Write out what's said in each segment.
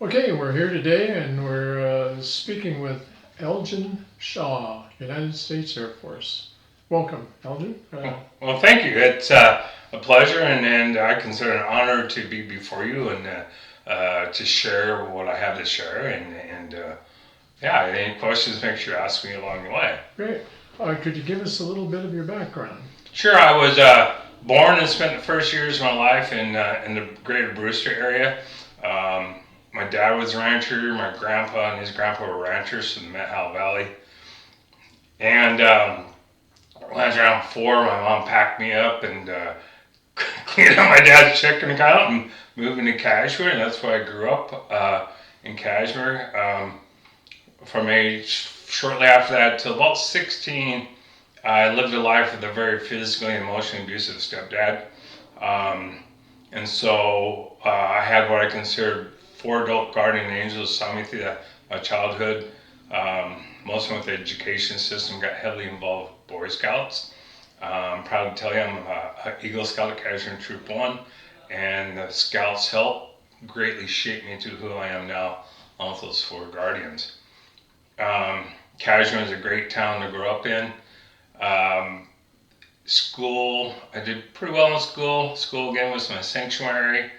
Okay, we're here today and we're speaking with Elgin Shaw, United States Air Force. Welcome, Elgin. Well, thank you. It's a pleasure, and I consider it an honor to be before you and to share what I have to share. And yeah, any questions, make sure you ask me along the way. Great. Could you give us a little bit of your background? Sure, I was born and spent the first years of my life in the greater Brewster area. My dad was a rancher, my grandpa and his grandpa were ranchers in the Methow Valley. And when I was around 4, my mom packed me up and cleaned out my dad's checking account and moved into Cashmere, and that's where I grew up in Cashmere. From age shortly after that till about 16, I lived a life with a very physically and emotionally abusive stepdad. And so I had what I considered 4 adult guardian angels saw me through my childhood. Most of them with the education system got heavily involved with Boy Scouts. I'm proud to tell you I'm an Eagle Scout at Cashmere Troop 1, and the Scouts helped greatly shape me into who I am now with those 4 guardians. Cashmere is a great town to grow up in. School, I did pretty well in school. School again was my sanctuary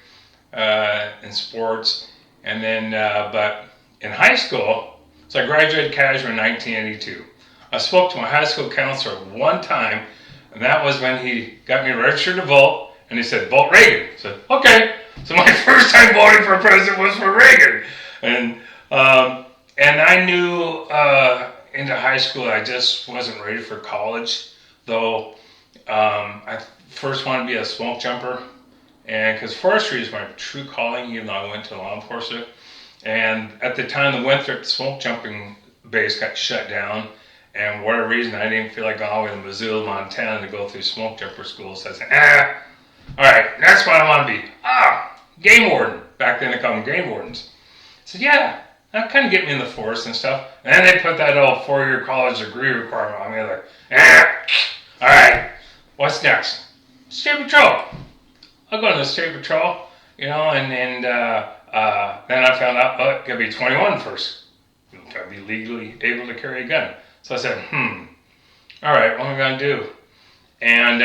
in sports. And then, but in high school, so I graduated Cashmere in 1982. I spoke to my high school counselor one time, and that was when he got me registered to vote, and he said, vote Reagan. I said, okay. So my first time voting for president was for Reagan. And I knew into high school I just wasn't ready for college, though I first wanted to be a smoke jumper, and because forestry is my true calling, even though I went to law enforcement. And at the time, the Winthrop smoke jumping base got shut down, and for whatever reason, I didn't feel like going all the way to Missoula, Montana to go through smoke jumper school. So I said, all right, that's what I want to be. Game warden. Back then they called them game wardens. I said, yeah, that kind of get me in the force and stuff. And then they put that old 4-year college degree requirement on me. Like, all right, what's next? State Patrol. I'll go to the State Patrol, and then I found out, oh, you gotta be 21 first. You gotta be legally able to carry a gun. So I said, all right, what am I gonna do? And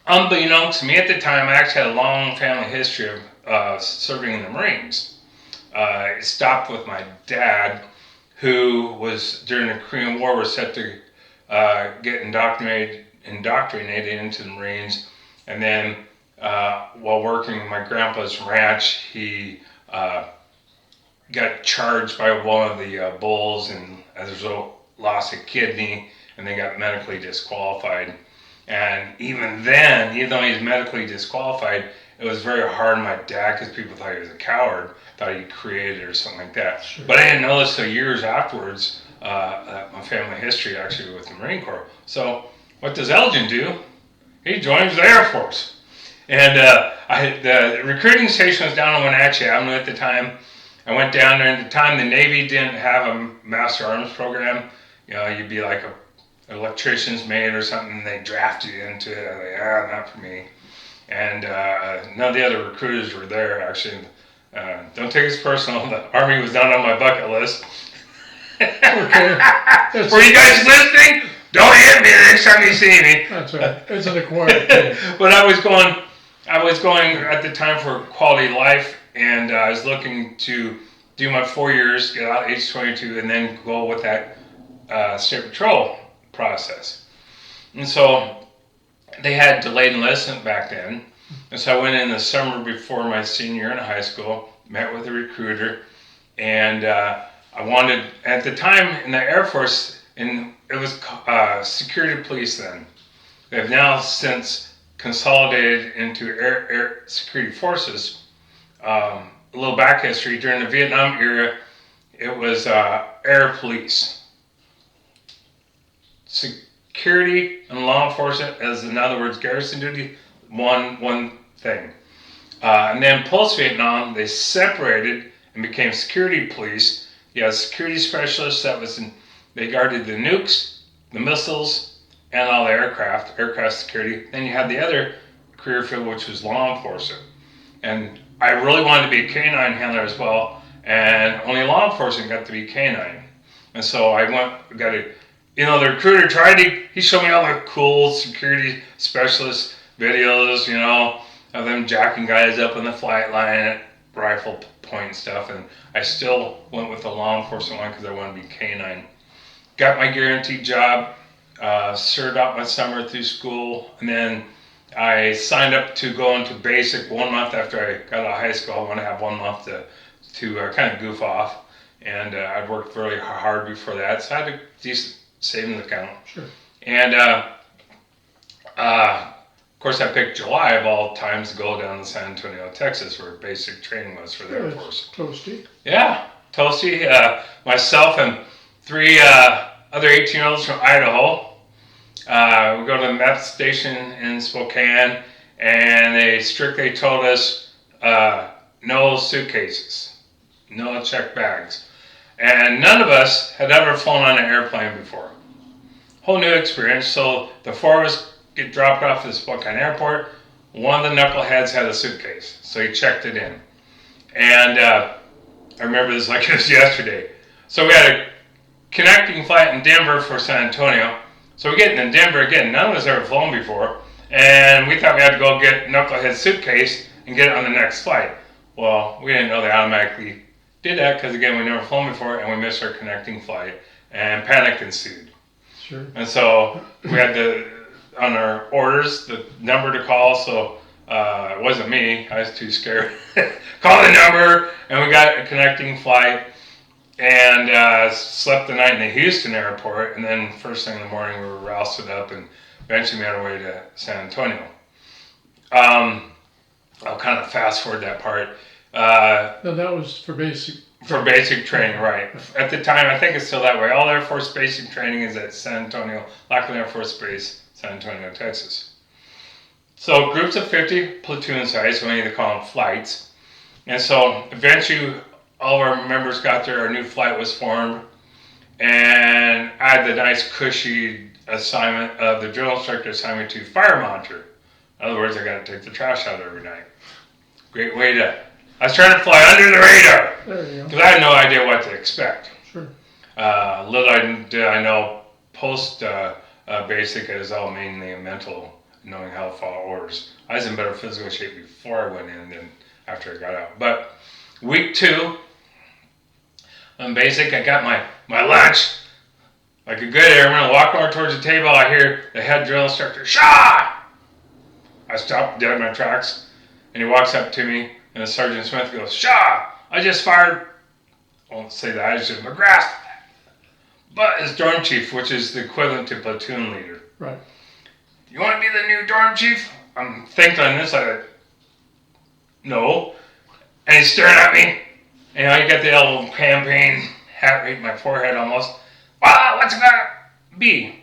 unbeknownst to me at the time, I actually had a long family history of serving in the Marines. It stopped with my dad, who was during the Korean War was set to get indoctrinated into the Marines, and then while working my grandpa's ranch, he got charged by one of the bulls, and as a result lost a kidney, and then got medically disqualified. And even then, even though he was medically disqualified, it was very hard on my dad because people thought he was a coward, thought he created it or something like that. Sure. But I didn't know this until years afterwards, my family history actually with the Marine Corps. So what does Elgin do? He joins the Air Force. And the recruiting station was down on Wenatchee Avenue at the time. I went down there, and at the time the Navy didn't have a Master Arms program. You'd be like an electrician's mate or something, and they draft you into it. I was like, not for me. And none of the other recruiters were there, actually. Don't take it personal. The Army was down on my bucket list. Okay. Were you guys listening? Don't hit me the next time you see me. That's right. It's an acquired thing. But I was going at the time for quality life, and I was looking to do my 4 years, get out at age 22, and then go with that state patrol process. And so they had delayed enlistment back then, and so I went in the summer before my senior year in high school, met with a recruiter, and I wanted, at the time in the Air Force, and it was security police then. They've now since consolidated into air security forces. A little back history, during the Vietnam era, it was air police. Security and law enforcement, as in other words, garrison duty, one thing. And then post-Vietnam, they separated and became security police. You had security specialists they guarded the nukes, the missiles, and all the aircraft security. Then you had the other career field, which was law enforcement. And I really wanted to be a canine handler as well, and only law enforcement got to be canine. And so I got a, the recruiter he showed me all the cool security specialist videos, of them jacking guys up in the flight line at rifle point stuff, and I still went with the law enforcement one because I wanted to be canine. Got my guaranteed job, served out my summer through school, and then I signed up to go into basic 1 month after I got out of high school. I want to have 1 month to kind of goof off, and I'd worked really hard before that, so I had a decent savings account. Sure. And of course, I picked July of all times to go down to San Antonio, Texas, where basic training was for the Air Force. Toasty. Yeah, toasty. Myself and 3 other 18-year-olds from Idaho. We go to the MEP station in Spokane, and they strictly told us no suitcases, no checked bags. And none of us had ever flown on an airplane before. Whole new experience. So the 4 of us get dropped off at the Spokane airport. One of the knuckleheads had a suitcase, so he checked it in. And I remember this like it was yesterday. So we had a connecting flight in Denver for San Antonio. So we're getting in Denver again. None of us ever flown before. And we thought we had to go get Knucklehead's suitcase and get it on the next flight. Well, we didn't know they automatically did that because, again, we never flown before and we missed our connecting flight. And panic ensued. Sure. And so we had on our orders, the number to call. So it wasn't me. I was too scared. Call the number, and we got a connecting flight. And slept the night in the Houston airport, and then first thing in the morning we were rousted up and eventually made our way to San Antonio. I'll kind of fast forward that part. No, that was for basic. For basic training, right. At the time, I think it's still that way. All Air Force basic training is at San Antonio, Lackland Air Force Base, San Antonio, Texas. So groups of 50, platoon size, so we need to call them flights. And so eventually all of our members got there, our new flight was formed, and I had the nice cushy assignment of the drill instructor assigned me to fire monitor. In other words, I got to take the trash out every night. Great way I was trying to fly under the radar. There you go. Because I had no idea what to expect. Sure. Little did I know, post basic is all mainly a mental, knowing how to follow orders. I was in better physical shape before I went in than after I got out. But week 2, on basic, I got my lunch. Like a good airman, I walk over towards the table, I hear the head drill instructor, "Shaw!" I stop dead in my tracks, and he walks up to me, and the Sergeant Smith goes, "Shaw, I just fired," I won't say that, I just said, "McGrath." But as dorm chief, which is the equivalent to platoon leader. Right. "You want to be the new dorm chief?" I'm thinking on this, no. And he's staring at me. And I got the little campaign hat right in my forehead almost. "Wow, what's it gonna be?" I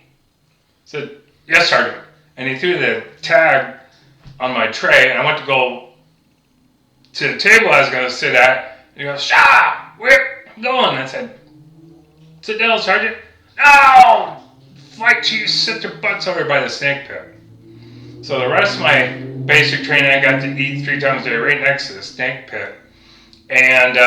said, "Yes, Sergeant." And he threw the tag on my tray, and I went to go to the table I was going to sit at. And he goes, "Shaw, where I'm going?" I said, "Sit down, Sergeant." "No! Flight chiefs, sit their butts over by the snake pit." So the rest of my basic training, I got to eat 3 times a day right next to the snake pit. And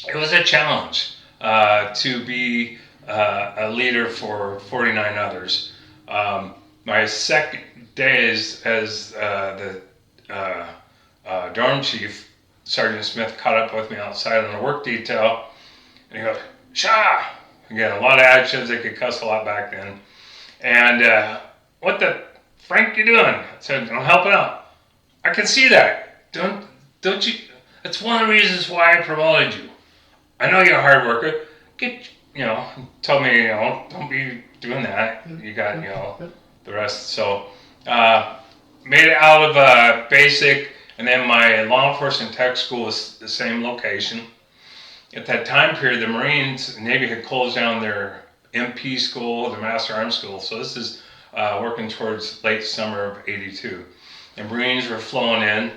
it was a challenge to be a leader for 49 others. My second day as the dorm chief, Sergeant Smith caught up with me outside on a work detail, and he goes, "Shaw!" Again, a lot of attitudes, they could cuss a lot back then. And "What the Frank you doing?" I said, "I'm helping out." "I can see that. Don't you? That's one of the reasons why I promoted you. I know you're a hard worker. Told me, don't be doing that. You got, the rest." So, made it out of basic, and then my law enforcement tech school was the same location. At that time period, the Marines, Navy had closed down their MP school, their Master Arms school. So this is working towards late summer of '82. The Marines were flown in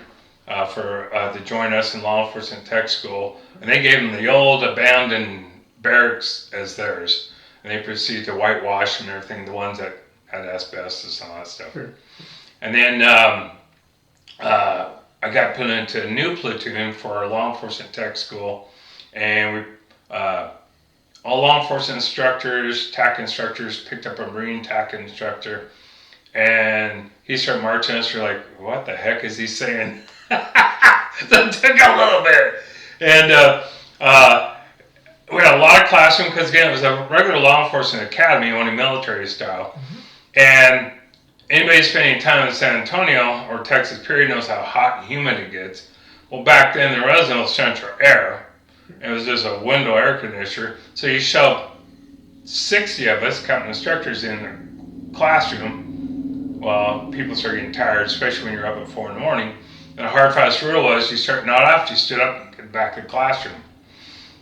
to join us in law enforcement tech school, and they gave them the old abandoned barracks as theirs, and they proceeded to whitewash and everything, the ones that had asbestos and all that stuff. Sure. And then I got put into a new platoon for our law enforcement tech school, and we all law enforcement instructors, TAC instructors, picked up a Marine TAC instructor, and he started marching us. We're like, what the heck is he saying? So it took a little bit. And we had a lot of classroom, because again, it was a regular law enforcement academy, only military style. And anybody spending time in San Antonio or Texas period knows how hot and humid it gets. Well, back then there was no central air. It was just a window air conditioner. So you shove 60 of us, counting instructors, in the classroom. Well, people start getting tired, especially when you're up at 4 in the morning. And a hard, fast rule was you start not after you stood up and get back to the classroom.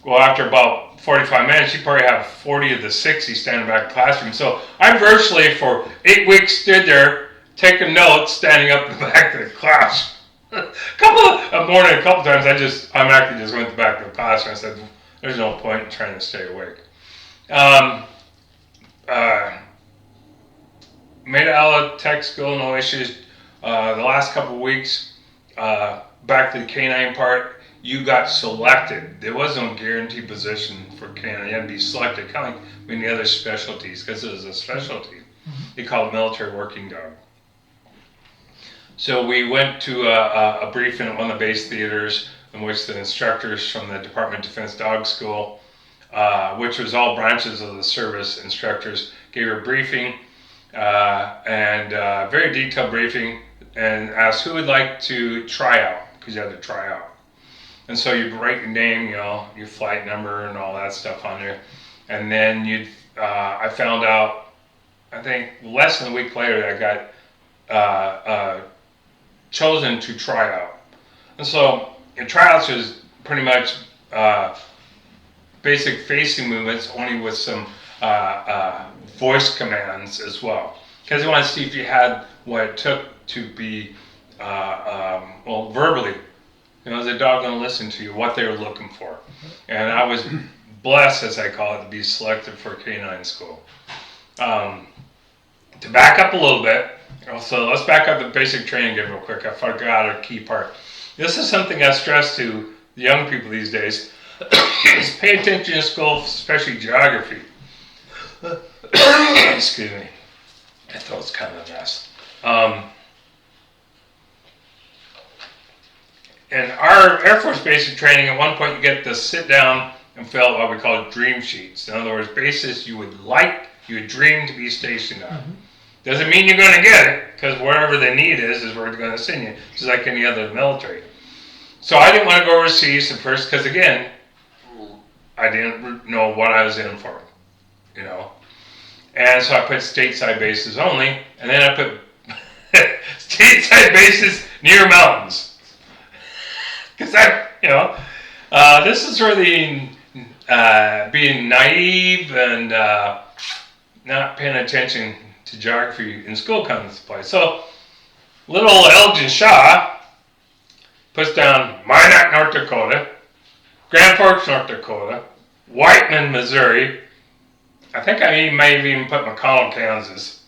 Well, after about 45 minutes, you probably have 40 of the 60 standing back in the classroom. So I virtually, for 8 weeks, stood there taking notes, standing up in the back of the class. A couple times, I automatically just went to the back of the classroom. I said, "There's no point in trying to stay awake." Made it out of tech school, no issues. The last couple of weeks, back to the K-9 part, you got selected. There was no guaranteed position for K-9. You had to be selected, kind of like many other specialties, because it was a specialty. They call it military working dog. So we went to a briefing at one of the base theaters, in which the instructors from the Department of Defense Dog School, which was all branches of the service instructors, gave a briefing, and very detailed briefing, and asked who would like to try out, because you had to try out. And so you'd write your name, your flight number and all that stuff on there. And then I found out, I think less than a week later, that I got chosen to try out. And so in tryouts is pretty much basic facing movements, only with some voice commands as well. Because they want to see if you had what it took to be, verbally. Is the dog going to listen to you, what they were looking for? And I was blessed, as I call it, to be selected for K-9 school. To back up a little bit, so let's back up the basic training again real quick. I forgot a key part. This is something I stress to the young people these days. Is pay attention in school, especially geography. Excuse me. My throat's kind of a mess. In our Air Force basic training, at one point you get to sit down and fill out what we call dream sheets. In other words, bases you would dream to be stationed on. Doesn't mean you're going to get it, because wherever the need is where they're going to send you, just like any other military. So I didn't want to go overseas at first, because again, I didn't know what I was in for, And so I put stateside bases only, and then I put stateside bases near mountains. Because this is where the being naive and not paying attention to geography in school comes into play. So, little Elgin Shaw puts down Minot, North Dakota, Grand Forks, North Dakota, Whiteman, Missouri. I think I might have even put McConnell, Kansas.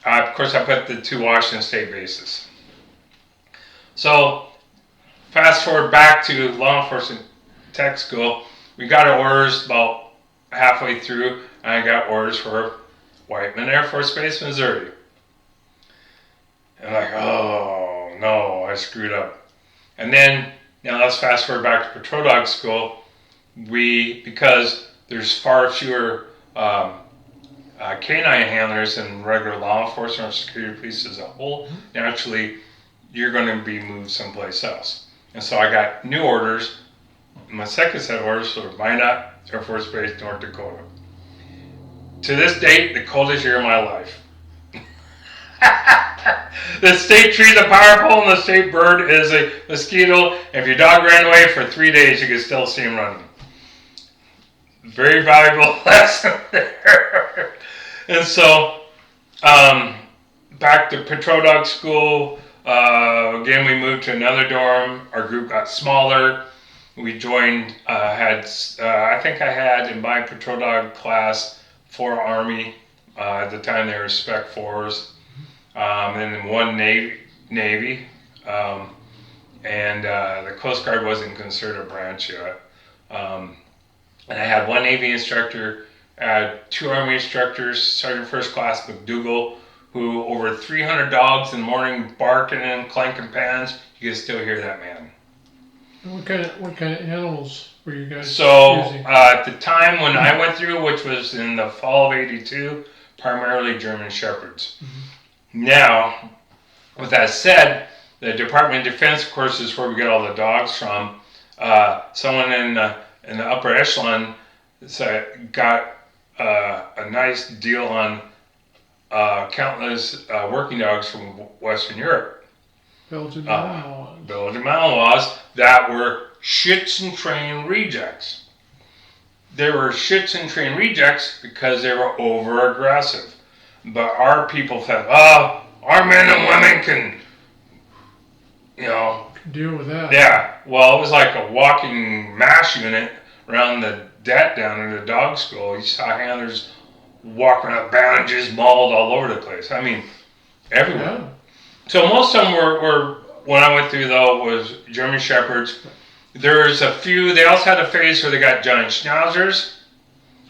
Of course, I put the 2 Washington State bases. So, fast forward back to law enforcement tech school. We got our orders about halfway through, and I got orders for Whiteman Air Force Base, Missouri. And I'm like, oh no, I screwed up. And then, now let's fast forward back to patrol dog school. Because there's far fewer canine handlers than regular law enforcement or security police as a whole, naturally, you're going to be moved someplace else. And so I got new orders. My second set of orders for Minot Air Force Base, North Dakota. To this date, the coldest year of my life. The state tree's a powerful, and the state bird is a mosquito. If your dog ran away for 3 days, you could still see him running. Very valuable lesson there. And so, back to patrol dog school. Again, we moved to another dorm. Our group got smaller. We joined, I think I had in my patrol dog class 4 Army. At the time they were Spec 4s. And then 1 Navy. and the Coast Guard wasn't considered a branch yet. And I had one Navy instructor, two Army instructors, Sergeant First Class McDougal, who over 300 dogs in the morning barking and clanking pans. You can still hear that man. And what kind of animals were you guys So using? at the time when I went through, which was in the fall of '82, primarily German Shepherds. Mm-hmm. Now, with that said, the Department of Defense, of course, is where we get all the dogs from. Someone in the upper echelon got a nice deal on countless working dogs from Western Europe. Belgian Malinois. Belgian Malinois that were Shits and Train rejects. They were Shits and Train rejects because they were over aggressive. But our people said, oh, our men and women can, Deal with that. Yeah, well, it was like a walking mash unit around the deck down in the dog school. You saw handlers walking up bandages, mauled all over the place. I mean, everywhere. Yeah. So most of them were when I went through, though, was German Shepherds. There's a few, they also had a phase where they got giant Schnauzers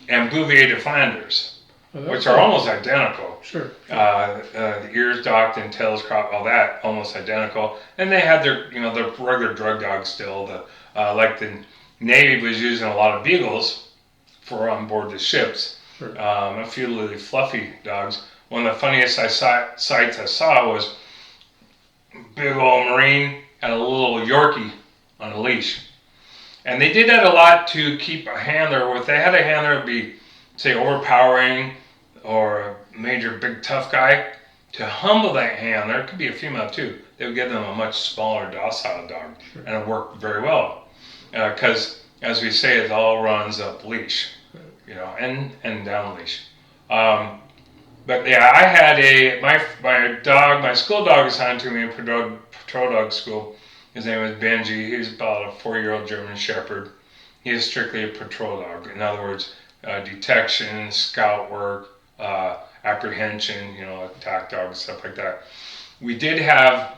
and Bouvier de Flanders, which are almost identical. Sure. The ears docked and tails cropped, all that, almost identical. And they had their, their regular drug dogs still. Like the Navy was using a lot of beagles for on board the ships. Sure. A few really fluffy dogs. One of the funniest sights I saw was big old Marine had a little Yorkie on a leash. And they did that a lot to keep a handler. If they had a handler that would be, say, overpowering or a major big tough guy, to humble that handler, it could be a female too, they would give them a much smaller docile dog. Sure. And it worked very well. Because, as we say, it all runs up leash, and down leash. But yeah, I had my school dog assigned to me in patrol dog school. His name was Benji. He was about a 4-year-old German Shepherd. He is strictly a patrol dog. In other words, detection, scout work, apprehension, attack dogs, stuff like that. We did have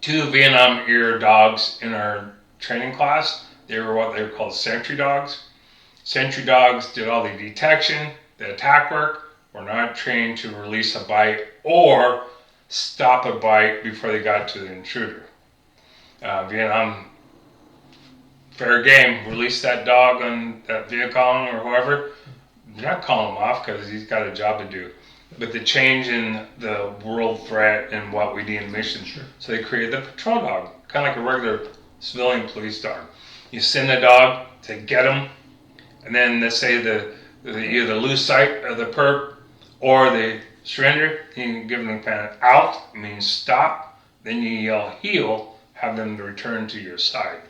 2 Vietnam era dogs in our training class. They were what they were called sentry dogs. Sentry dogs did all the detection, the attack work, were not trained to release a bite or stop a bite before they got to the intruder. Vietnam, fair game, release that dog on that Viet Cong or whoever. You're not calling him off because he's got a job to do. But the change in the world threat and what we deem missions. Sure. So they created the patrol dog, kind of like a regular civilian police dog. You send the dog to get him, and then let's say the either lose sight of the perp or they surrender. You can give them kind of out, means stop. Then you yell heel, have them to return to your side.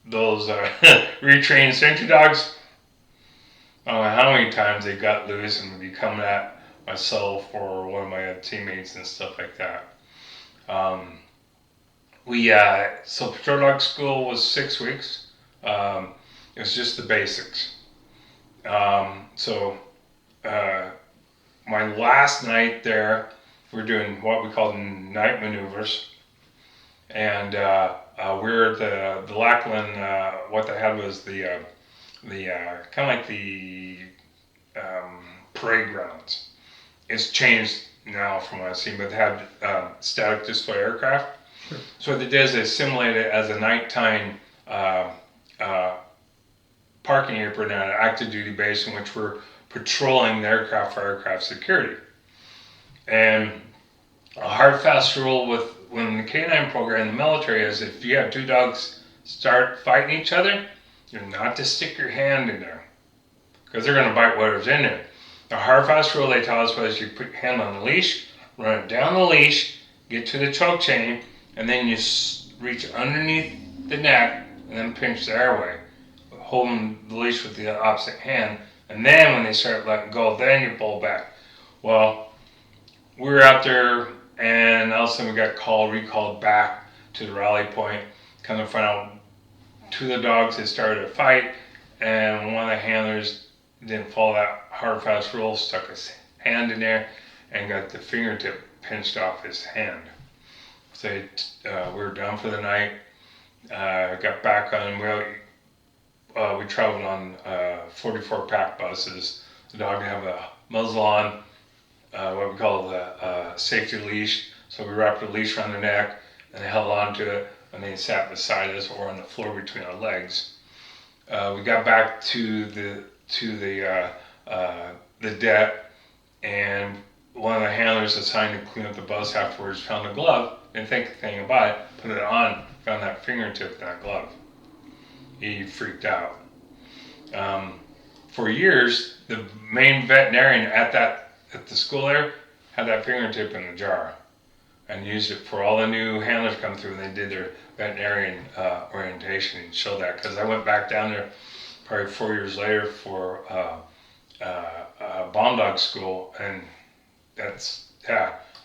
Those retrained sentry dogs, I don't know how many times they got loose and would be coming at myself or one of my teammates and stuff like that. So patrol dog school was 6 weeks. It was just the basics. My last night there, we were doing what we call night maneuvers. And we're the Lackland, what they had was the kind of like the parade grounds. It's changed now from what I've seen, but they had static display aircraft. Sure. So what they did is they simulated it as a nighttime parking apron at an active duty base in which we're patrolling the aircraft for aircraft security. And a hard fast rule when the canine program in the military is if you have 2 dogs start fighting each other, you're not to stick your hand in there because they're going to bite whatever's in there. The hard fast rule they tell us was you put your hand on the leash, run it down the leash, get to the choke chain, and then you reach underneath the neck and then pinch the airway, holding the leash with the opposite hand. And then when they start letting go, then you pull back. Well, we were out there, and all of a sudden we got recalled back to the rally point. Come to find out 2 of the dogs had started a fight, and one of the handlers didn't follow that hard fast rule, stuck his hand in there, and got the fingertip pinched off his hand. Say we were down for the night. Got back on. We traveled on 44 pack buses. The dog would have a muzzle on, what we call the safety leash. So we wrapped a leash around their neck and held onto it, and they sat beside us or on the floor between our legs. We got back to the deck, and one of the handlers assigned to clean up the bus afterwards found a glove. Didn't think a thing about it. Put it on. Found that fingertip in that glove. He freaked out. For years, the main veterinarian at the school there had that fingertip in the jar and used it for all the new handlers come through, and they did their veterinarian orientation and showed that, because I went back down there probably 4 years later for bomb dog school, and I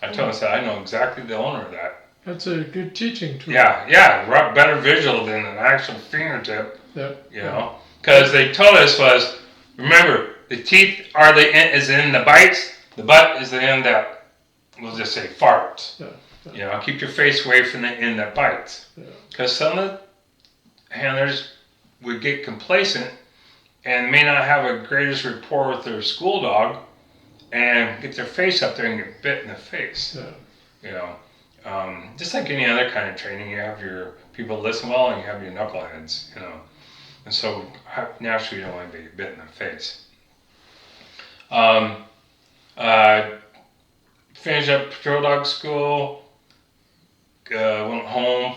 told him, I said, I know exactly the owner of that. That's a good teaching tool. Yeah, better visual than an actual fingertip. Yep. You know, because they told us was, remember, the teeth is in the bites, the butt is the end that, we'll just say, farts. Yeah. You know, keep your face away from the end that bites. Because some of the handlers would get complacent and may not have a greatest rapport with their school dog and get their face up there and get bit in the face. You know, just like any other kind of training, you have your people listen well and you have your knuckleheads, you know. And so naturally you don't want to be bit in the face. Finished up patrol dog school, went home.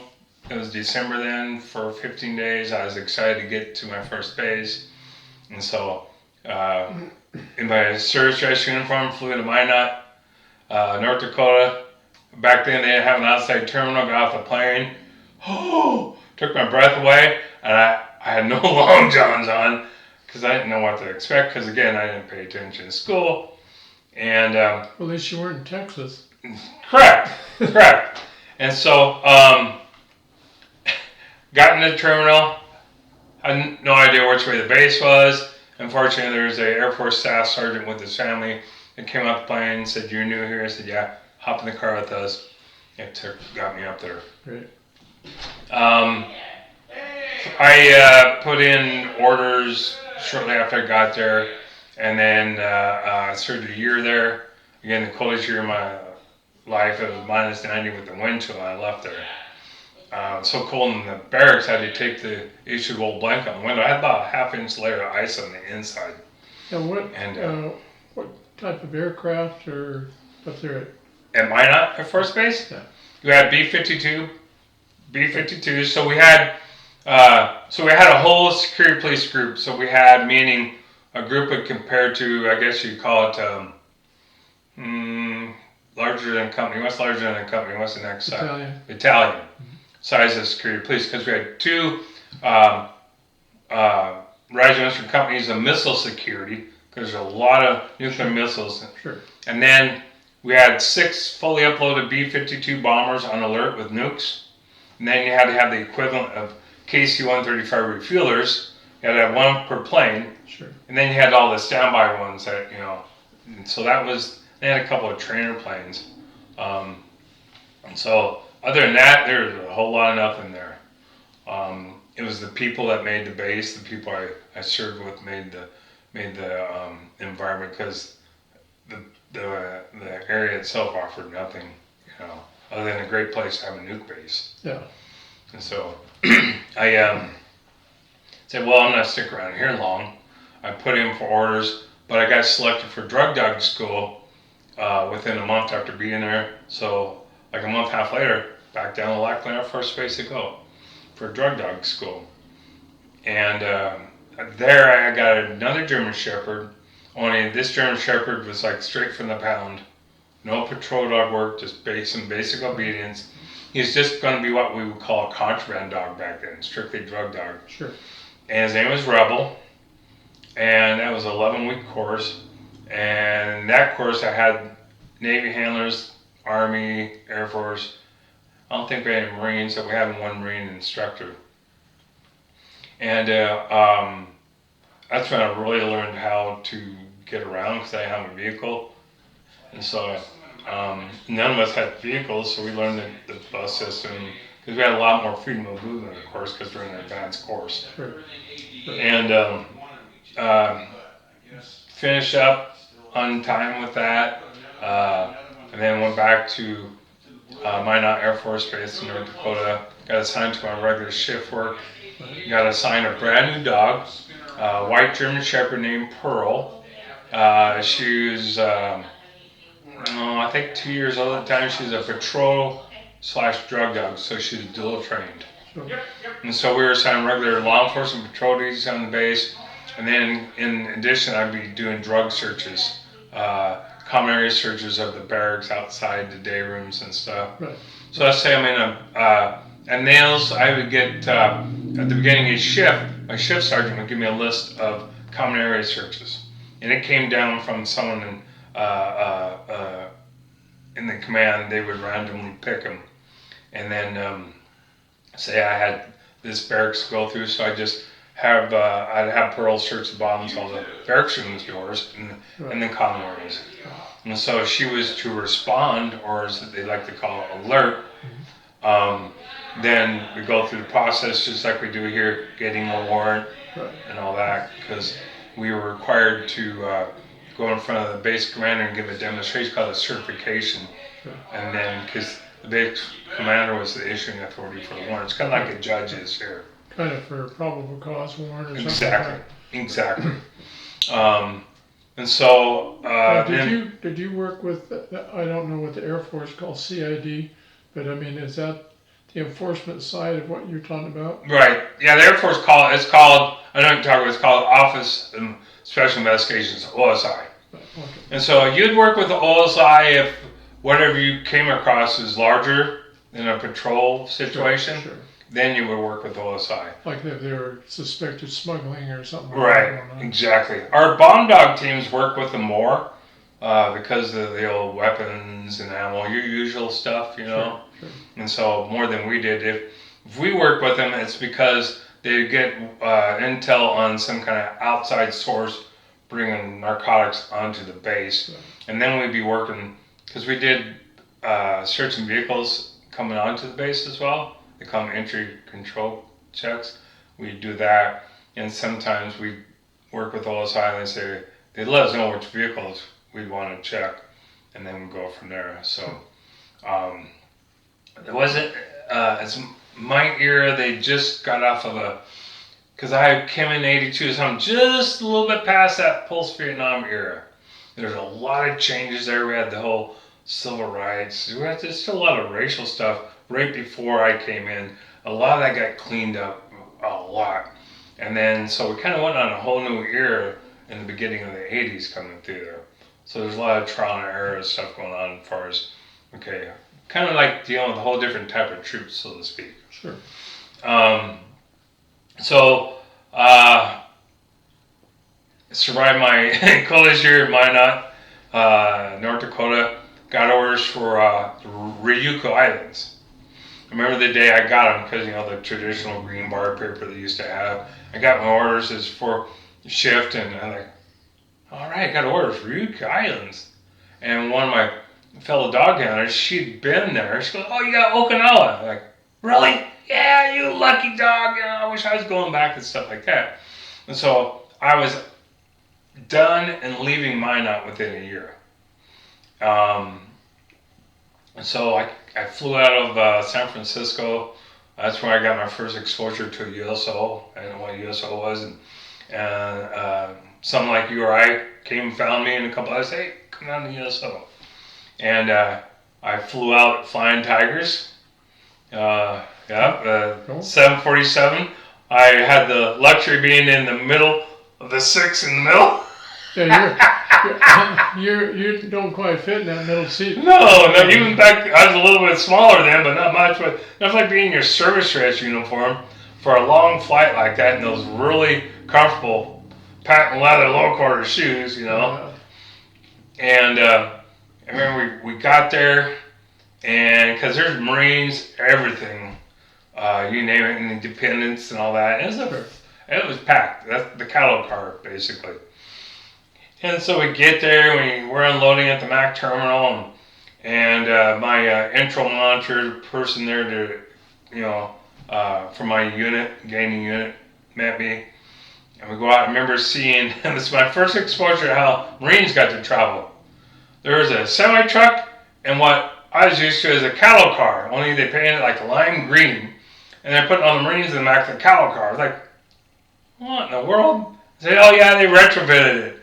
It was December then for 15 days. I was excited to get to my first base. And so in my service dress uniform, flew to Minot, North Dakota. Back then they didn't have an outside terminal. Got off the plane. Took my breath away. And I had no long johns on because I didn't know what to expect, because again, I didn't pay attention in school. And well, at least you weren't in Texas. Correct. And so got in the terminal. Had no idea which way the base was. Unfortunately, there was an Air Force staff sergeant with his family that came off the plane and said, "You're new here?" I said, "Yeah." Hop in the car with us. It got me up there. Great. I put in orders shortly after I got there, and then served a year there. Again, the coldest year of my life. It was minus 90 with the wind chill when I left there. So cold in the barracks, I had to take the issue gold blanket on the window. I had about a half-inch layer of ice on the inside. Now, what type of aircraft are up there at Minot Air Force Base? Yeah. We had B-52s. So we had a whole security police group. So we had, meaning a group would compare to, I guess you'd call it larger than a company. What's larger than a company? What's the next Battalion. Battalion size of security police, because we had two regiments or companies of missile security, because there's a lot of nuclear missiles. Sure. And then we had 6 fully uploaded B-52 bombers on alert with nukes. And then you had to have the equivalent of KC-135 refuelers. You had to have one per plane. Sure. And then you had all the standby ones that, you know. And so they had a couple of trainer planes. And so other than that, there's a whole lot of nothing there. It was the people that made the base, the people I served with made the environment, because the area itself offered nothing, you know, other than a great place to have a nuke base. Yeah. And so I said, well, I'm not sticking around here long. I put in for orders, but I got selected for drug dog school within a month after being there. So like a month and a half later, back down to Lackland Air Force Base to go for drug dog school. And there I got another German Shepherd, only this German Shepherd was like straight from the pound. No patrol dog work, just some basic obedience. He's just going to be what we would call a contraband dog back then, strictly drug dog. Sure. And his name was Rebel, and that was an 11-week course. And that course I had Navy handlers, Army, Air Force. I don't think we had any Marines, so we had one Marine instructor. And that's when I really learned how to get around, because I didn't have a vehicle. And so None of us had vehicles, so we learned the bus system because we had a lot more freedom of movement, of course, because we're in an advanced course. Sure. And um, finished up on time with that, and then went back to Minot Air Force Base in North Dakota. Got assigned to my regular shift work. Got assigned a brand new dog, a white German Shepherd named Pearl. She was, I think 2 years old at the time. She's a patrol/drug dog, so she's dual trained. Sure. And so we were assigned regular law enforcement patrol duties on the base, and then in addition, I'd be doing drug searches, common area searches of the barracks outside the day rooms and stuff. Right. So let's say I'm in at nails, I would get at the beginning of each shift, my shift sergeant would give me a list of common area searches, and it came down from someone in the command. They would randomly pick them, and then say I had this barracks to go through, so I just have I'd have Pearl search the bottoms of all the barracks rooms doors and the common areas. And so she was to respond, or as they like to call it, alert. Then we go through the process just like we do here, getting a warrant and all that, because we were required to go in front of the base commander and give a demonstration called a certification. And then, because the base commander was the issuing authority for the warrant, it's kind of like a judge is here. Kind of for probable cause warrant or something. Exactly. And so, did you work with? I don't know what the Air Force calls CID, but I mean, is that the enforcement side of what you're talking about? Right. Yeah, the Air Force it's called. I know what you're talking about. It's called Office of Special Investigations, OSI. Okay. And so you'd work with the OSI if whatever you came across is larger than a patrol situation. Sure. Then you would work with OSI. Like if they were suspected smuggling or something. Right, exactly. Our bomb dog teams work with them more because of the old weapons and ammo, your usual stuff, you know. Sure. And so more than we did. If we work with them, it's because they get intel on some kind of outside source bringing narcotics onto the base. Right. And then we'd be working, because we did searching vehicles coming onto the base as well. They call them entry control checks. We do that, and sometimes we work with OSI and they let us know which vehicles we'd want to check, and then we go from there. So it wasn't it's my era. They just got off of because I came in '82, so I'm just a little bit past that post-Vietnam era. There's a lot of changes there. We had the whole civil rights. There's still a lot of racial stuff. Right before I came in, a lot of that got cleaned up a lot. And then, so we kind of went on a whole new era in the beginning of the 80s coming through there. So there's a lot of trial and error stuff going on as far as, kind of like dealing with a whole different type of troops, so to speak. Sure. Survived my college year in Minot, North Dakota. Got orders for the Ryukyu Islands. I remember the day I got them because, the traditional green bar paper they used to have. I got my orders as for shift, and I'm like, all right, I got orders for Ryukyu Islands. And one of my fellow dog handlers, she'd been there. She goes, oh, you got Okinawa. I'm like, really? Yeah, you lucky dog. I wish I was going back and stuff like that. And so I was done and leaving Minot within a year. So I flew out of San Francisco. That's where I got my first exposure to a USO. I didn't know what a USO was. And someone like you or I came and found me, and a couple others, hey, come down to USO. And I flew out Flying Tigers. 747. I had the luxury of being in the middle of the six in the middle. Yeah, you don't quite fit in that middle seat. No, even back, I was a little bit smaller then, but not much. But enough like being in your service dress uniform for a long flight like that, and those really comfortable patent leather low quarter shoes, And I remember we got there, and because there's Marines, everything, you name it, and Independence and all that. It was packed. That's the cattle car, basically. And so we get there, we're unloading at the MAC terminal, and And my intro monitor person there to, you know, for my unit, gaining unit, met me. And we go out. I remember seeing, and this is my first exposure to how Marines got to travel. There was a semi truck and what I was used to as a cattle car, only they painted it like lime green. And they're putting all the Marines in the back of the cattle car. I was like, what in the world? I said, oh yeah, they retrofitted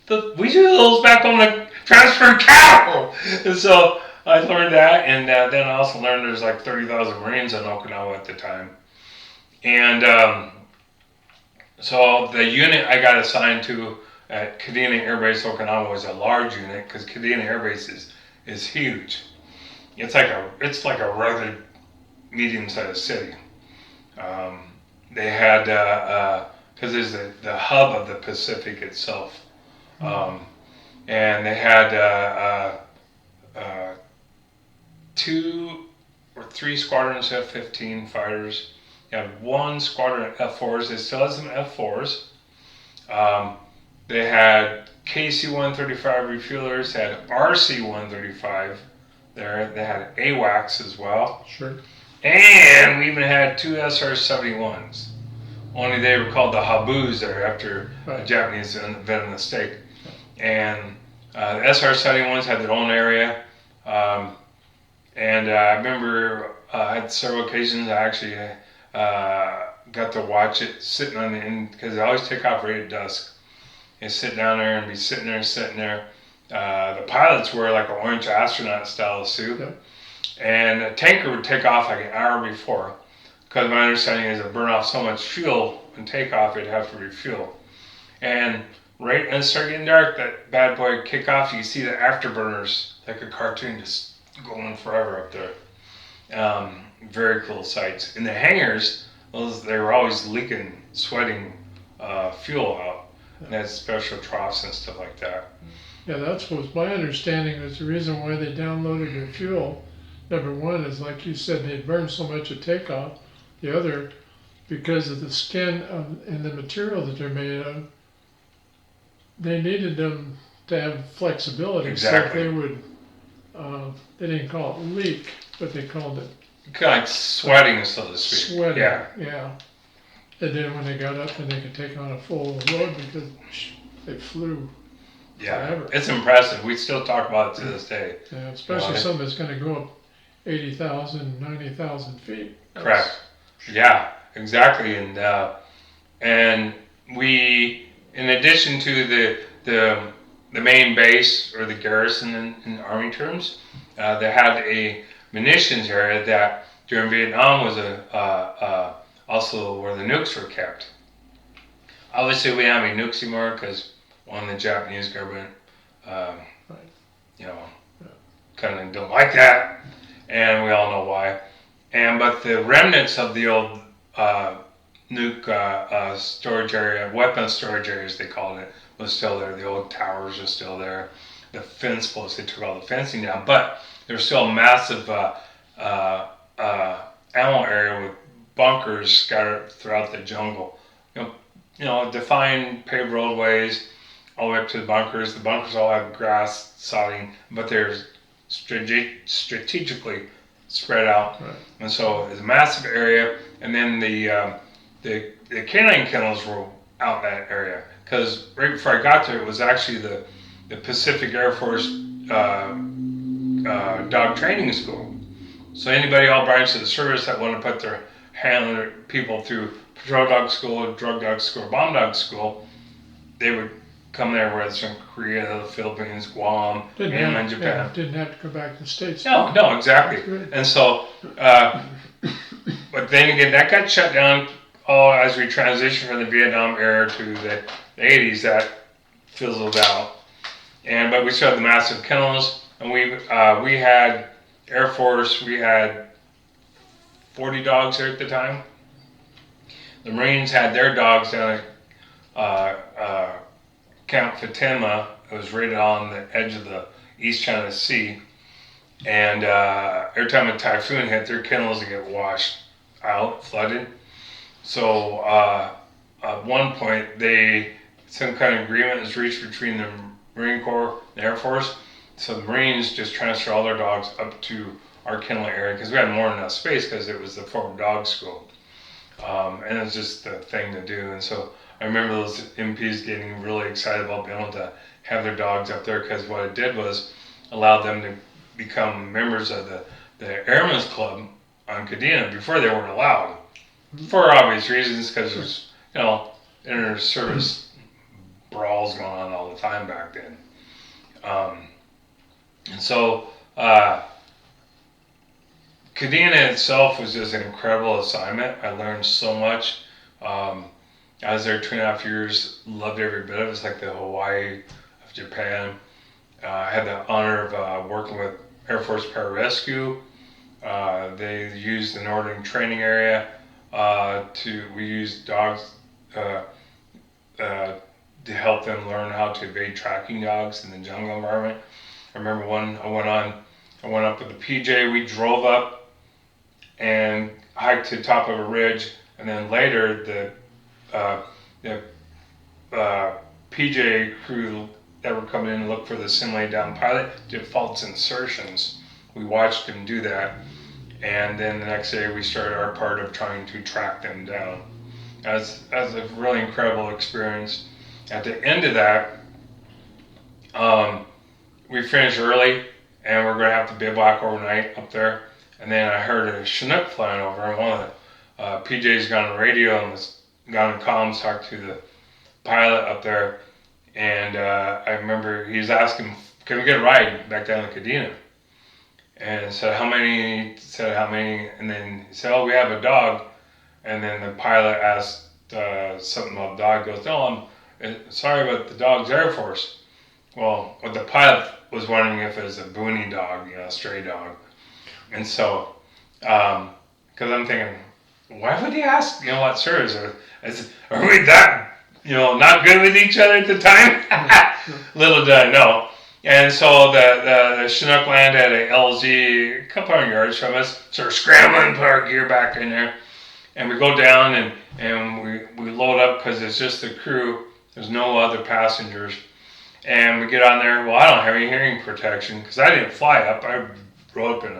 it. We do those back on the transfer cattle. And so I learned that, and then I also learned there's like 30,000 Marines in Okinawa at the time. And so the unit I got assigned to at Kadena Air Base Okinawa was a large unit because Kadena Air Base is huge. It's like a rather medium-sized city. They had because it's the hub of the Pacific itself. And they had 2 or 3 squadrons F-15 fighters. You had 1 squadron F-4s. They still had some F-4s. They had KC-135 refuelers. They had RC-135 there. They had AWACS as well. Sure. And we even had 2 SR-71s. Only they were called the Habus there after the Japanese invented the steak. And the SR-71s had their own area. And I remember I had several occasions I actually got to watch it sitting on the end because I always take off right at dusk and sit down there and be sitting there. The pilots wear like an orange astronaut style suit. Yeah. And a tanker would take off like an hour before because my understanding is it burn off so much fuel and take off it'd have to refuel. And right when it started getting dark, that bad boy would kick off. You see the afterburners like a cartoon just going forever up there. Very cool sights. In the hangars, they were always leaking, sweating fuel out. And that's special troughs and stuff like that. Yeah, that's what my understanding was the reason why they downloaded their fuel. Number one is, like you said, they burn so much at takeoff. The other, because of the skin and the material that they're made of, they needed them to have flexibility. Exactly. So they would, they didn't call it leak, but they called it kind of like sweating, so to speak. Sweating, yeah. And then when they got up, then they could take on a full load because they flew. Yeah, forever. It's impressive. We still talk about it to this day. Yeah, especially something that's going to go up 80,000, 90,000 feet. Correct. Yeah, exactly. And we, in addition to the main base or the garrison in Army terms, they had a munitions area that during Vietnam was also where the nukes were kept. Obviously, we don't have any nukes anymore because the Japanese government, kind of don't like that, and we all know why. But the remnants of the old nuke storage area, weapons storage areas they called it, was still there. The old towers are still there. The fence posts, they took all the fencing down, but there's still a massive ammo area with bunkers scattered throughout the jungle. Defined paved roadways all the way up to the bunkers. The bunkers all have grass sodding, but they're strategically spread out. Right. And so it's a massive area. And then the canine kennels were out in that area because right before I got there, it was actually the Pacific Air Force dog training school. So anybody all branches of the service that want to put their handler people through patrol dog school, drug dog school, bomb dog school, they would come there, whether it's from Korea, the Philippines, Guam, and Japan. Yeah, didn't have to go back to the States. No, exactly. And so, but then again, that got shut down as we transitioned from the Vietnam era to the 80s. That fizzled out. But we still had the massive kennels, and we had Air Force. We had 40 dogs there at the time. The Marines had their dogs down at Camp Fatima. It was right on the edge of the East China Sea. And every time a typhoon hit, their kennels would get washed out, flooded. So at one point, some kind of agreement was reached between the Marine Corps and the Air Force So the Marines just transferred all their dogs up to our kennel area because we had more than enough space because it was the former dog school. And it was just the thing to do. And so I remember those MPs getting really excited about being able to have their dogs up there because what it did was allowed them to become members of the Airmen's Club on Kadena before they weren't allowed. For obvious reasons, because there's, inter-service brawls going on all the time back then. And so, Kadena itself was just an incredible assignment. I learned so much. I was there 2.5 years, loved every bit of it. It's like the Hawaii of Japan. I had the honor of working with Air Force Pararescue. They used the Northern Training Area we used dogs to help them learn how to evade tracking dogs in the jungle environment. I remember I went up with the PJ. We drove up and hiked to the top of a ridge, and then later the PJ crew that were coming in to look for the sim-laid down pilot did false insertions. We watched them do that, and then the next day we started our part of trying to track them down. That was a really incredible experience. At the end of that, we finished early, and we're going to have to bivouac overnight up there. And then I heard a Chinook flying over, and one of the PJs got on the radio and got on comms, talked to the pilot up there. And I remember he was asking, "Can we get a ride back down to Kadena?" And said, "How many?" Said, "How many?" And then he said, "Oh, we have a dog." And then the pilot asked something about the dog. He goes, "No, I'm sorry, but the dog's Air Force." Well, what the pilot was wondering if it was a boony dog, a stray dog. And so, because I'm thinking, why would he ask, what service? Are we that, not good with each other at the time? Little did I know. And so the Chinook landed at a LZ a couple hundred yards from us, sort of scrambling, put our gear back in there. And we go down and we load up because it's just the crew. There's no other passengers. And we get on there. Well, I don't have any hearing protection because I didn't fly up. I rode up in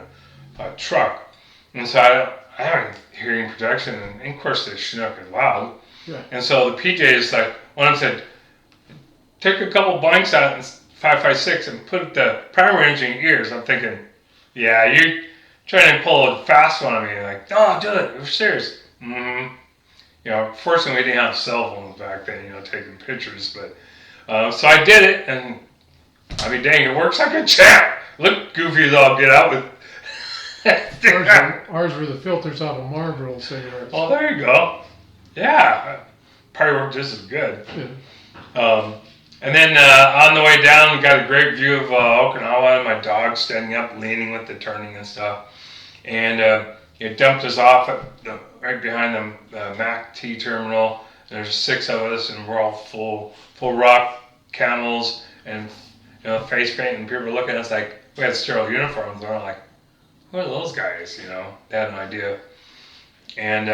a truck. And so I have hearing protection. And of course, the Chinook is loud. Yeah. And so the PJ is like, one of them said, "Take a couple blanks out and 5.56 and put the primary engine in your ears." I'm thinking, yeah, you're trying to pull a fast one on me. Like, "No, do it. We're serious." Mm-hmm. Fortunately, we didn't have cell phones back then, taking pictures. But so I did it, and I mean, dang, it works like a champ. Look goofy as all get out with. Ours were the filters out of Marlboro cigarettes. Oh, there you go. Yeah, probably worked just as good. Yeah. And then on the way down, we got a great view of Okinawa and my dog standing up, leaning with the turning and stuff. And it dumped us off right behind the MAC T terminal. There's 6 of us, and we're all full rock camels and face paint, and people were looking at us like we had sterile uniforms. And we're like, "Who are those guys?" They had an idea. And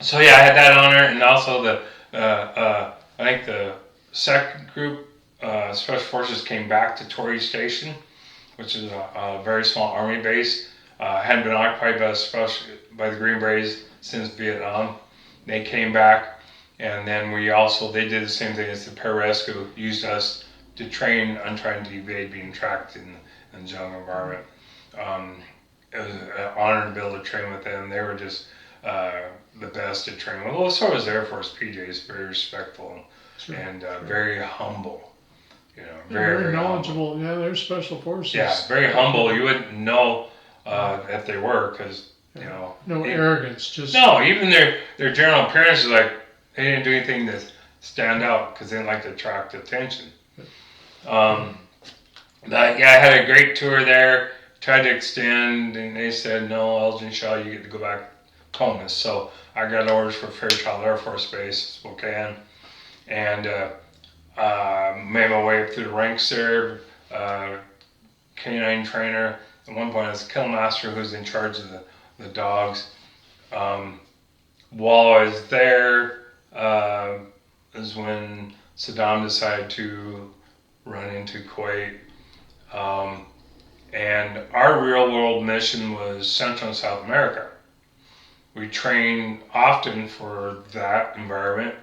so yeah, I had that honor, and also I think the second group, Special Forces, came back to Torrey Station, which is a very small army base. Hadn't been occupied by the Green Berets since Vietnam. They came back, and then they did the same thing as the Pararescue, used us to train on trying to evade being tracked in the jungle environment. It was an honor to be able to train with them. They were just the best at training. Well, so was Air Force PJs, very respectful and very humble. Very knowledgeable. Humble. Yeah, they're Special Forces. Yeah, very humble. You wouldn't know if they were, because no arrogance. Just even their general appearance is like they didn't do anything to stand out because they didn't like to attract attention. I had a great tour there. Tried to extend, and they said, "No, Elgin Shaw, you get to go back home." So I got orders for Fairchild Air Force Base, Spokane, and made my way up through the ranks there. Canine trainer. At one point, I was kennel master who's in charge of the dogs. While I was there, is when Saddam decided to run into Kuwait. And our real world mission was Central and South America. We trained often for that environment,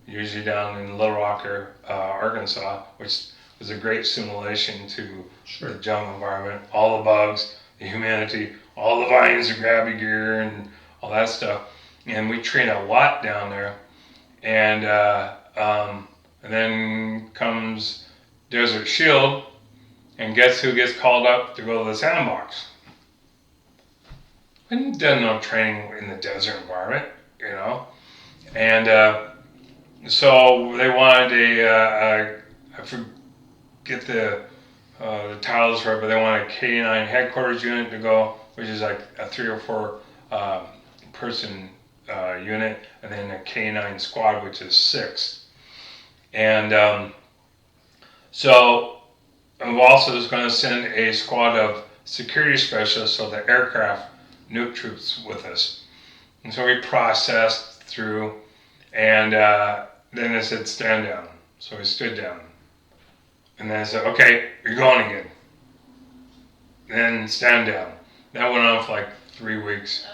usually down in Little Rock, Arkansas, which was a great simulation to the jungle environment. All the bugs, the humidity, all the vines, the grabby gear, and all that stuff. And we trained a lot down there. And then comes Desert Shield, and guess who gets called up to go to the sandbox? And done no training in the desert environment, you know. And so they wanted I forget the titles for it, but they wanted a K9 headquarters unit to go, which is like a 3 or 4 person unit, and then a K9 squad, which is 6. And so I'm also was going to send a squad of security specialists, so the aircraft nuke troops with us. And so we processed through, and then they said, stand down. So we stood down. And then I said, okay, you're going again. Then stand down. That went on for like 3 weeks.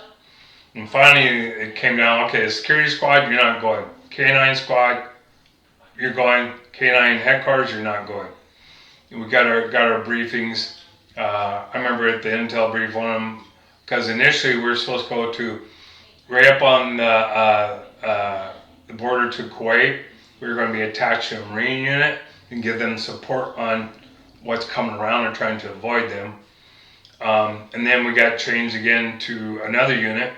And finally it came down, okay, the security squad, you're not going. K9 squad, you're going. K9 headquarters, you're not going. And we got our briefings. I remember at the intel brief, one of them, because initially we were supposed to go to right up on the border to Kuwait. We were going to be attached to a Marine unit and give them support on what's coming around and trying to avoid them. And then we got changed again to another unit.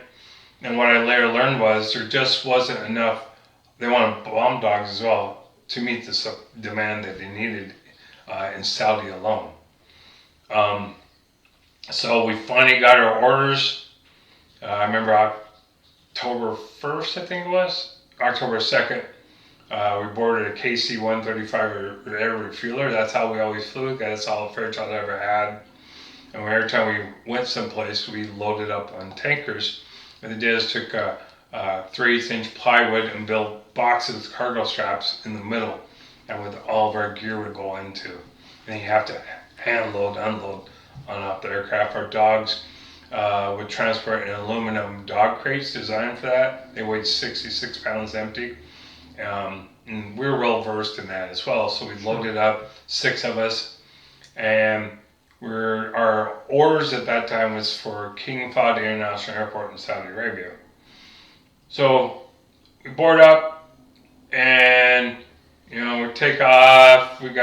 And what I later learned was there just wasn't enough. They wanted bomb dogs as well to meet the demand that they needed in Saudi alone. So we finally got our orders. I remember October 1st, I think it was, October 2nd. We boarded a KC-135 air refueler. That's how we always flew. That's all Fairchild ever had. And every time we went someplace, we loaded up on tankers. And they did is took a 3/8-inch plywood and built boxes, cargo straps in the middle, and with all of our gear would go into. And you have to hand load, unload on up the aircraft. Our dogs would transport in aluminum dog crates designed for that. They weighed 66 pounds empty. And we were well versed in that as well. So we loaded up, 6 of us, and our orders at that time was for King Fahd International Airport in Saudi Arabia. So we board up, and we take off. You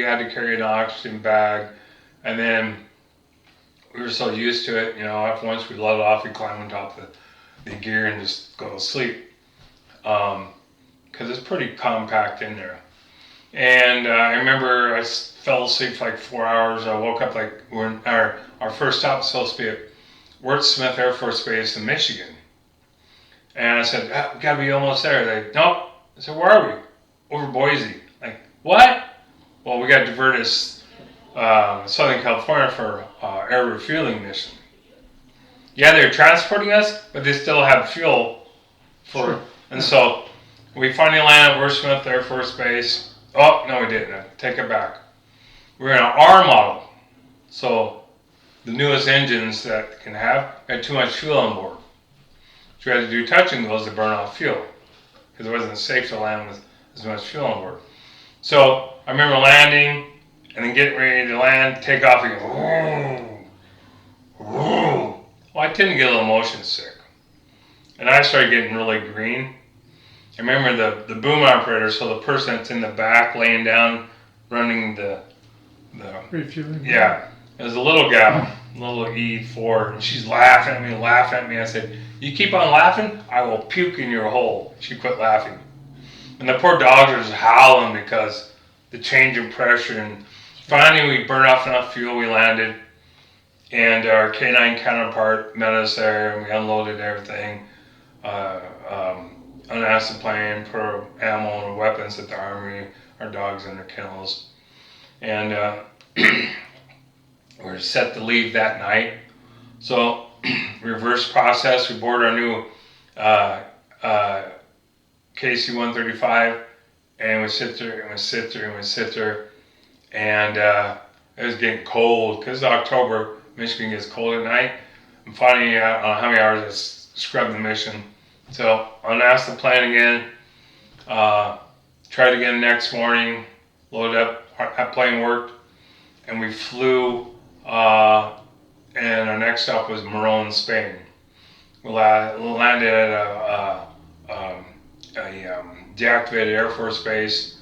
had to carry an oxygen bag, and then we were so used to it. After once we let it off, we climb on top of the gear and just go to sleep. Because it's pretty compact in there. And I remember I fell asleep for like 4 hours. I woke up like when our first stop was supposed to be at Wert Smith Air Force Base in Michigan. And I said, we gotta be almost there. They're like, nope. I said, where are we? Over Boise. Like, what? Well, we got diverted to Southern California for air refueling mission. Yeah, they're transporting us, but they still have fuel for. Sure. And so we finally landed at Wert Smith Air Force Base. Oh, no, we didn't. I take it back. We're in an R model. So the newest engines that can have had too much fuel on board. So we had to do touch and goes to burn off fuel because it wasn't safe to land with as much fuel on board. So I remember landing and then getting ready to land, take off, and go, whoa. Well, I tend to get a little motion sick. And I started getting really green. I remember the boom operator, so the person that's in the back laying down running the refueling. Yeah, it was a little gal, little E4, and she's laughing at me. I said, you keep on laughing, I will puke in your hole. She quit laughing. And the poor dogs were just howling because the change in pressure. And finally we burned off enough fuel, we landed, and our K9 counterpart met us there, and we unloaded everything. Unasked the plane, put our ammo and weapons at the armory, our dogs in their kennels. And we were set to leave that night. So reverse process, we board our new KC-135, and we sit there. And it was getting cold because October, Michigan gets cold at night. And finally, I don't know how many hours I scrubbed the mission. So unasked the plane again. Tried again next morning. Loaded up. That plane worked, and we flew. And our next stop was Morón, Spain. We landed at a deactivated Air Force base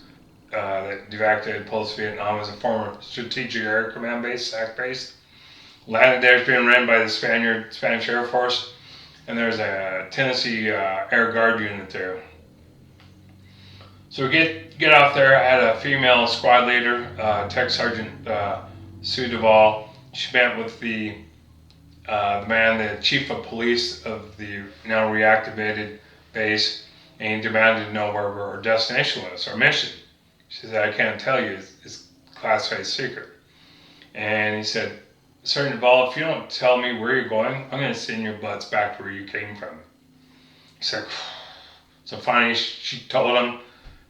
that deactivated post-Vietnam. It was a former Strategic Air Command base, SAC base. Landed there, it's being ran by the Spanish Air Force, and there's a Tennessee Air Guard unit there. So we get out there. I had a female squad leader, Tech Sergeant Sue Duvall. She met with the chief of police of the now reactivated base, and he demanded to know where our destination was, our mission. She said, I can't tell you, it's classified secret. And he said, Sergeant Duvall, if you don't tell me where you're going, I'm going to send your butts back to where you came from. He said, so finally she told him,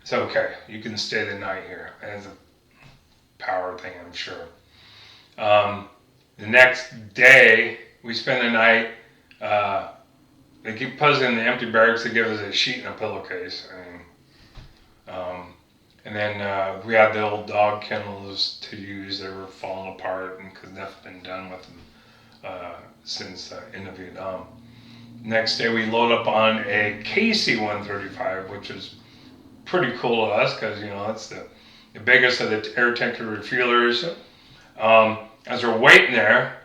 it's okay, you can stay the night here. And it's a power thing, I'm sure. The next day, we spend the night, they keep put us in the empty barracks. They give us a sheet and a pillowcase. And then we had the old dog kennels to use. They were falling apart and because nothing been done with them since the end of Vietnam. Next day, we load up on a KC-135, which is pretty cool to us because, it's the biggest of the air tanker refuelers. As we're waiting there,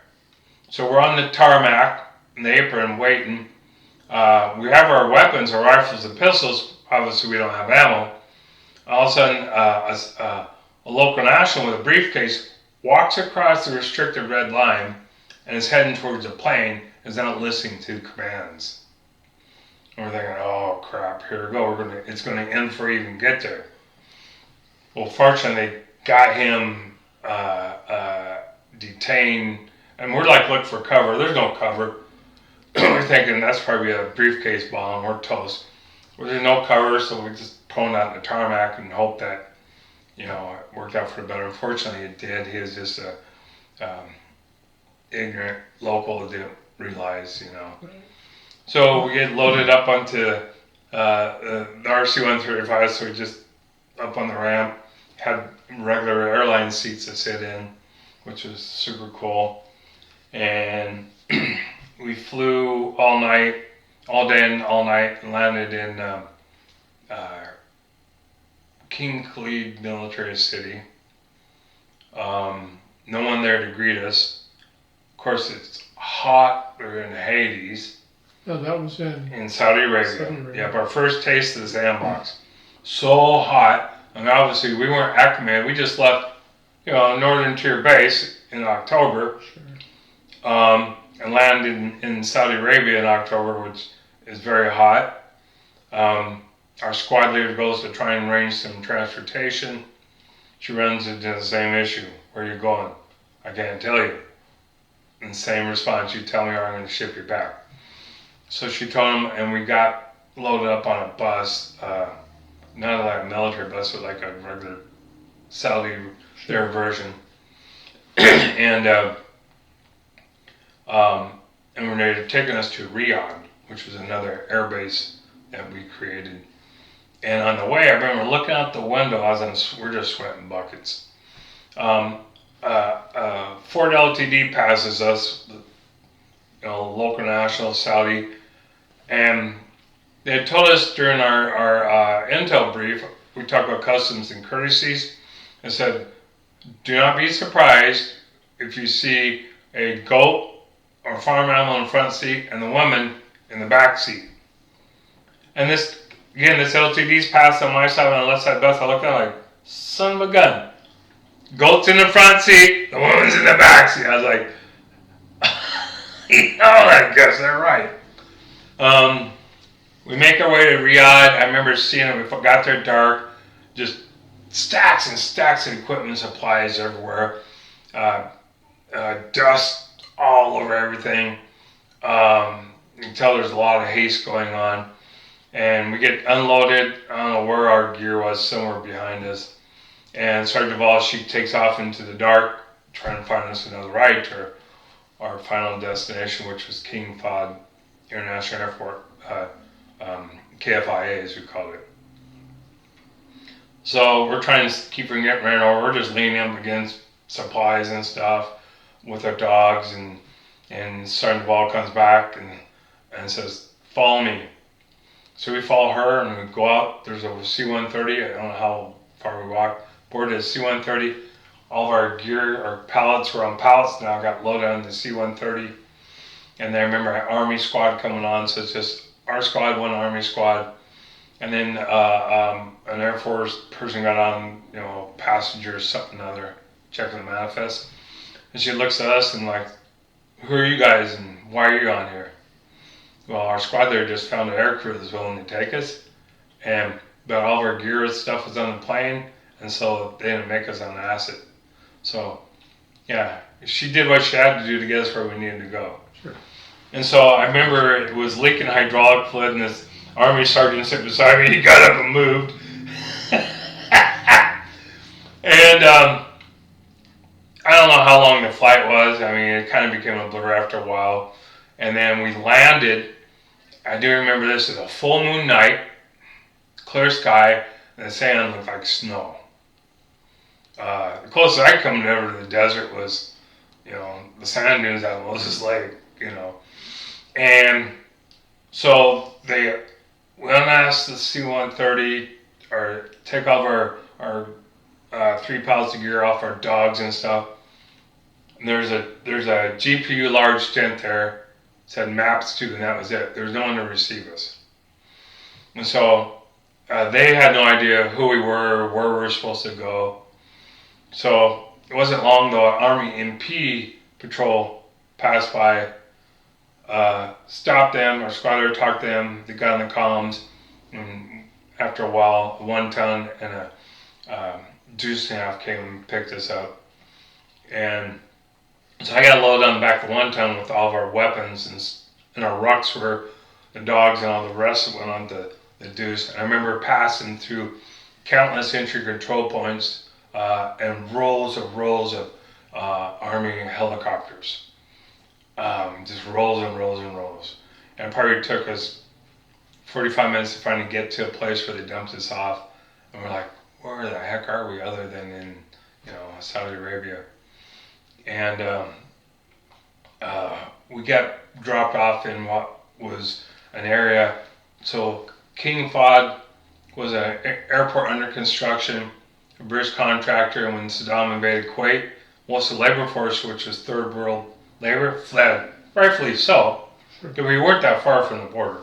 so we're on the tarmac, in the apron, waiting. We have our weapons, our rifles and pistols. Obviously, we don't have ammo. All of a sudden, a local national with a briefcase walks across the restricted red line and is heading towards the plane, is not listening to commands. And we're thinking, oh crap, here we go. It's going to end before we even get there. Well, fortunately, they got him detained, and we're like, look for cover. There's no cover. We're thinking that's probably a briefcase bomb. We're toast. Well, there's no cover, so we just prone out in the tarmac and hope that, it worked out for the better. Unfortunately, it did. He was just a ignorant local that didn't realize, So we get loaded up onto the RC-135, so we just up on the ramp, had regular airline seats to sit in, which was super cool. And we flew all night, all day and all night, and landed in King Khalid military city. No one there to greet us. Of course, it's hot. We're in Hades. No, that was in Saudi Arabia. Yep, our first taste of the sandbox. So hot. And obviously, we weren't acclimated. We just left, Northern Tier base in October. Sure. And landed in Saudi Arabia in October, which is very hot. Our squad leader goes to try and arrange some transportation. She runs into the same issue. Where are you going? I can't tell you. And same response, you tell me or I'm going to ship you back. So she told him, and we got loaded up on a bus, not like a military bus, but like a regular Saudi, their version. And they're taking us to Riyadh, which was another air base that we created. And on the way, I remember looking out the window. We're just sweating buckets. Fort LTD passes us, local national Saudi, and they had told us during our intel brief, we talked about customs and courtesies, and said, do not be surprised if you see a goat or farm animal in the front seat and the woman in the back seat. And this LTD's passed on my side on the left side bus. I looked at it like, son of a gun. Goat's in the front seat, the woman's in the back seat. I was like, I guess they're right. We make our way to Riyadh. I remember seeing it. We got there dark, just stacks and stacks of equipment and supplies everywhere. Dust all over everything. You can tell there's a lot of haste going on. And we get unloaded. I don't know where our gear was, somewhere behind us. And Sergeant Duvall, she takes off into the dark, trying to find us another ride to our final destination, which was King Fahd International Airport, KFIA as we called it. So we're trying to keep from getting ran over. We're just leaning up against supplies and stuff with our dogs, and Sergeant Duvall comes back and says, "Follow me." So we follow her and we go out. There's a C-130. I don't know how far we walked. Boarded a C-130. All of our gear, our pallets were on pallets now, got loaded on the C-130. And then I remember an Army squad coming on, so it's just our squad, one Army squad. And then an Air Force person got on, passenger something or other, checking the manifest. And she looks at us and like, "Who are you guys and why are you on here?" Well, our squad there just found an air crew that was willing to take us. But all of our gear and stuff was on the plane, and so they didn't make us on acid. So, yeah, she did what she had to do to get us where we needed to go. Sure. And so I remember it was leaking hydraulic fluid, and this Army sergeant sat beside me. He got up and moved. And I don't know how long the flight was. I mean, it kind of became a blur after a while. And then we landed. I do remember this as a full moon night, clear sky, and the sand looked like snow. The closest I come ever to the desert was, the sand dunes out of Moses Lake, And so we unasked the C-130, or take off our 3 pallets of gear off our dogs and stuff. And there's a GPU large tent there. It said maps too, and that was it. There was no one to receive us. And so they had no idea who we were, where we were supposed to go. So it wasn't long though, an Army MP patrol passed by, stopped them, our squad leader talked to them, they got on the comms, and after a while, a 1-ton and a deuce and a half came and picked us up. And so I got loaded on the back of the 1-ton with all of our weapons, and our rucks were the dogs and all the rest that went on the deuce. And I remember passing through countless entry control points, and rows of Army helicopters. Just rows and rows and rows. And it probably took us 45 minutes to finally get to a place where they dumped us off. And we're like, where the heck are we other than in, Saudi Arabia? And we got dropped off in what was an area. So King Fahd was an airport under construction, a British contractor, and when Saddam invaded Kuwait, most of the labor force, which was third world labor, fled, rightfully so, because we weren't that far from the border.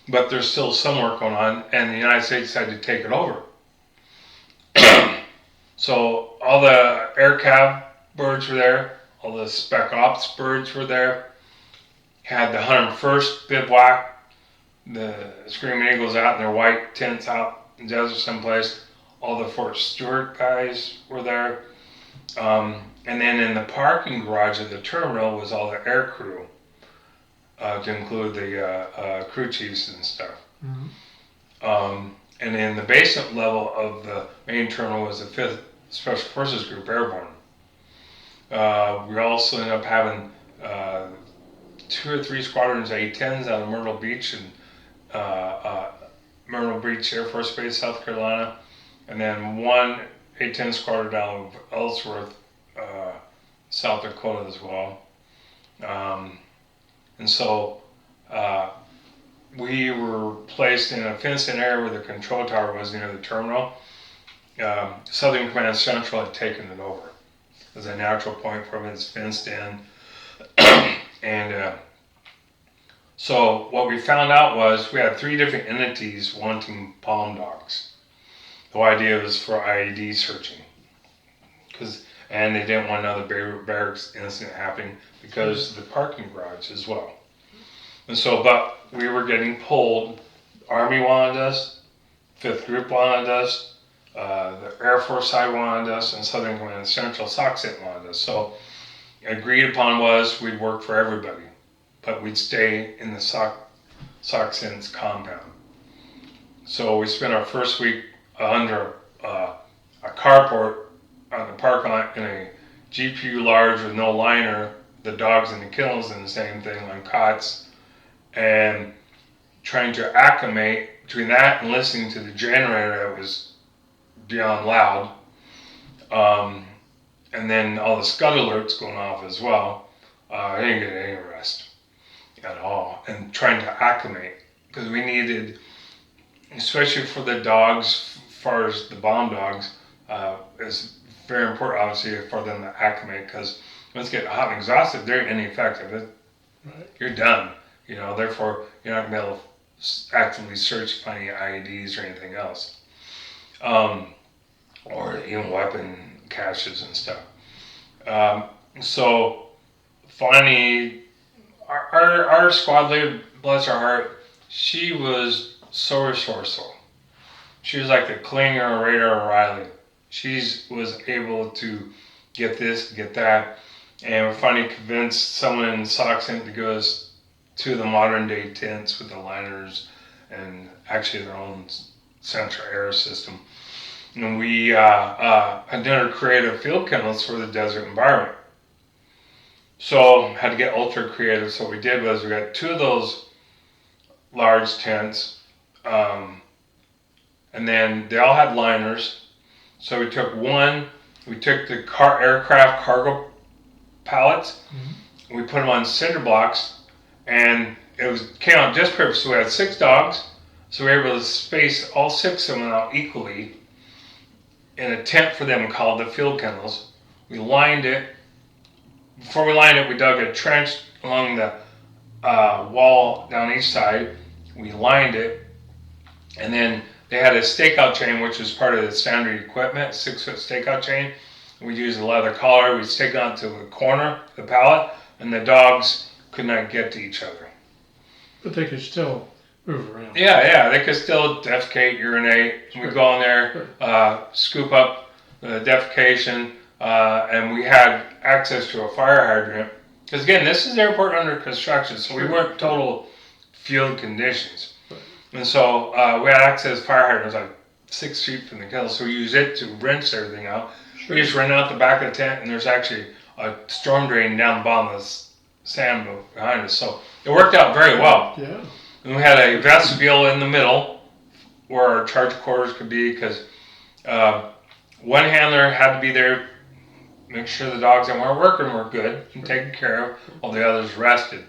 But there's still some work going on, and the United States had to take it over. So all the air cav birds were there, all the spec ops birds were there, had the 101st bivouac, the Screaming Eagles out in their white tents out in the desert someplace. All the Fort Stewart guys were there. And then in the parking garage of the terminal was all the air crew, to include the crew chiefs and stuff. Mm-hmm. And in the basement level of the main terminal was the 5th Special Forces Group Airborne. We also ended up having 2 or 3 squadrons A-10s out of Myrtle Beach and Myrtle Beach Air Force Base, South Carolina, and then 1 A-10 squadron out of Ellsworth, South Dakota as well. And so we were placed in a fenced-in area where the control tower was near the terminal. Southern Command Central had taken it over. It was a natural point from it. It's fenced in. And so what we found out was we had 3 different entities wanting palm dogs. The whole idea was for IED searching. And they didn't want another barracks incident happening because of the parking garage as well. And so, but we were getting pulled. Army wanted us, 5th Group wanted us, the Air Force side wanted us, and Southern Command Central SOCCENT wanted us. So agreed upon was we'd work for everybody, but we'd stay in the SOCCENT's compound. So we spent our first week under a carport on the parking lot in a GPU large with no liner, the dogs in the kennels, and the same thing on cots, and trying to acclimate between that and listening to the generator that was beyond loud, and then all the scud alerts going off as well. I didn't get any rest at all, and trying to acclimate because we needed, especially for the dogs, as far as the bomb dogs, is very important, obviously, for them to acclimate because once they get hot and exhausted, they're ineffective. Right. You're done. Therefore, you're not going to be able to actively search for any IEDs or anything else, or even weapon caches and stuff. So finally, our squad leader, bless her heart, she was so resourceful. She was like the Klinger or Radar O'Reilly. She was able to get this, get that, and we finally convinced someone in Soxent to go us to the modern day tents with the liners and actually their own central air system. And we had done creative field kennels for the desert environment. So had to get ultra creative. So what we did was we got 2 of those large tents, and then they all had liners. So we took the aircraft cargo pallets, we put them on cinder blocks, and came out just perfect. So we had 6 dogs, so we were able to space all 6 of them out equally in a tent for them called the field kennels. We lined it. Before we lined it, we dug a trench along the wall down each side. We lined it, and then they had a stakeout chain, which was part of the standard equipment, 6-foot stakeout chain. We used a leather collar. We stake it onto the corner of the pallet, and the dogs could not get to each other. But they could still move around. Yeah, they could still defecate, urinate. Sure. We'd go in there, scoop up the defecation, and we had access to a fire hydrant. Because again, this is airport under construction, so we weren't total field conditions. Right. And so we had access to fire hydrants like 6 feet from the kennel, so we use it to rinse everything out. Sure. We just ran out the back of the tent, and there's actually a storm drain down the bottom of the sand behind us. So it worked out very well. Yeah. And we had a vestibule in the middle where our charge quarters could be, because one handler had to be there, make sure the dogs that weren't working were good and taken care of, while the others rested.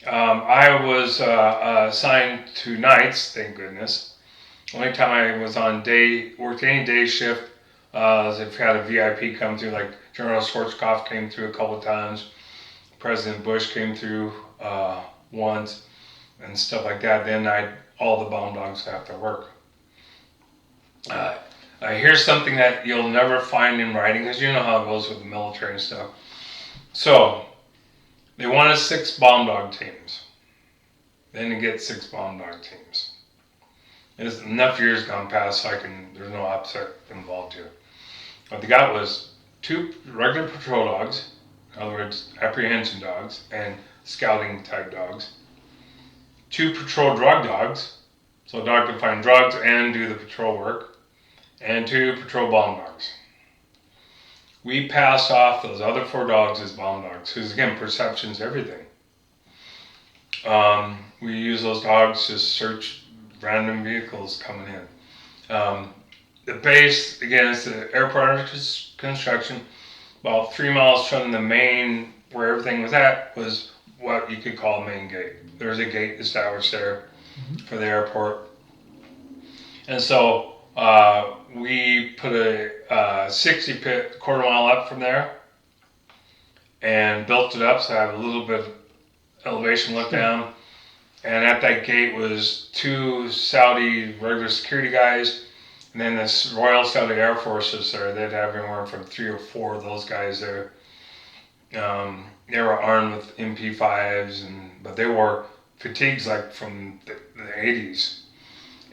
I was assigned to nights, thank goodness. Only time I was on worked any day shift, is if we had a VIP come through, like General Schwarzkopf came through a couple of times, President Bush came through once, and stuff like that. Then all the bomb dogs have to work. Here's something that you'll never find in writing, because you know how it goes with the military and stuff. So they wanted 6 bomb dog teams. Then you get 6 bomb dog teams. There's enough years gone past so there's no upset involved here. What they got was 2 regular patrol dogs, in other words, apprehension dogs and scouting type dogs. 2 patrol drug dogs, so a dog can find drugs and do the patrol work, and 2 patrol bomb dogs. We passed off those other 4 dogs as bomb dogs, because again, perception's everything. We use those dogs to search random vehicles coming in. The base, again, is the airport under construction. About 3 miles from the main, where everything was at, was what you could call the main gate. There was a gate established there for the airport. And so we put a 60 pit quarter mile up from there and built it up so I have a little bit of elevation look down. And at that gate was 2 Saudi regular security guys, and then this Royal Saudi Air Force is there. They'd have anywhere from 3 or 4 of those guys there. They were armed with MP5s, but they wore fatigues like from the 80s.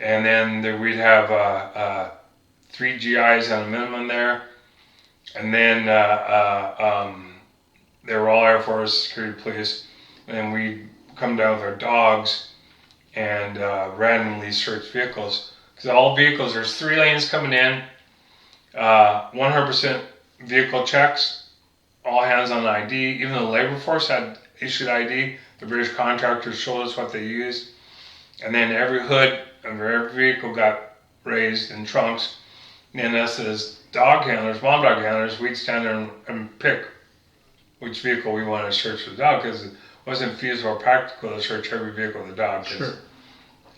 And then we'd have 3 GIs on a minimum there. And then they were all Air Force security police. And then we'd come down with our dogs and randomly search vehicles. Because all vehicles, there's 3 lanes coming in, 100% vehicle checks, all hands on ID. Even the labor force had issued ID. The British contractors showed us what they used. And then every hood of every vehicle got raised in trunks. And us as dog handlers, mom dog handlers, we'd stand there and pick which vehicle we wanted to search for the dog, because it wasn't feasible or practical to search every vehicle with the dog, because Sure.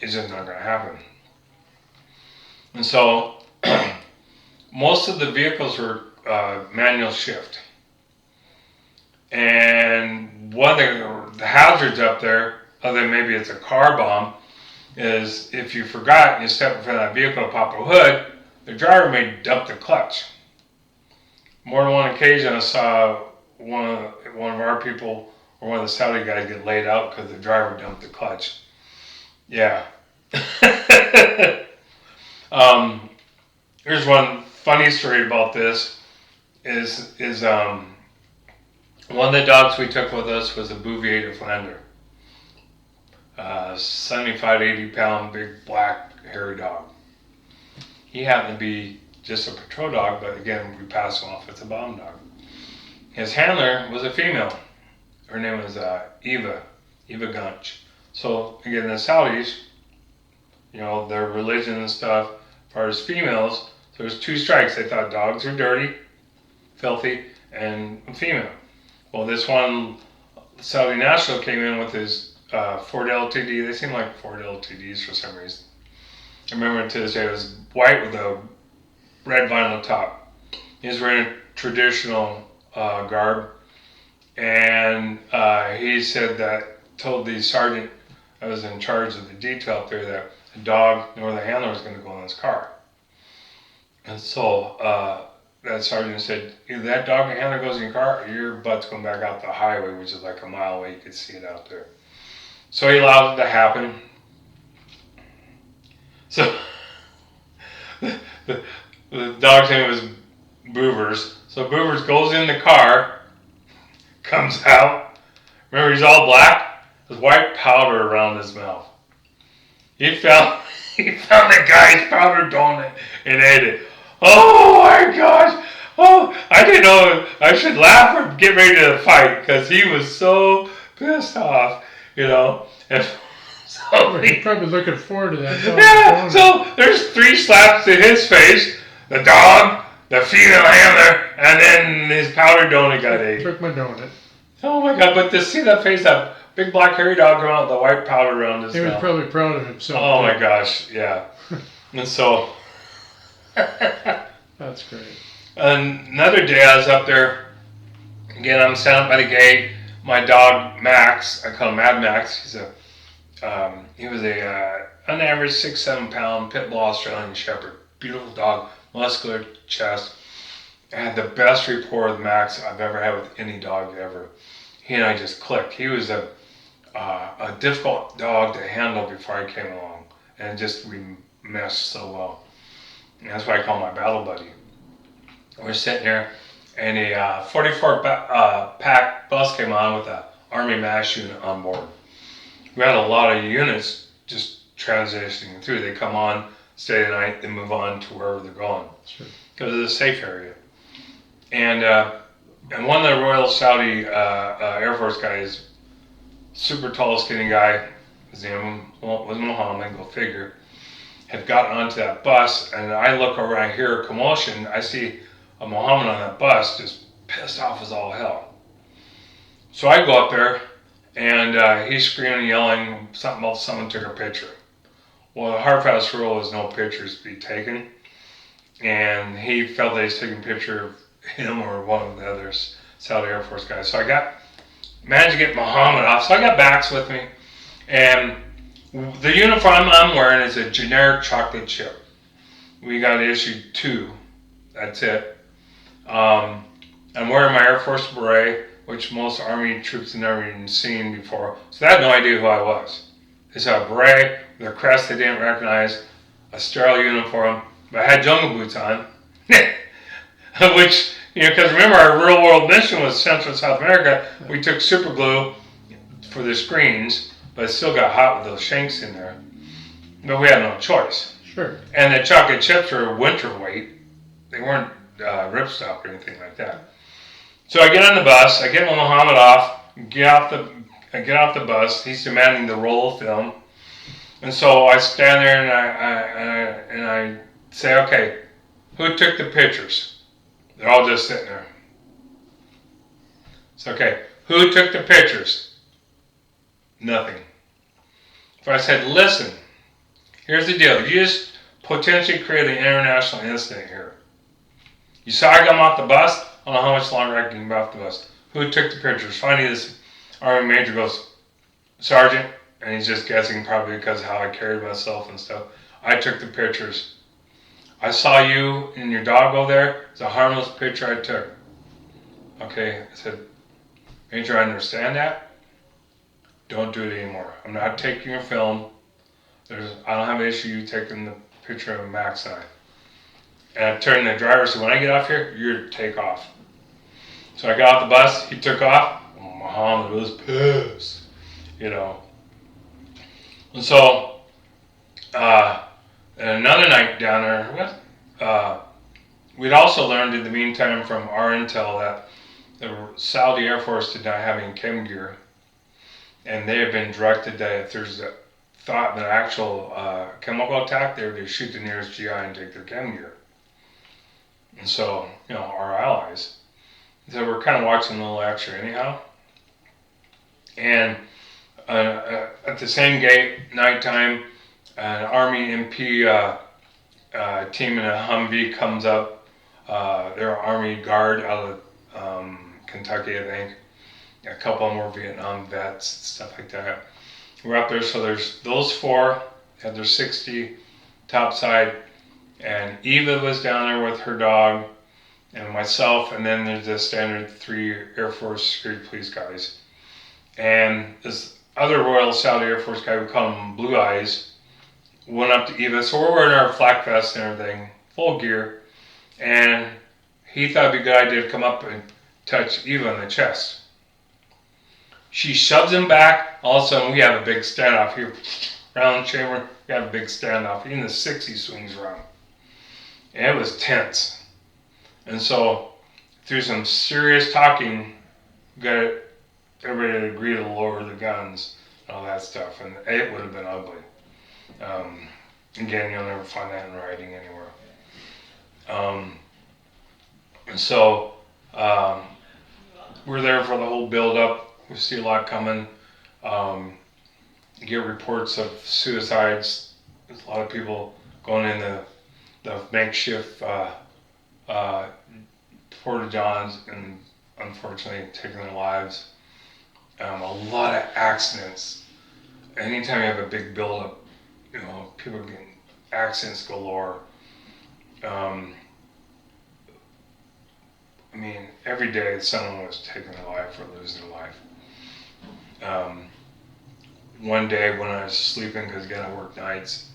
it's just not going to happen. And so most of the vehicles were manual shift. And one of the hazards up there, other than maybe it's a car bomb, is if you forgot and you step in front of that vehicle and pop a hood, the driver may dump the clutch. More than one occasion I saw one of our people or one of the Saudi guys get laid out because the driver dumped the clutch. Yeah. Here's one funny story about this. Is one of the dogs we took with us was a Bouvier de Flandre. 75 to 80 pound big black hairy dog. He happened to be just a patrol dog, but again we passed him off as a bomb dog. His handler was a female. Her name was Eva Gunch. So again, the Saudis, their religion and stuff, as far as females, there's two strikes. They thought dogs were dirty, filthy, and female. Well, this one Saudi national came in with his Ford LTD. They seem like Ford LTDs for some reason. I remember to this day, it was white with a red vinyl top. He was wearing a traditional garb, and he said told the sergeant that was in charge of the detail up there that the dog nor the handler was going to go in his car. And so that sergeant said, either that dog and handler goes in your car, or your butt's going back out the highway, which is like a mile away. You could see it out there. So he allowed it to happen. So the dog's name was Boovers. So Boovers goes in the car, comes out. Remember, he's all black. There's white powder around his mouth. He found the guy's powder donut and ate it. Oh my gosh! Oh, I didn't know I should laugh or get ready to fight because he was so pissed off, And so He's probably looking forward to that dog. Yeah, so there's 3 slaps to his face, the dog, the female handler, and then his powder donut got ate. Took my donut. Oh my God, but to see that face, that big black hairy dog come out with the white powder around his He was mouth. probably proud of himself. Oh my gosh, yeah. And so... That's great. Another day I was up there, again I'm standing by the gate, my dog Max, I call him Mad Max, he was on average 6-7 pound pit bull Australian Shepherd, beautiful dog, muscular chest. I had the best rapport with Max I've ever had with any dog ever. He and I just clicked. He was a difficult dog to handle before I came along, and we meshed so well. And that's why I call him my battle buddy. We're sitting here, and a 44 pack bus came on with an Army MASH unit on board. We had a lot of units just transitioning through. They come on, stay the night, then move on to wherever they're going. Sure. Because it's a safe area. And one of the Royal Saudi Air Force guys, super tall, skinny guy, his name was Mohammed, go figure, had gotten onto that bus, and I look over and I hear a commotion. I see a Mohammed on that bus just pissed off as all hell. So I go up there, and he's screaming and yelling something about someone took a picture. Well, the hard fast rule is no pictures to be taken, and he felt that he's taking a picture of him or one of the other Saudi Air Force guys. So I managed to get Mohammed off. So I got Bax with me, and the uniform I'm wearing is a generic chocolate chip. We got issued 2. That's it. I'm wearing my Air Force beret, which most Army troops have never even seen before. So they had no idea who I was. They saw a beret with a crest they didn't recognize, a sterile uniform, but I had jungle boots on. Which, because remember our real world mission was Central and South America. We took super glue for the screens, but it still got hot with those shanks in there. But we had no choice. Sure. And the chocolate chips were winter weight. They weren't ripstop or anything like that. So I get on the bus. I get Muhammad off. I get off the bus. He's demanding the roll of film, and so I stand there and I say, "Okay, who took the pictures?" They're all just sitting there. It's okay. Who took the pictures? Nothing. So I said, "Listen, here's the deal. You just potentially create an international incident here. You saw I come off the bus. I don't know how much longer I can be off the bus. Who took the pictures?" Finally, this Army major goes, "Sergeant," and he's just guessing probably because of how I carried myself and stuff. "I took the pictures. I saw you and your dog go there. It's a harmless picture I took." "Okay," I said, "Major, I understand that. Don't do it anymore. I'm not taking your film. I don't have an issue you taking the picture of Max and I." And I turned to the driver and said, "When I get off here, you're to take off." So I got off the bus. He took off. Muhammad was pissed, you know. And so, another night down there, we'd also learned in the meantime from our intel that the Saudi Air Force did not have any chem gear, and they had been directed that if there's a thought of an actual chemical attack, they would shoot the nearest GI and take their chem gear. And so, our allies. So we're kind of watching a little extra anyhow. And at the same gate, nighttime, an Army MP team in a Humvee comes up. They're Army Guard out of Kentucky, I think. A couple more Vietnam vets, stuff like that. We're up there, so there's those four, had their 60 topside, and Eva was down there with her dog, and myself, and then there's the standard 3 Air Force security police guys. And this other Royal Saudi Air Force guy, we call him Blue Eyes, went up to Eva. So we're wearing our flak vests and everything, full gear. And he thought it'd be a good idea to come up and touch Eva in the chest. She shoves him back. All of a sudden, we have a big standoff here. Round chamber, we have a big standoff. Even the 60 swings around. And it was tense. And so, through some serious talking, got everybody to agree to lower the guns and all that stuff. And it would have been ugly. Again, you'll never find that in writing anywhere. And so, we're there for the whole build-up. We see a lot coming. You get reports of suicides. There's a lot of people going in the makeshift porta-johns and unfortunately taking their lives. A lot of accidents. Anytime you have a big build-up, people getting accidents galore. Every day someone was taking their life or losing their life. One day when I was sleeping, because again I work nights,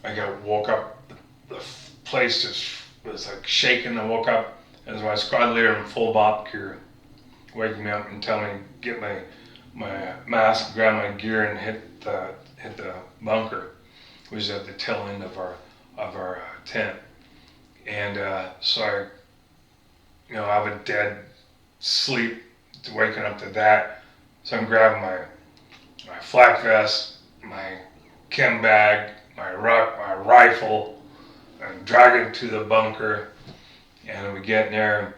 I woke up. The place just was like shaking. I woke up as my squad leader in full BOP gear, waking me up and telling me get my mask, grab my gear, and hit the bunker, which is at the tail end of our tent. And so I have a dead sleep, waking up to that. So I'm grabbing my flak vest, my chem bag, my rifle, and drag it to the bunker. And we get in there,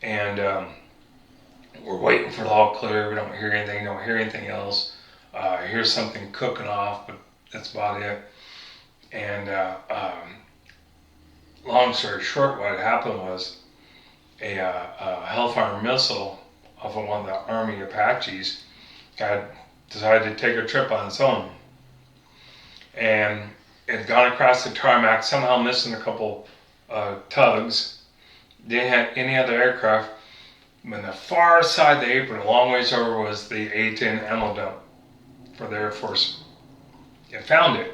and we're waiting for the all clear. We don't hear anything else. I hear something cooking off, but that's about it. And long story short, what happened was a Hellfire missile off of one of the Army Apaches had decided to take a trip on its own. And it had gone across the tarmac, somehow missing a couple tugs. Didn't have any other aircraft. On the far side of the apron, a long ways over, was the A-10 ammo dump for the Air Force. It found it.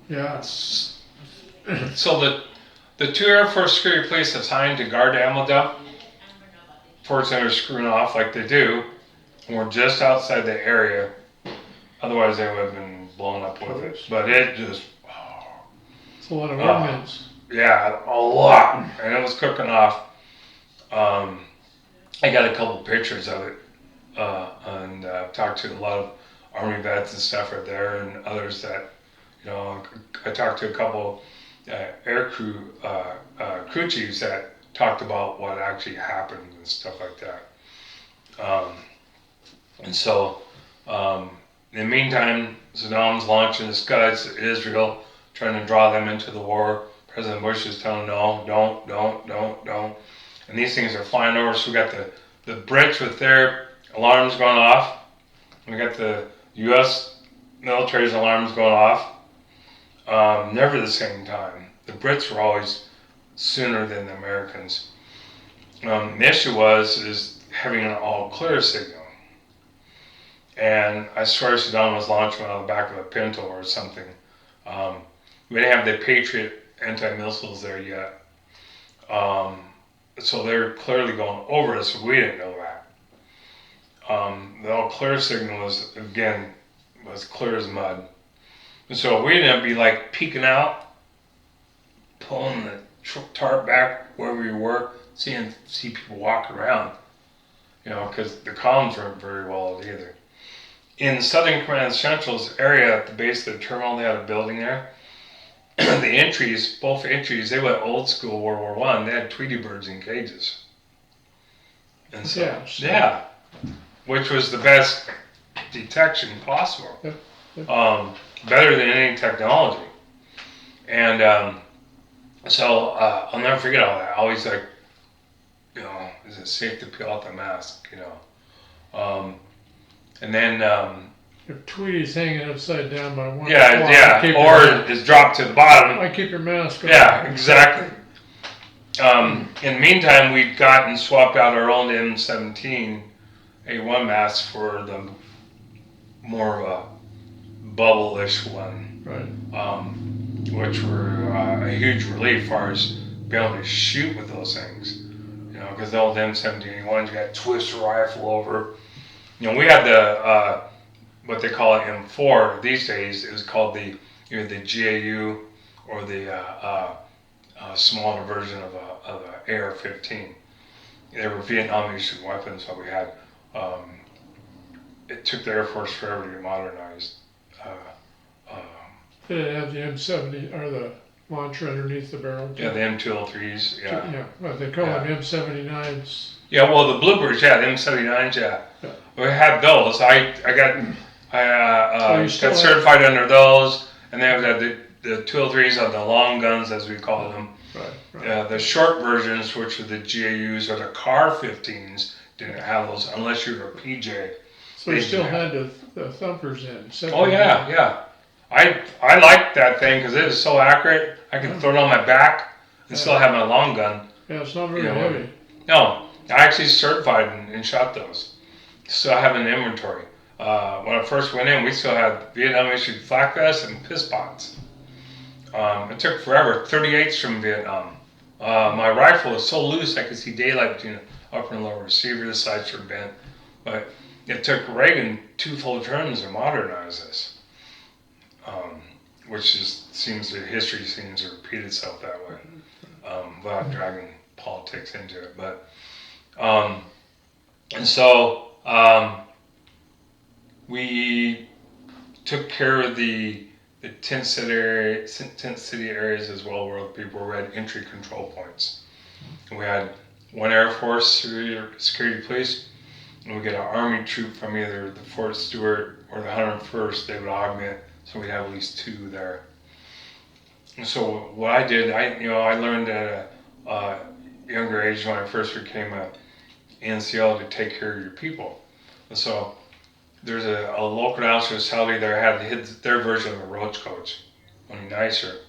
Yes. So the 2 Air Force security police assigned to guard the ammo dump, fortunately, they're screwing off like they do, and we're just outside the area. Otherwise, they would have been blown up with it. But it just... It's a lot of ordnance. Yeah, a lot. And it was cooking off. I got a couple pictures of it, and talked to a lot of Army vets and stuff right there, and others that, I talked to a couple air crew crew chiefs that talked about what actually happened and stuff like that. And so, in the meantime, Saddam's launching his guys at Israel, trying to draw them into the war. President Bush is telling them, no, don't. And these things are flying over. So we got the Brits with their alarms going off. We got the U.S. military's alarms going off. Never the same time. The Brits were always sooner than the Americans. The issue is having an all clear signal. And I swear Saddam was launching on the back of a Pinto or something. We didn't have the Patriot anti-missiles there yet. So they're clearly going over us, we didn't know that. The all clear signal was clear as mud. And so we didn't be like peeking out, pulling the tarp back where we were, see people walk around, because the comms weren't very well either. In Southern Command Central's area at the base of the terminal, they had a building there. The entries, both entries, they went old school World War I. They had Tweety birds in cages. And so, yeah, which was the best detection possible. Better than any technology. And so I'll never forget all that. I always like, is it safe to peel out the mask, and then if Tweety's hanging upside down by one, or is dropped to the bottom. I keep your mask on. Yeah, exactly. In the meantime, we'd gotten swapped out our own M17 A1 masks for the more of a bubble-ish one, right? Which were a huge relief as far as being able to shoot with those things. Because the old M17 A1s, you got to twist a rifle over. We had the what they call an M4 these days. It was called either the GAU or the smaller version of a AR-15. They were Vietnamese weapons that we had. It took the Air Force forever to get modernized. Did it have the M70 or the launcher underneath the barrel? Yeah, the M203s. Yeah. Yeah, well, they call them M79s. Yeah, well, the Bluebirds, the M79s, yeah. We had those. I got certified under those, and they have the 203s are the long guns, as we call them. Right. The short versions, which are the GAUs or the CAR 15s, didn't have those unless you were a PJ. So you still had the thumpers in. Oh yeah. I liked that thing because it was so accurate. I could throw it on my back and still have my long gun. Yeah, it's not very heavy. No, I actually certified and shot those. Still have an inventory. When I first went in, we still had Vietnam issued flak vests and piss pots. It took forever. 38s from Vietnam. My rifle was so loose I could see daylight between the upper and lower receiver. The sights were bent, but it took Reagan 2 full terms to modernize this. Which just history seems to repeat itself that way, without dragging politics into it. But and so we took care of the tent city areas as well, where people had entry control points. And we had one Air Force security police, and we get an Army troop from either the Fort Stewart or the 101st. They would augment. So we have at least 2 there. And so what I did, I learned at a younger age when I first became a NCO to take care of your people. And so there's a local announcer in Saudi there had their version of a roach coach, only nicer.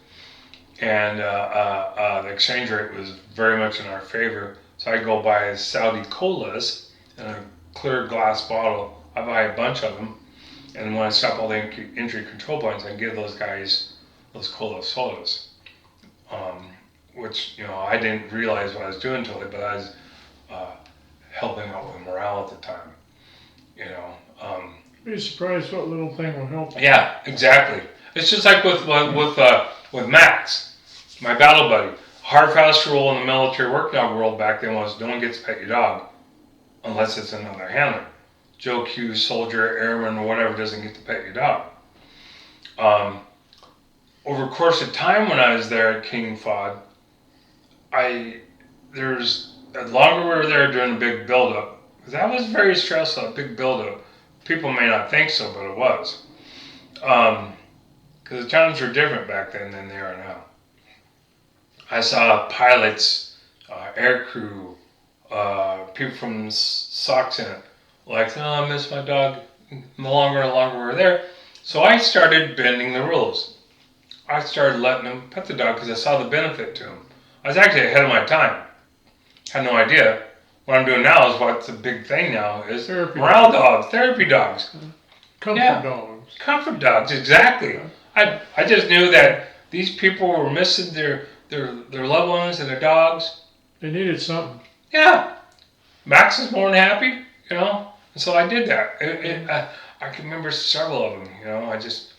And the exchange rate was very much in our favor. So I go buy Saudi colas in a clear glass bottle. I buy a bunch of them. And when I stop all the entry control points, I give those guys those cola sodas, which I didn't realize what I was doing totally, but I was helping out with morale at the time. Be surprised what little thing will help. Yeah, exactly. It's just like with Max, my battle buddy. hard fast rule in the military work dog world back then was no one gets to pet your dog unless it's another handler. Joe Q, soldier, airman, or whatever doesn't get to pet your dog. Over the course of time when I was there at King Fahd, there's the longer we were there during the big buildup, because that was very stressful, that big buildup. People may not think so, but it was. Because the times were different back then than they are now. I saw pilots, air crew, people from SOCCENT, like, oh, I miss my dog. The longer and longer we were there. So I started bending the rules. I started letting them pet the dog because I saw the benefit to him. I was actually ahead of my time. Had no idea. What I'm doing now is what's the big thing now is Therapy morale dogs, therapy dogs. Comfort dogs. Comfort dogs, exactly. I just knew that these people were missing their loved ones and their dogs. They needed something. Yeah. Max is more than happy, you know. And so I did that. I can remember several of them, you know. I just,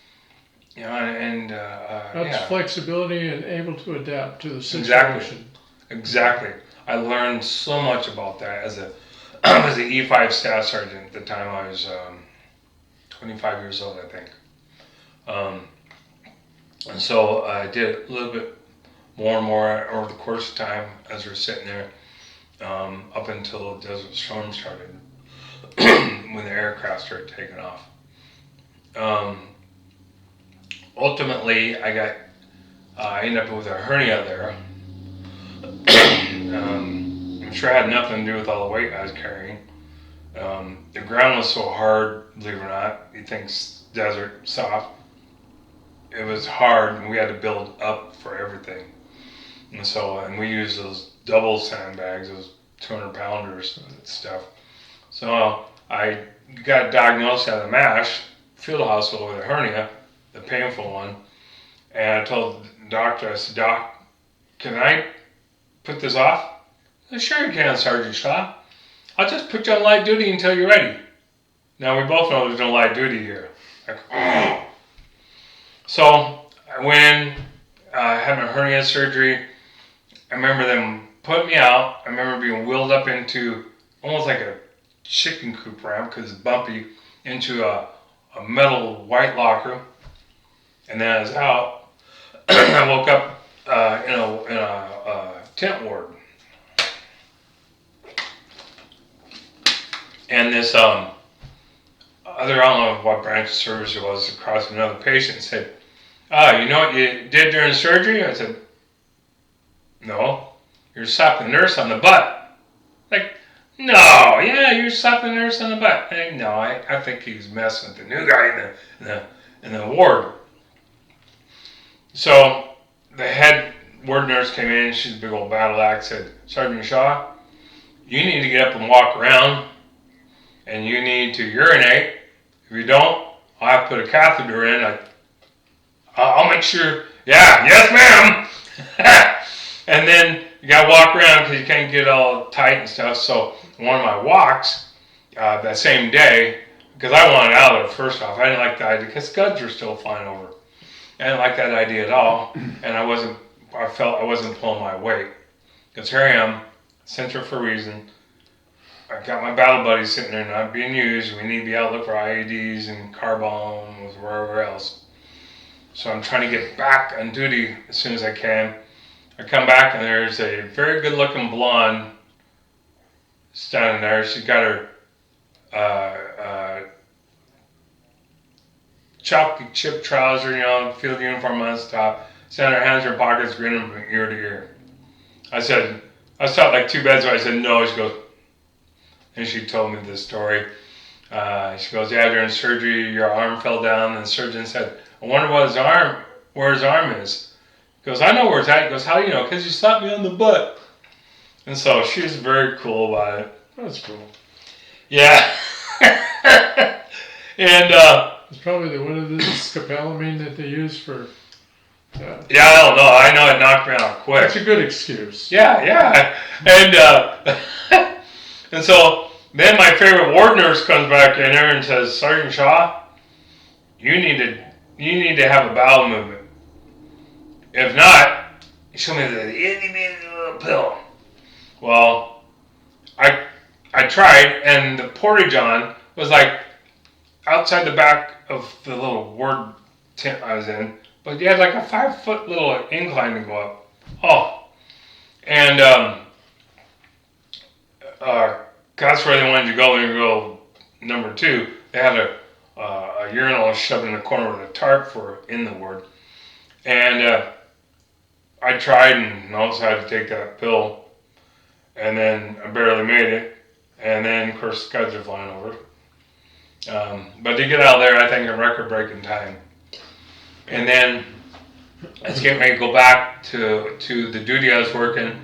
you know, and That's flexibility and able to adapt to the situation. Exactly. I learned so much about that as a as an E5 staff sergeant at the time. I was 25 years old, I think. And so I did a little bit more and more over the course of time as we're sitting there, up until Desert Storm started, when the aircraft started taking off. Ultimately, I ended up with a hernia there. I'm sure it had nothing to do with all the weight I was carrying. The ground was so hard, believe it or not. You think desert, soft. It was hard, and we had to build up for everything. And we used those double sandbags, those 200-pounders and stuff. So I got diagnosed at a MASH, field hospital with a hernia, the painful one. And I told the doctor, I said, Doc, can I put this off? He said, sure you can, Sergeant Shaw. I'll just put you on light duty until you're ready. Now we both know there's no light duty here. Like, so I went in, had my hernia surgery. I remember them putting me out. I remember being wheeled up into almost like a chicken coop ramp because it's bumpy, into a metal white locker. And then I was out. I woke up in a tent ward. And this I don't know what branch of service it was, across another patient said, you know what you did during surgery? I said, no, you're slapping the nurse on the butt. Like, no, yeah, you're slapping the nurse on the butt. No, I think he was messing with the new guy in the ward. So the head ward nurse came in, she's a big old battle axe, said, Sergeant Shaw, you need to get up and walk around, and you need to urinate. If you don't, I'll have to put a catheter in. I'll make sure, yes ma'am. And then you gotta walk around because you can't get all tight and stuff. So one of my walks that same day, because I wanted out of there first off, I didn't like the idea because scuds were still flying over. I didn't like that idea at all, and I felt I wasn't pulling my weight. Because here I am, sent here for a reason. I got my battle buddies sitting there not being used. We need to be out looking for IEDs and car bombs, wherever else. So I'm trying to get back on duty as soon as I can. I come back and there's a very good looking blonde standing there. She's got her chocolate chip trouser, field uniform on the top, standing her hands in her pockets, grinning from ear to ear. I sat like two beds away. I said, no. She goes, and she told me this story. She goes, yeah, during surgery, your arm fell down, and the surgeon said, I wonder where his arm is. He goes, I know where it's at. He goes, how do you know? Because you slapped me on the butt. And so she was very cool about it. That's cool. Yeah. And it's probably one of the scopolamine that they use for. Yeah, I don't know. I know it knocked me out quick. That's a good excuse. Yeah. And and so then my favorite ward nurse comes back in there and says, Sergeant Shaw, you need to have a bowel movement. If not, she showed me the itty bitty little pill. Well, I tried, and the portage on was like outside the back of the little ward tent I was in, but you had like a 5-foot little incline to go up. Oh, and that's where they wanted to go and go number 2. They had a urinal shoved in the corner with a tarp for in the ward, and I tried and also had to take that pill, and then I barely made it, and then of course skies are flying over. But to get out of there, I think in record-breaking time. And then I was getting ready to go back to the duty I was working,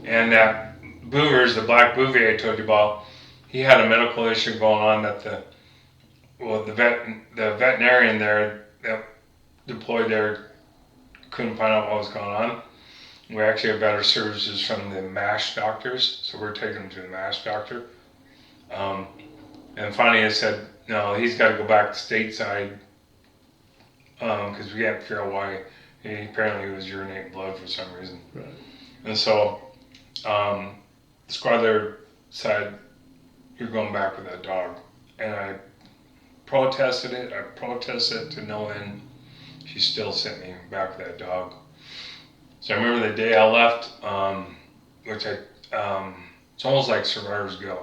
and that Boovers, the black Bouvier I told you about, he had a medical issue going on that the veterinarian there that deployed there couldn't find out what was going on. We actually have better services from the MASH doctors, so we're taking him to the MASH doctor. And finally I said, no, he's got to go back stateside because we can't figure out why apparently he was urinating blood for some reason. Right. And so the squad there said, you're going back with that dog. And I protested it. I protested to no end. She still sent me back with that dog. So I remember the day I left, which it's almost like survivor's guilt.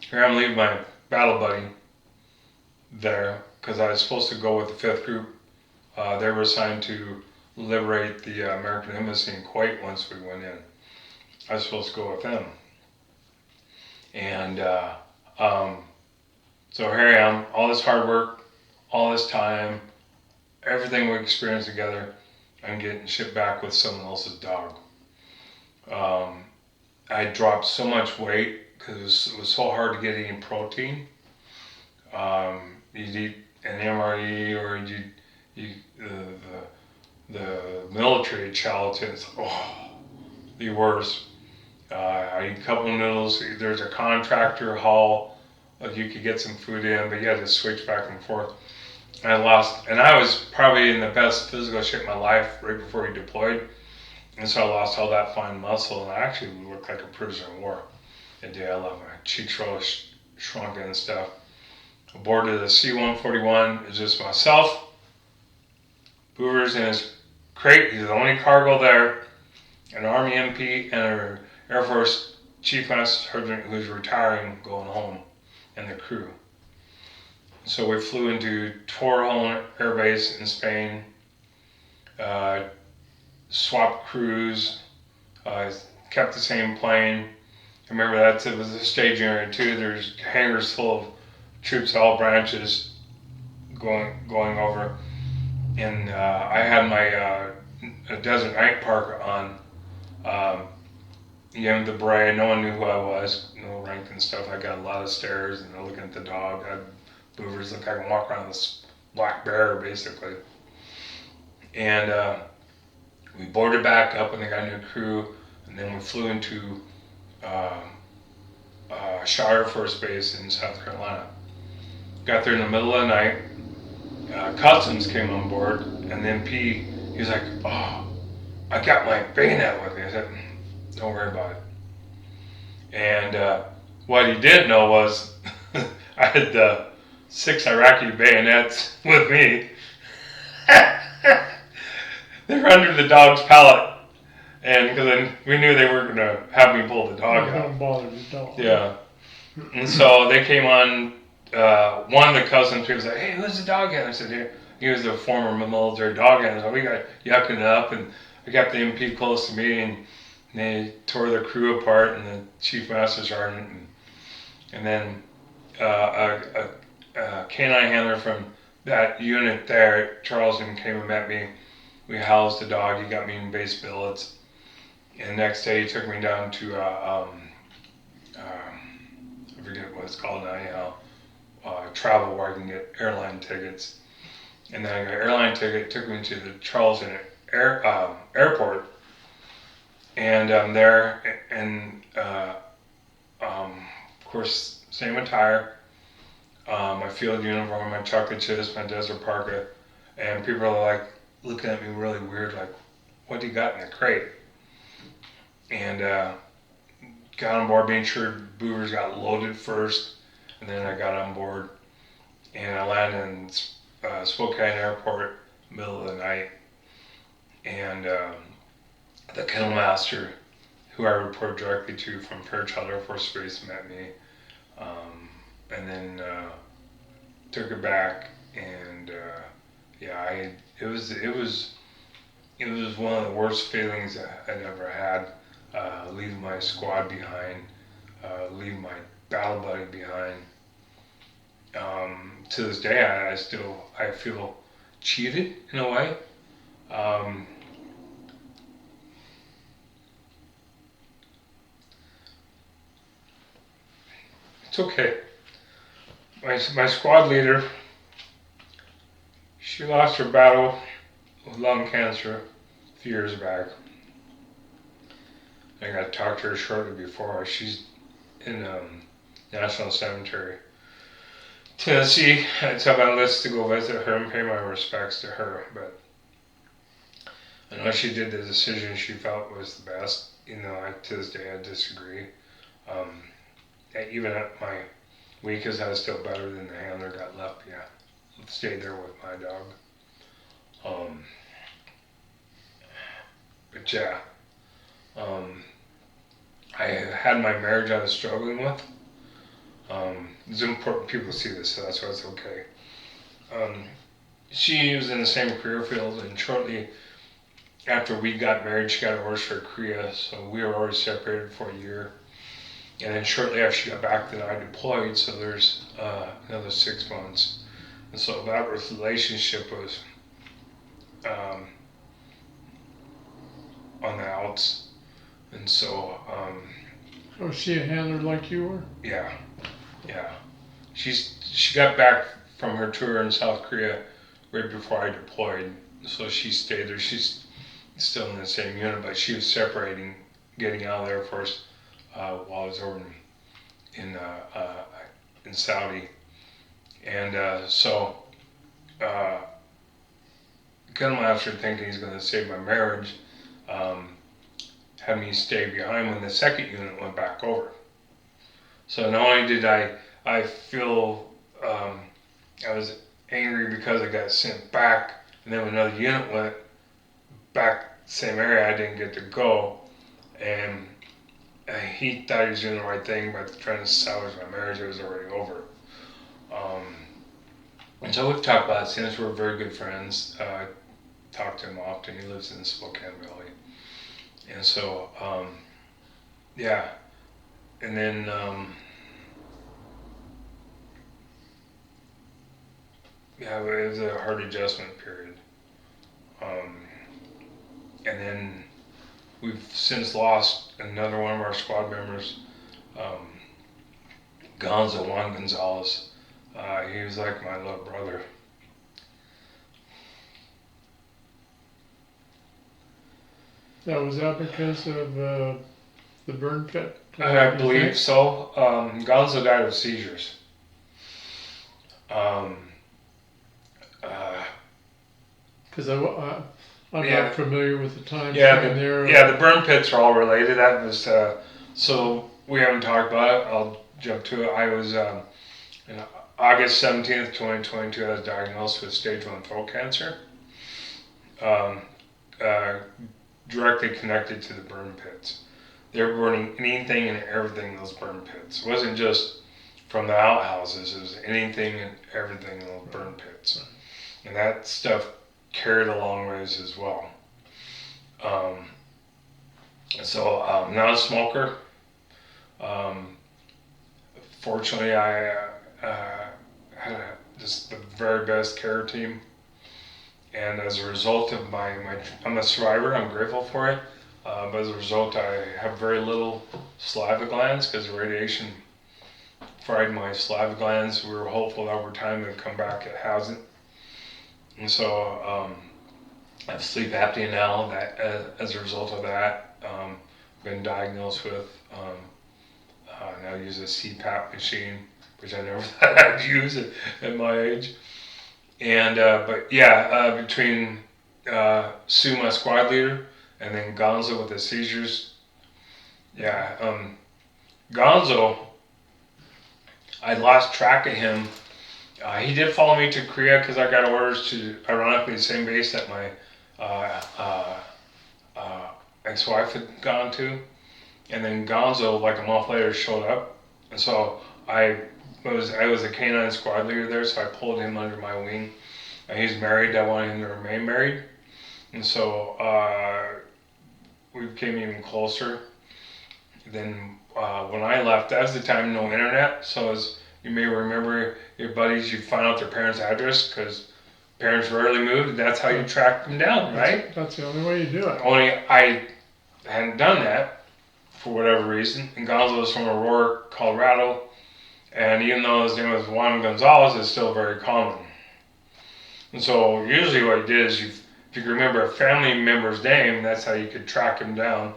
Here I'm leaving my battle buddy there because I was supposed to go with the 5th group. They were assigned to liberate the American Embassy in Kuwait once we went in. I was supposed to go with them. And so here I am, all this hard work, all this time, everything we experienced together, I'm getting shipped back with someone else's dog. I dropped so much weight because it was so hard to get any protein. You'd eat an MRE or the military shallots, the worst. I eat a couple of noodles. There's a contractor hall, you could get some food in, but you had to switch back and forth. I lost, and I was probably in the best physical shape of my life right before we deployed, and so I lost all that fine muscle, and I actually looked like a prisoner of war. That day I left, my cheeks really shrunk and stuff. Aboarded the C-141, it was just myself, Boovers in his crate, he's the only cargo there, an Army MP, and an Air Force Chief Master Sergeant who's retiring going home, and the crew. So we flew into Torrejon Air Base in Spain, swapped crews, kept the same plane. I remember it was a staging area too. There's hangars full of troops, all branches going over. And I had my Desert Night Parker on. The beret, no one knew who I was, no rank and stuff. I got a lot of stares and they're looking at the dog. Boovers look like I can walk around this black bear basically. And we boarded back up and they got a new crew, and then we flew into Shaw Air Force Base in South Carolina. Got there in the middle of the night. Customs came on board, and the MP, he was like, "Oh, I got my bayonet with me." I said, "Don't worry about it." And what he didn't know was I had 6 Iraqi bayonets with me. They were under the dog's pallet, and because then we knew they weren't going to have me pull the dog out. Don't bother the dog. Yeah. And so they came on. One of the cousins was like, "Hey, who's the dog handler?" I said, "Here." He was a former military dog handler. So we got yucking it up, and I got the MP close to me, and they tore the crew apart, and the Chief Master Sergeant, and then a canine handler from that unit there at Charleston came and met me. We housed the dog. He got me in base billets, and the next day he took me down to I forget what it's called now. Travel where I can get airline tickets, and then I got an airline ticket. Took me to the Charleston airport, and I'm there, and of course same attire, my field uniform, my chocolate chips, my desert parka, and people are like looking at me really weird, like, what he got in the crate. And got on board, made sure boovers got loaded first, and then I got on board, and I landed in Spokane Airport, middle of the night, and the kennel master, who I report directly to from Fairchild Air Force Base, met me, and then took it back, and it was one of the worst feelings I'd ever had, leaving my squad behind, leaving my battle buddy behind. To this day, I feel cheated in a way. It's okay. My squad leader, she lost her battle with lung cancer a few years back. I got to talk to her shortly before. She's in National Cemetery, Tennessee. It's on my list to go visit her and pay my respects to her. But I know she did the decision she felt was the best. To this day, I disagree. Even at my weakest, I was still better than the handler got left. Yeah, stayed there with my dog. But yeah. I had my marriage I was struggling with. It's important people see this, so that's why it's okay. She was in the same career field, and shortly after we got married, she got orders for Korea, so we were already separated for a year. And then shortly after she got back, then I deployed, so there's another 6 months. And so that relationship was on the outs. And so, Was she a handler like you were? yeah. She got back from her tour in South Korea right before I deployed, so she stayed there. She's still in the same unit, but she was separating, getting out of the Air Force while I was over in Saudi, and kind of after thinking he's going to save my marriage. Had me stay behind when the second unit went back over. So not only did I feel I was angry because I got sent back, and then when another unit went back same area, I didn't get to go, and he thought he was doing the right thing by trying to salvage my marriage. It was already over. And so we've talked about it since. We're very good friends. I talk to him often. He lives in Spokane Valley. And so, yeah, and then it was a hard adjustment period. And then we've since lost another one of our squad members, Juan Gonzalez. He was like my little brother. Was that because of the burn pit? I believe so. Gonzo died of seizures. Because I'm not familiar with the time frame there. Yeah, the burn pits are all related. That was so we haven't talked about it. I'll jump to it. I was in August 17th, 2022. I was diagnosed with stage 1 throat cancer. Directly connected to the burn pits. They were burning anything and everything in those burn pits. It wasn't just from the outhouses, it was anything and everything in those burn pits. And that stuff carried a long ways as well. I'm not a smoker. Fortunately, I had just the very best care team. And as a result of I'm a survivor, I'm grateful for it. But as a result, I have very little saliva glands because the radiation fried my saliva glands. We were hopeful that over time it would come back. It hasn't. And so I have sleep apnea now. That as a result of that, been diagnosed with. Now I use a CPAP machine, which I never thought I'd use at my age. And but yeah, between Sue, my squad leader, and then Gonzo with the seizures. Yeah, Gonzo, I lost track of him. He did follow me to Korea because I got orders to, ironically, the same base that my uh, uh, ex-wife had gone to. And then Gonzo, like a month later, showed up. And so I was a canine squad leader there, so I pulled him under my wing. He's married. I wanted him to remain married. And so we became even closer. Then when I left, that was the time no internet. So as you may remember, your buddies, you'd find out their parents' address because parents rarely moved. And that's how you track them down, right? That's the only way you do it. Only I hadn't done that for whatever reason. And Gonzo was from Aurora, Colorado. And even though his name was Juan Gonzalez, it's still very common. And so usually what you did is if you could remember a family member's name, that's how you could track him down.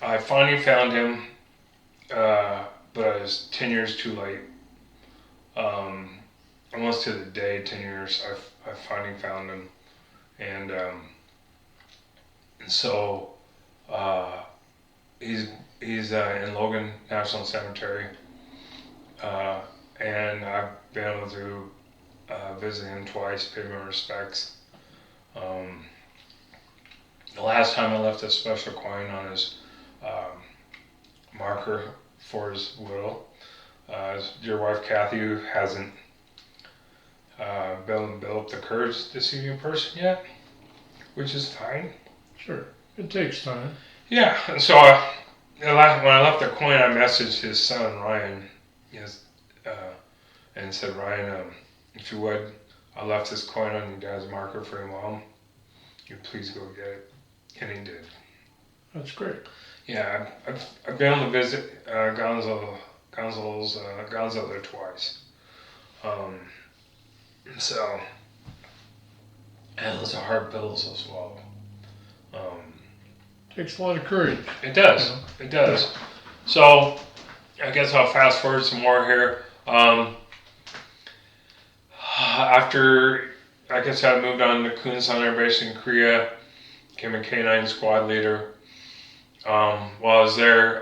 I finally found him, but I was 10 years too late. Almost to the day, 10 years, I finally found him. And so he's in Logan National Cemetery. And I've been able to visit him twice, pay my respects. The last time I left a special coin on his marker for his widow. His dear wife Kathy, who hasn't built up the courage to see me in person yet, which is fine. Sure, it takes time. Yeah, and so when I left the coin, I messaged his son Ryan, and said, Ryan, if you would, I left this coin on your dad's marker for your mom. You please go get it, and he did. That's great. Yeah, I've been able to visit Gonzo there twice. So, and those are hard pills to swallow. Takes a lot of courage. It does. It does. So, I guess I'll fast forward some more here. After, like I said, I moved on to Kunsan Air Base in Korea, became a K-9 squad leader. While I was there,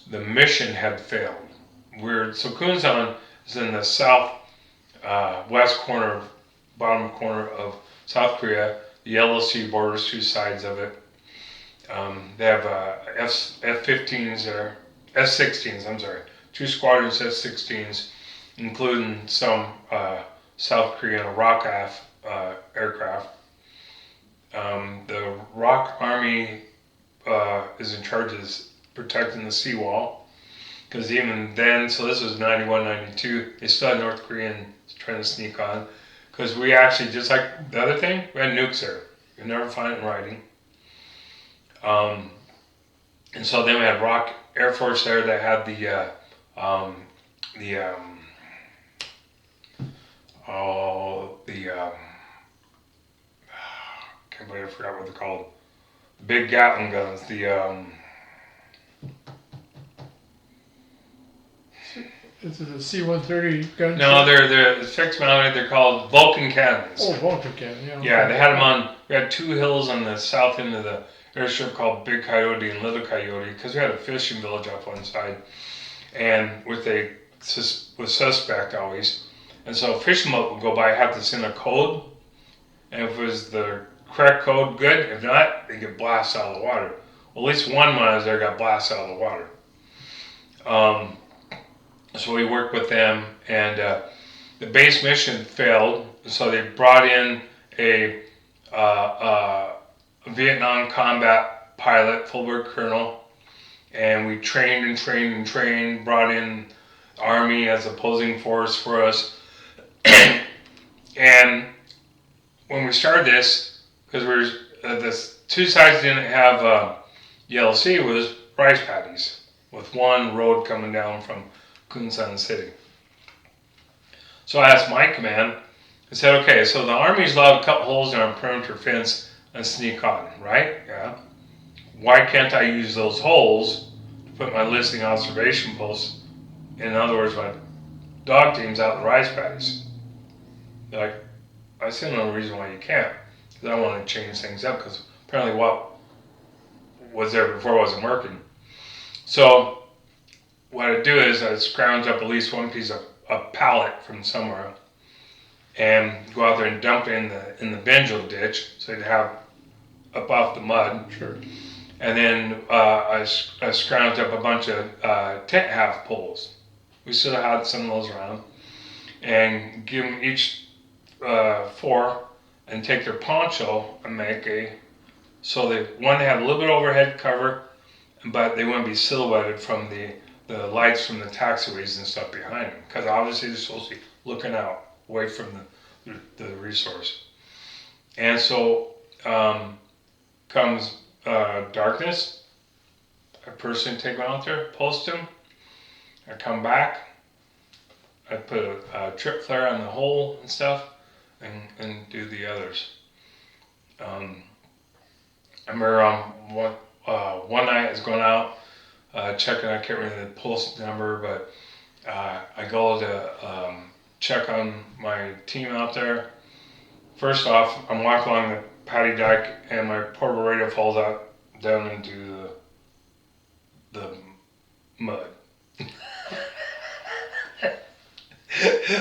the mission had failed. So Kunsan is in the south west corner, bottom corner of South Korea. The Yellow Sea borders two sides of it. They have F-15s there, F-16s, I'm sorry. Two squadrons F-16s, including some South Korean ROK-AF aircraft. The ROK Army is in charge of protecting the seawall. Because even then, so this was 91, 92, they still had North Koreans trying to sneak on. Because we actually, just like the other thing, we had nukes there. You'll never find it in writing. And so then we had ROK Air Force there that had can't believe I forgot what they're called. The big Gatling guns, Is it a C-130 gun? No, they're fixed mounted. They're called Vulcan cannons. Oh, Vulcan cannon. Yeah. Yeah, they had them on. We had two hills on the south end of the airstrip called Big Coyote and Little Coyote because we had a fishing village up one side, and with suspect always. And so a fishing boat would go by, have to send a code, and if it was the correct code, good. If not, they get blasted out of the water. Well, at least one when I was there got blasted out of the water. So we worked with them, and the base mission failed. So they brought in a Vietnam combat pilot, full-bird colonel, and we trained and trained and trained. Brought in the Army as opposing force for us, and when we started this, because the two sides didn't have Yellow Sea, was rice paddies with one road coming down from Kunsan City. So I asked my command, I said, okay, so the Army's allowed to cut holes in our perimeter fence and sneak on, right? Yeah. Why can't I use those holes to put my listening observation posts, in other words, my dog teams out in the rice paddies? They're like, I see no reason why you can't. because I wanted to change things up because apparently what was there before wasn't working. So what I do is I scrounge up at least one piece of a pallet from somewhere and go out there and dump it in the bengal ditch so you'd have up off the mud. Sure. And then I scrounged up a bunch of tent half poles. We still had some of those around, and give them each 4, and take their poncho and make so they had a little bit overhead cover, but they wouldn't be silhouetted from the lights from the taxiways and stuff behind them, because obviously they're supposed to be looking out away from the resource. And so comes darkness. I personally take them out there, post them. I come back. I put a trip flare on the hole and stuff, and do the others. I remember one night I was going out checking. I can't remember the post number, but I go to check on my team out there. First off, I'm walking along the paddy deck, and my portable radio falls out down into the mud.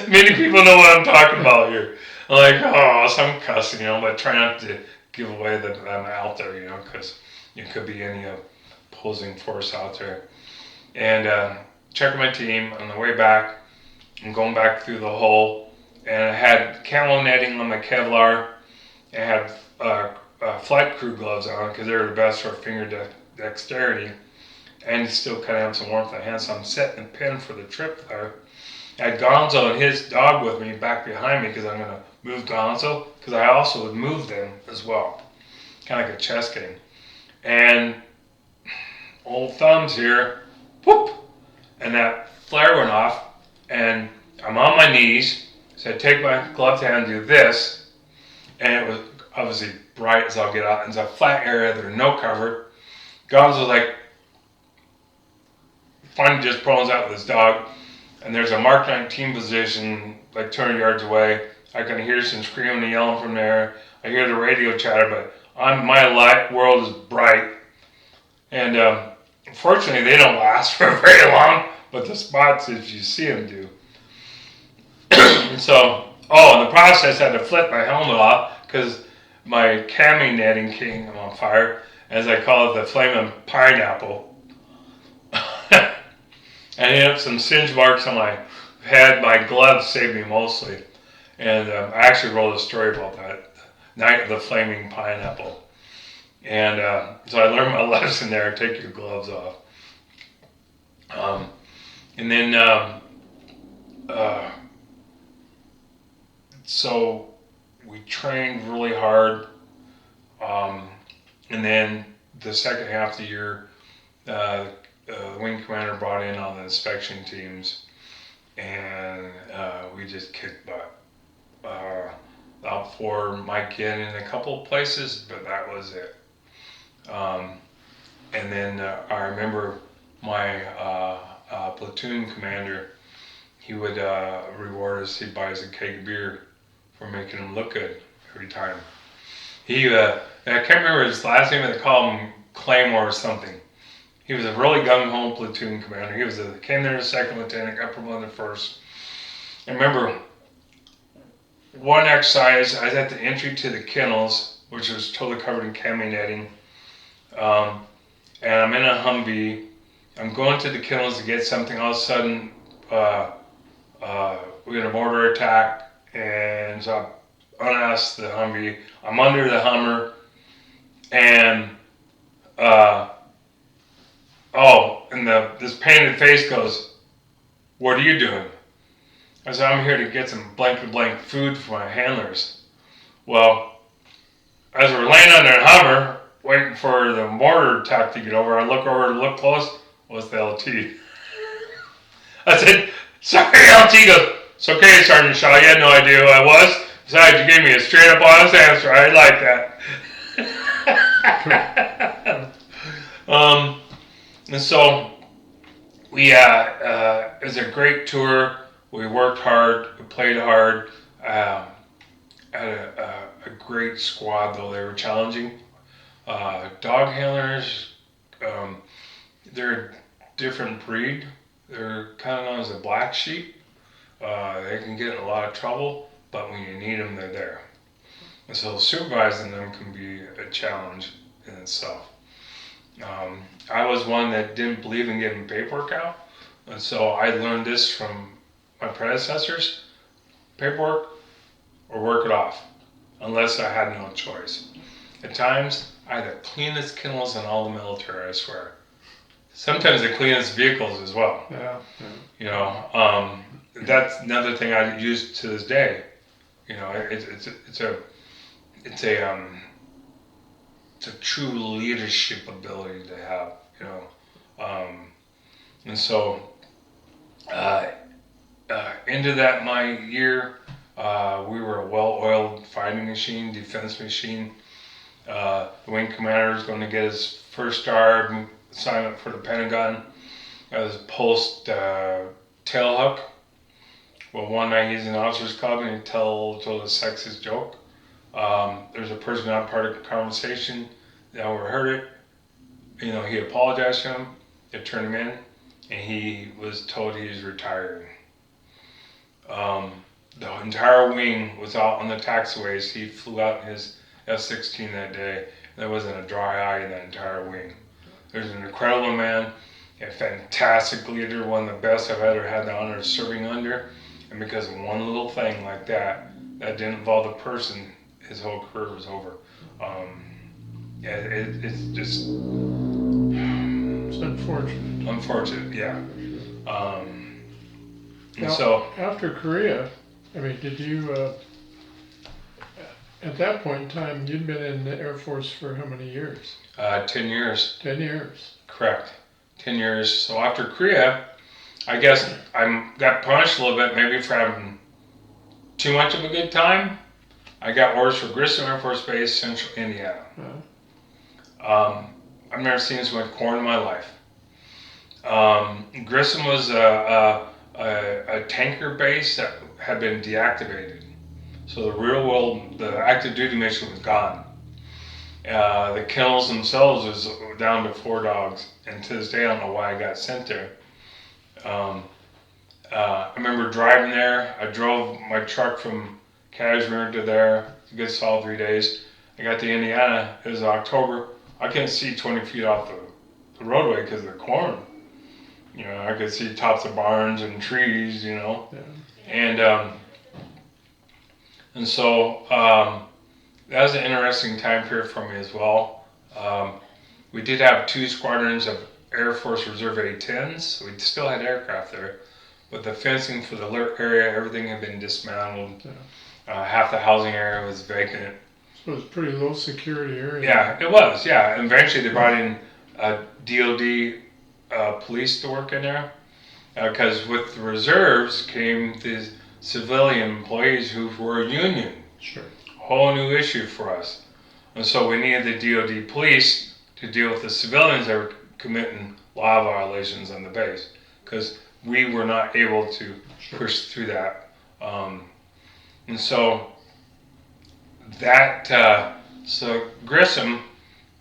Many people know what I'm talking about here. I'm like, oh, so I'm cussing, but try not to give away that I'm out there, because it could be any opposing force out there. And checking my team on the way back. I'm going back through the hole, and I had camo netting on my Kevlar. I had flight crew gloves on because they're the best for finger dexterity, and still kind of have some warmth on the hands. So I'm setting the pin for the trip there. I had Gonzo and his dog with me back behind me because I'm going to move Gonzo, because I also would move them as well, kind of like a chess game. And old thumbs here, whoop, and that flare went off, and I'm on my knees, so I take my gloved hand and do this, and it was obviously bright as I'll get out, and it's a flat area, there's no cover. Gonzo's like, finally just pulls out with his dog, and there's a Mark 19 position like 200 yards away. I can hear some screaming and yelling from there. I hear the radio chatter, but my light world is bright. And unfortunately, they don't last for very long, but the spots, if you see them, do. And so, in the process, I had to flip my helmet off because my cami netting came on fire, as I call it, the flaming pineapple. I ended up some singe marks on my head. My gloves saved me mostly. And I actually wrote a story about that, Night of the Flaming Pineapple. And so I learned my lesson there, take your gloves off. And then, so we trained really hard. And then the second half of the year, the wing commander brought in all the inspection teams, and we just kicked butt. Out for Mike in a couple of places, but that was it. And then I remember my platoon commander, he would reward us. He'd buy us a keg of beer for making him look good every time. I can't remember his last name, but they call him Claymore or something. He was a really gung-ho platoon commander. He came there as a second lieutenant, got promoted first. I remember one exercise, I was at the entry to the kennels, which was totally covered in cami netting. And I'm in a Humvee. I'm going to the kennels to get something. All of a sudden, we get a mortar attack, and so I unasked the Humvee. I'm under the Hummer, and this painted face goes, "What are you doing?" I said, "I'm here to get some blank food for my handlers." Well, as we're laying under the Hummer, waiting for the mortar attack to get over, I look over to look close. Was the LT? I said, "Sorry, LT." He goes, "It's okay, Sergeant Shaw. You had no idea who I was. Besides, you gave me a straight up honest answer. I like that." And so we it was a great tour. We worked hard. We played hard. had a great squad, though they were challenging. Dog handlers, they're a different breed. They're kind of known as a black sheep. They can get in a lot of trouble, but when you need them, they're there. And so supervising them can be a challenge in itself. I was one that didn't believe in getting paperwork out, and so I learned this from my predecessors: paperwork or work it off, unless I had no choice. At times, I had the cleanest kennels in all the military, I swear. Sometimes the cleanest vehicles as well. Yeah. You know, that's another thing I use to this day. You know, it's a true leadership ability to have. You know, and so into that my year, we were a well-oiled fighting machine, defense machine. The wing commander was going to get his first star assignment for the Pentagon as post tailhook. Well, one night he's in the officers' club and he told a sexist joke. There's a person not part of the conversation that overheard it. You know, he apologized to him. They turned him in, and he was told he was retiring. The entire wing was out on the taxiways. He flew out in his F-16 that day. There wasn't a dry eye in that entire wing. There's an incredible man, a fantastic leader, one of the best I've ever had the honor of serving under. And because of one little thing like that didn't involve the person, his whole career was over. It's just... It's unfortunate. Unfortunate, yeah. And Now, so... after Korea, I mean, did you, at that point in time, you'd been in the Air Force for how many years? 10 years. 10 years. Correct. 10 years. So after Korea, I guess I got punished a little bit maybe for having too much of a good time. I got orders for Grissom Air Force Base, Central Indiana. I've never seen so much corn in my life. Grissom was a tanker base that had been deactivated. So the real world, the active duty mission was gone. The kennels themselves was down to 4 dogs, and to this day I don't know why I got sent there. I remember driving there. I drove my truck from Cashmere to there, a good solid 3 days. I got to Indiana, it was October. I couldn't see 20 feet off the roadway because of the corn. You know, I could see tops of barns and trees, you know. Yeah. And so that was an interesting time period for me as well. We did have 2 squadrons of Air Force Reserve A-10s. So we still had aircraft there, but the fencing for the area, everything had been dismantled. Yeah. Half the housing area was vacant. So it was a pretty low security area. Yeah, it was, yeah. And eventually they brought in DOD police to work in there. Because with the reserves came these civilian employees who were union. Sure. Whole new issue for us. And so we needed the DOD police to deal with the civilians that were committing law violations on the base. Because we were not able to push through that. And so that, so Grissom,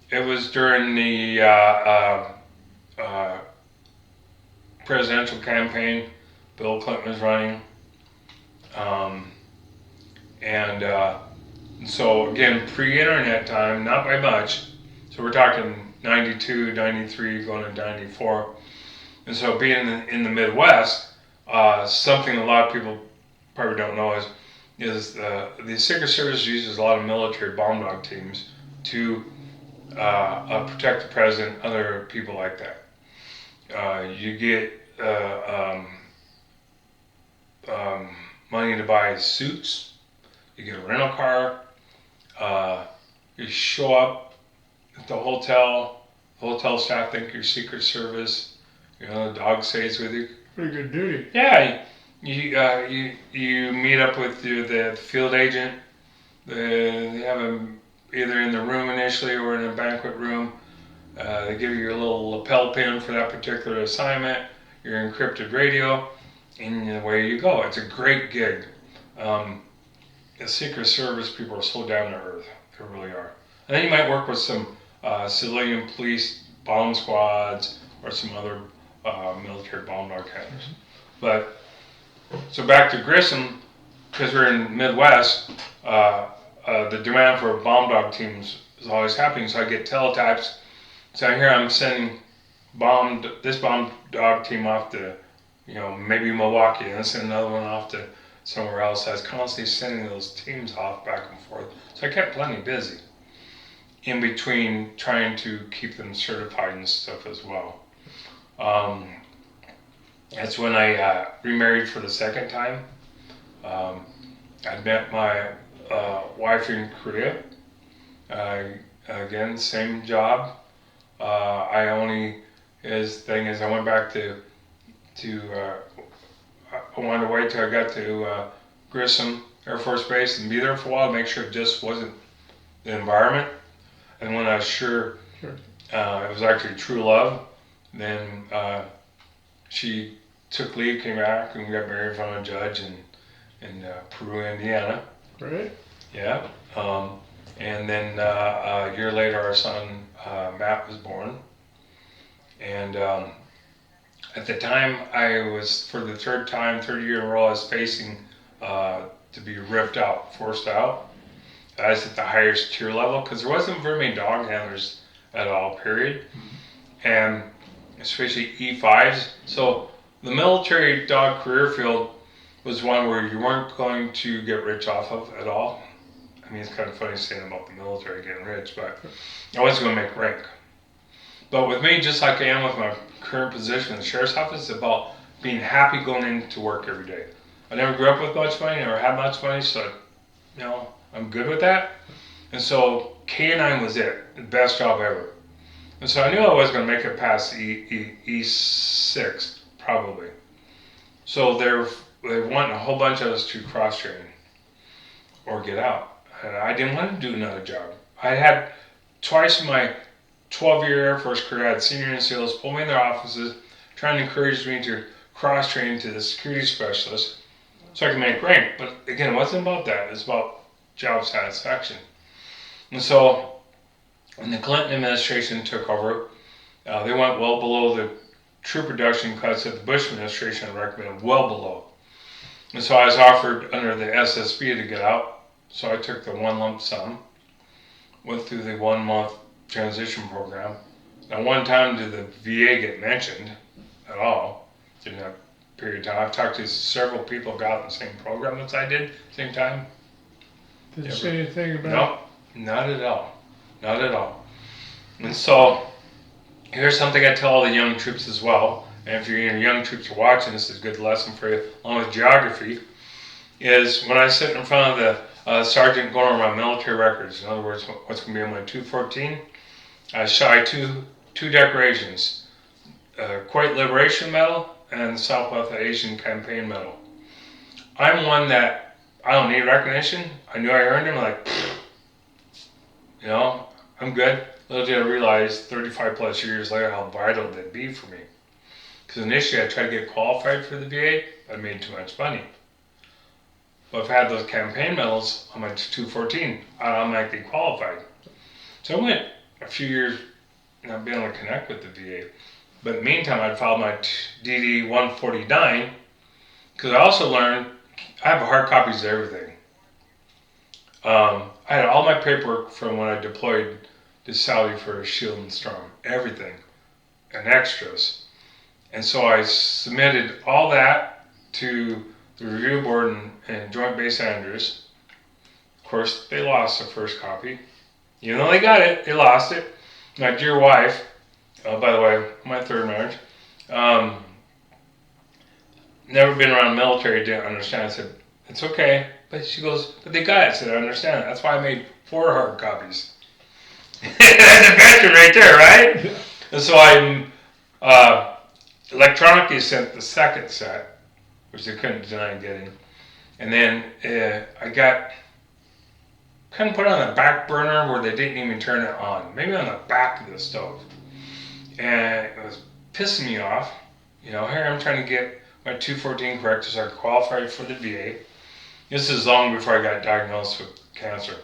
it was during the presidential campaign. Bill Clinton was running. So again, pre-internet time, not by much. So we're talking 92, 93, going to 94. And so being in the Midwest, something a lot of people probably don't know is the Secret Service uses a lot of military bomb dog teams to protect the president, other people like that. You get money to buy suits. You get a rental car. You show up at the hotel staff think you're Secret Service. You know, the dog stays with you. Pretty good duty. Yeah, you meet up with the field agent. They have them either in the room initially or in a banquet room. They give you your little lapel pin for that particular assignment, your encrypted radio, and away you go. It's a great gig. the Secret Service people are so down to earth. They really are. And then you might work with some civilian police bomb squads or some other military bomb dog handlers. But so back to Grissom, because we're in the Midwest, the demand for bomb dog teams is always happening. So I get teletypes. So here I'm sending this bomb dog team off to, maybe Milwaukee, and then send another one off to somewhere else. I was constantly sending those teams off back and forth. So I kept plenty busy in between trying to keep them certified and stuff as well. That's when I remarried for the second time. I met my wife in Korea. Again, same job. I went back I wanted to wait till I got to Grissom Air Force Base and be there for a while to make sure it just wasn't the environment. And when I was sure it was actually true love, then she took leave, came back, and we got married in front of a judge in Peru, Indiana. Great. Yeah. And then a year later, our son Matt was born. And at the time, I was, for the third year in a row, I was facing to be forced out. I was at the highest tier level because there wasn't very many dog handlers at all, period. And especially E5s. So the military dog career field was one where you weren't going to get rich off of at all. I mean, it's kind of funny saying about the military getting rich, but I wasn't going to make rank. But with me, just like I am with my current position in the sheriff's office, it's about being happy going into work every day. I never grew up with much money, never had much money, so I'm good with that. And so K9 was it, the best job ever. And so I knew I was going to make it past E6, probably. So they want a whole bunch of us to cross-train or get out. And I didn't want to do another job. I had twice in my 12-year Air Force career, I had senior NCOs pull me in their offices, trying to encourage me to cross-train to the security specialist so I could make rank. But again, it wasn't about that. It was about job satisfaction. And so when the Clinton administration took over, they went well below the troop reduction cuts that the Bush administration had recommended, well below. And so I was offered under the SSB to get out. So I took the one lump sum, went through the 1 month transition program. Now, one time did the VA get mentioned at all in that period of time. I've talked to several people who got in the same program as I did, same time. Didn't say anything about No, not at all. Not at all. And so, here's something I tell all the young troops as well. And if your young troops are watching, this is a good lesson for you, along with geography, is when I sit in front of the sergeant going over my military records, in other words, what's going to be on my 214, I shy two decorations, Kuwait Liberation Medal and the Southwest Asian Campaign Medal. I'm one that I don't need recognition. I knew I earned them, I'm good. Little did I realize 35 plus years later how vital that'd be for me. Because initially I tried to get qualified for the VA, I made too much money. But if I had those campaign medals on my 214, I'd automatically qualified. So I went a few years not being able to connect with the VA. But in the meantime, I'd filed my DD 149, because I also learned I have hard copies of everything. I had all my paperwork from when I deployed to Saudi for Shield and Storm, everything, and extras. And so I submitted all that to the review board in Joint Base Andrews. Of course, they lost the first copy. Even though they got it, they lost it. My dear wife, by the way, my third marriage, never been around the military, didn't understand. I said, it's okay. But she goes, but they got it. I said, I understand. That's why I made 4 hard copies. That's a veteran right there, right? And so I electronically sent the second set, which they couldn't deny getting. And then I got kind of put on the back burner where they didn't even turn it on. Maybe on the back of the stove. And it was pissing me off. Here I'm trying to get my 214 corrected so I qualified for the VA. This is long before I got diagnosed with cancer.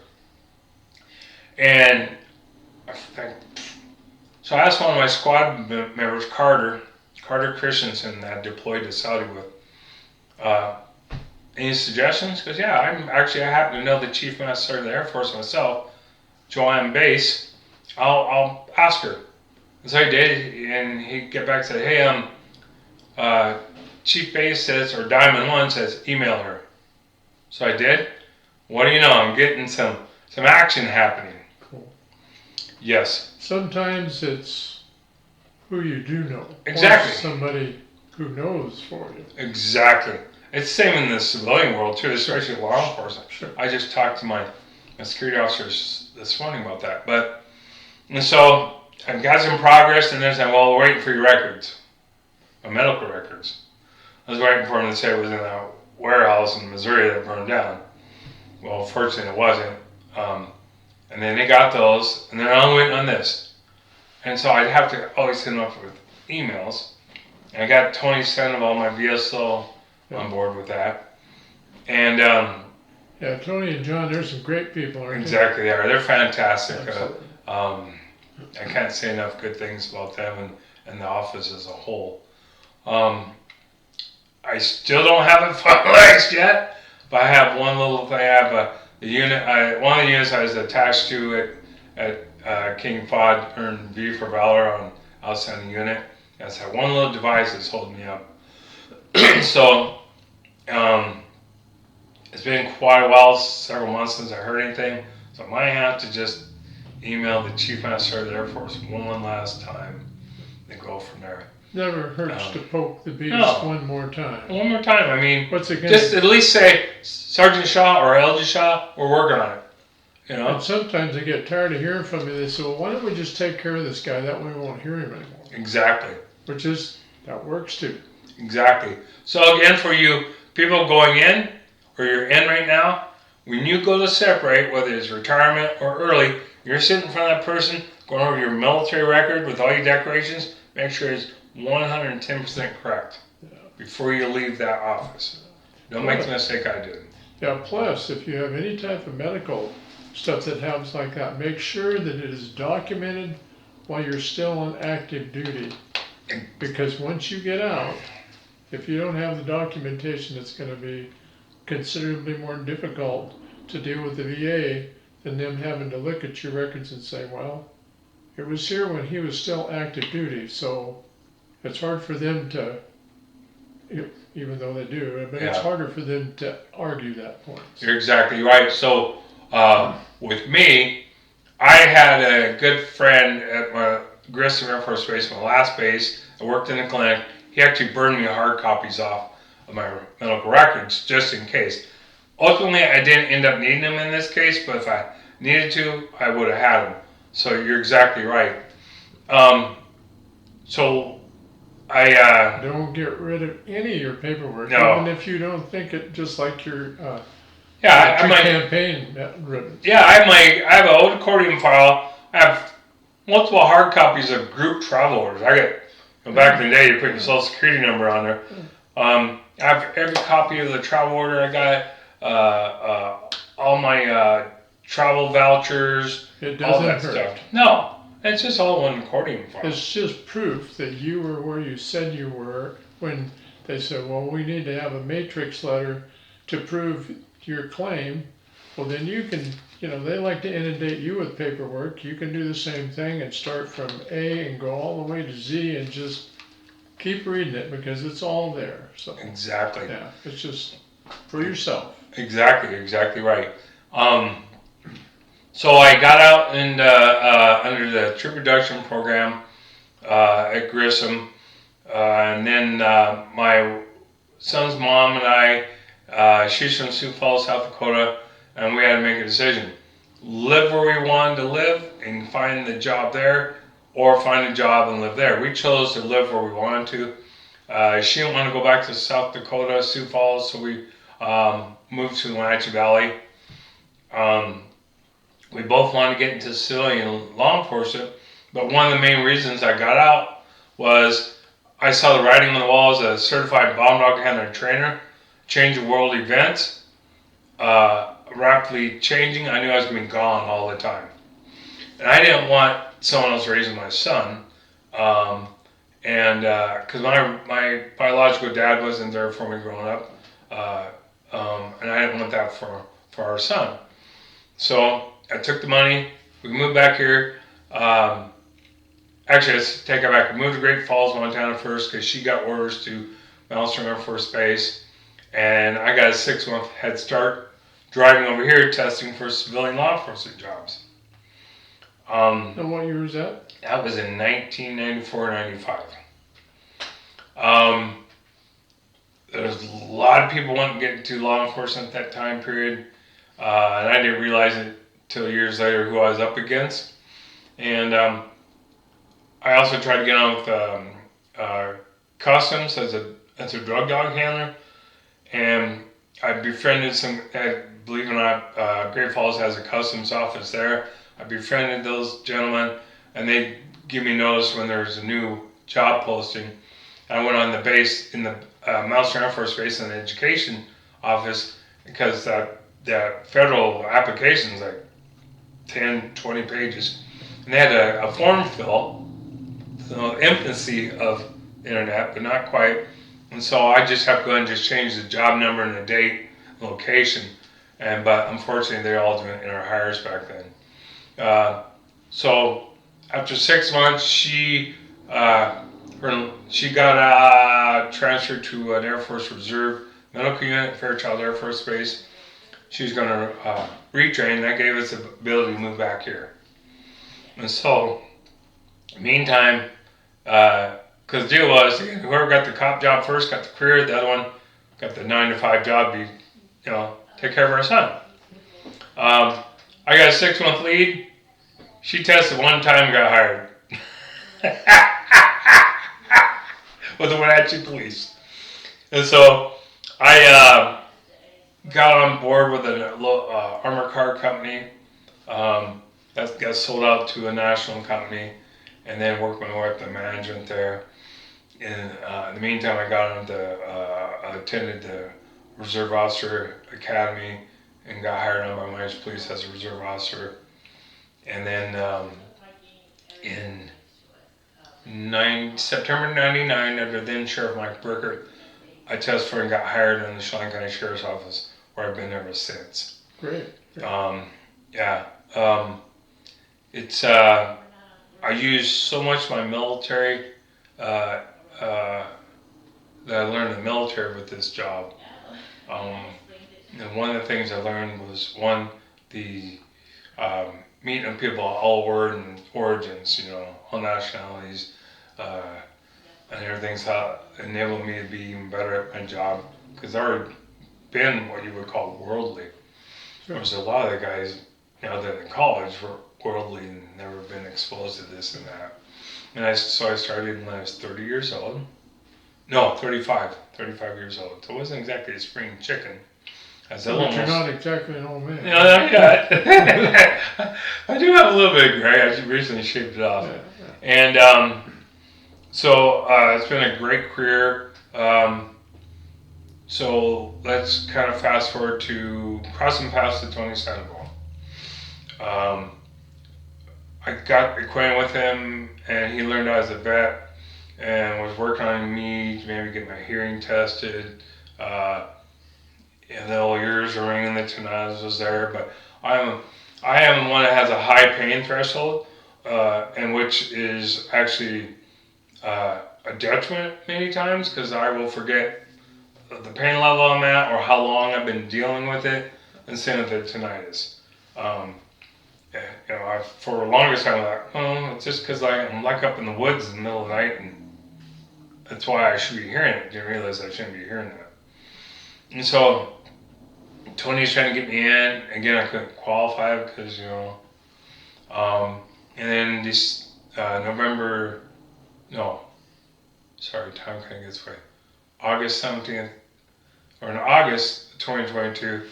And so I asked one of my squad members, Carter Christensen, that I deployed to Saudi with, any suggestions? Because yeah, I happen to know the Chief Master Sergeant of the Air Force myself, Joanne Bass. I'll ask her. And so I did, and he get back and said, hey, Chief Bass says, or Diamond One says, email her. So I did. What do you know? I'm getting some action happening. Cool. Yes. Sometimes it's who you do know. Exactly. Or somebody who knows for you. Exactly. It's the same in the civilian world too, especially law enforcement. Sure. I just talked to my security officers this morning about that. And so I got some progress, and they're saying, well, we're waiting for your records, my medical records. I was waiting for them to say it was in a warehouse in Missouri that burned down. Well, fortunately it wasn't. And then they got those, and they're only waiting on this. And so I'd have to always hit them up with emails. And I got 20% of all my VSO on board with that. And yeah, Tony and John, they're some great people, aren't exactly, they are. They're fantastic. Absolutely. I can't say enough good things about them and the office as a whole. I still don't have it finalized yet, but I have one little thing. I have the unit. One of the units I was attached to at King Fahd earned V for Valor on outstanding unit. That's that one little device that's holding me up. So it's been quite a while, several months since I heard anything. So I might have to just email the Chief Master of the Air Force one last time and go from there. Never hurts to poke the beast one more time. One more time. I mean, what's it just at least say, Sergeant Shaw or Elgin Shaw, we're working on it. You know? And sometimes they get tired of hearing from you. They say, well, why don't we just take care of this guy? That way we won't hear him anymore. Exactly. That works too. Exactly. So again, for you people going in, or you're in right now, when you go to separate, whether it's retirement or early, you're sitting in front of that person, going over your military record with all your decorations, make sure it's 110% correct before you leave that office. Don't make the mistake I did. Yeah, plus, if you have any type of medical stuff that happens like that, make sure that it is documented while you're still on active duty. Because once you get out, if you don't have the documentation, it's going to be considerably more difficult to deal with the VA than them having to look at your records and say, well, it was here when he was still active duty, so it's hard for them to, even though they do, but it's harder for them to argue that point. You're exactly right. So with me, I had a good friend at my Grissom Air Force Base, my last base. I worked in a clinic. He actually burned me hard copies off of my medical records just in case. Ultimately, I didn't end up needing them in this case, but if I needed to, I would have had them. So you're exactly right. So I don't get rid of any of your paperwork, no. Even if you don't think it, just like your campaign ribbon. Yeah, I have an old accordion file. I have multiple hard copies of group travel orders. I get back in the day, you put your social security number on there. I have every copy of the travel order. I got all my travel vouchers, it doesn't all that hurt. stuff. No, it's just all one accordion file. It's just proof that you were where you said you were when they said, well, we need to have a matrix letter to prove your claim. Well, then you can, they like to inundate you with paperwork. You can do the same thing and start from A and go all the way to Z and just keep reading it because it's all there. So exactly. Yeah, it's just for yourself. Exactly right. So I got out and under the troop reduction program at Grissom, and then my son's mom and I, she's from Sioux Falls, South Dakota, and we had to make a decision: live where we wanted to live and find the job there, or find a job and live there. We chose to live where we wanted to. She didn't want to go back to South Dakota, Sioux Falls, so we moved to the Wenatchee Valley. We both wanted to get into civilian law enforcement, but one of the main reasons I got out was I saw the writing on the wall as a certified bomb dog handler and trainer, change of world events, rapidly changing. I knew I was going to be gone all the time. And I didn't want someone else raising my son. Um, and because my biological dad wasn't there for me growing up. Uh, and I didn't want that for our son. So I took the money. We moved back here. Actually, let's take it back. We moved to Great Falls, Montana first because she got orders to Malmstrom Air Force Base. And I got a 6-month head start driving over here testing for civilian law enforcement jobs. And what year was that? That was in 1994-95. There's a lot of people wanting to get into law enforcement at that time period. And I didn't realize it till years later who I was up against. And I also tried to get on with customs as a drug dog handler. And I befriended some, believe it or not, Great Falls has a customs office there. I befriended those gentlemen, and they give me notice when there's a new job posting. I went on the base in the Malmstrom Air Force Base in the education office because that federal application is like 10, 20 pages. And they had a form fill, the infancy of the internet, but not quite. And so I just have to go ahead and just change the job number and the date, location. But unfortunately, they all do it in our hires back then. So after 6 months, she got transferred to an Air Force Reserve medical unit, Fairchild Air Force Base. She was going to retrain. That gave us the ability to move back here. And so, meantime, because the deal was, whoever got the cop job first got the career, the other one got the 9-to-5 job to, take care of our son. I got a 6-month lead. She tested one time and got hired. With the Wenatchee Police. And so I got on board with an armor car company that got sold out to a national company, and then worked my way up to management there. In the meantime, I got on attended the Reserve Officer Academy and got hired on by Wenatchee Police as a reserve officer. And then in September '99, under then Sheriff Mike Burkert, I tested for and got hired in the Chelan County Sheriff's Office, where I've been ever since. Great. It's I use so much of my military that I learned in the military with this job. And one of the things I learned was the meeting people of all origins, all nationalities, and everything's how enabled me to be even better at my job, because I've already been what you would call worldly. There was a lot of the guys, that in college were worldly and never been exposed to this and that. And so I started when I was 30 years old. No, 35 years old. So it wasn't exactly a spring chicken. But you're not exactly an old man. No, not yet. I do have a little bit of gray. I recently shaved it off. And so it's been a great career. So let's kind of fast forward to crossing paths to Tony Sandoval. I got acquainted with him, and he learned I was a vet and was working on me to maybe get my hearing tested. And the old ears were ringing, the tinnitus was there, but I am one that has a high pain threshold, and which is actually a detriment many times, because I will forget the pain level I'm at or how long I've been dealing with it, and same with the tinnitus. For the longest time, I'm like, it's just because I'm like up in the woods in the middle of the night, and that's why I should be hearing it. Didn't realize I shouldn't be hearing that. And so Tony's trying to get me in. Again, I couldn't qualify because, and then this time kind of gets away. August 17th, or in August 2022,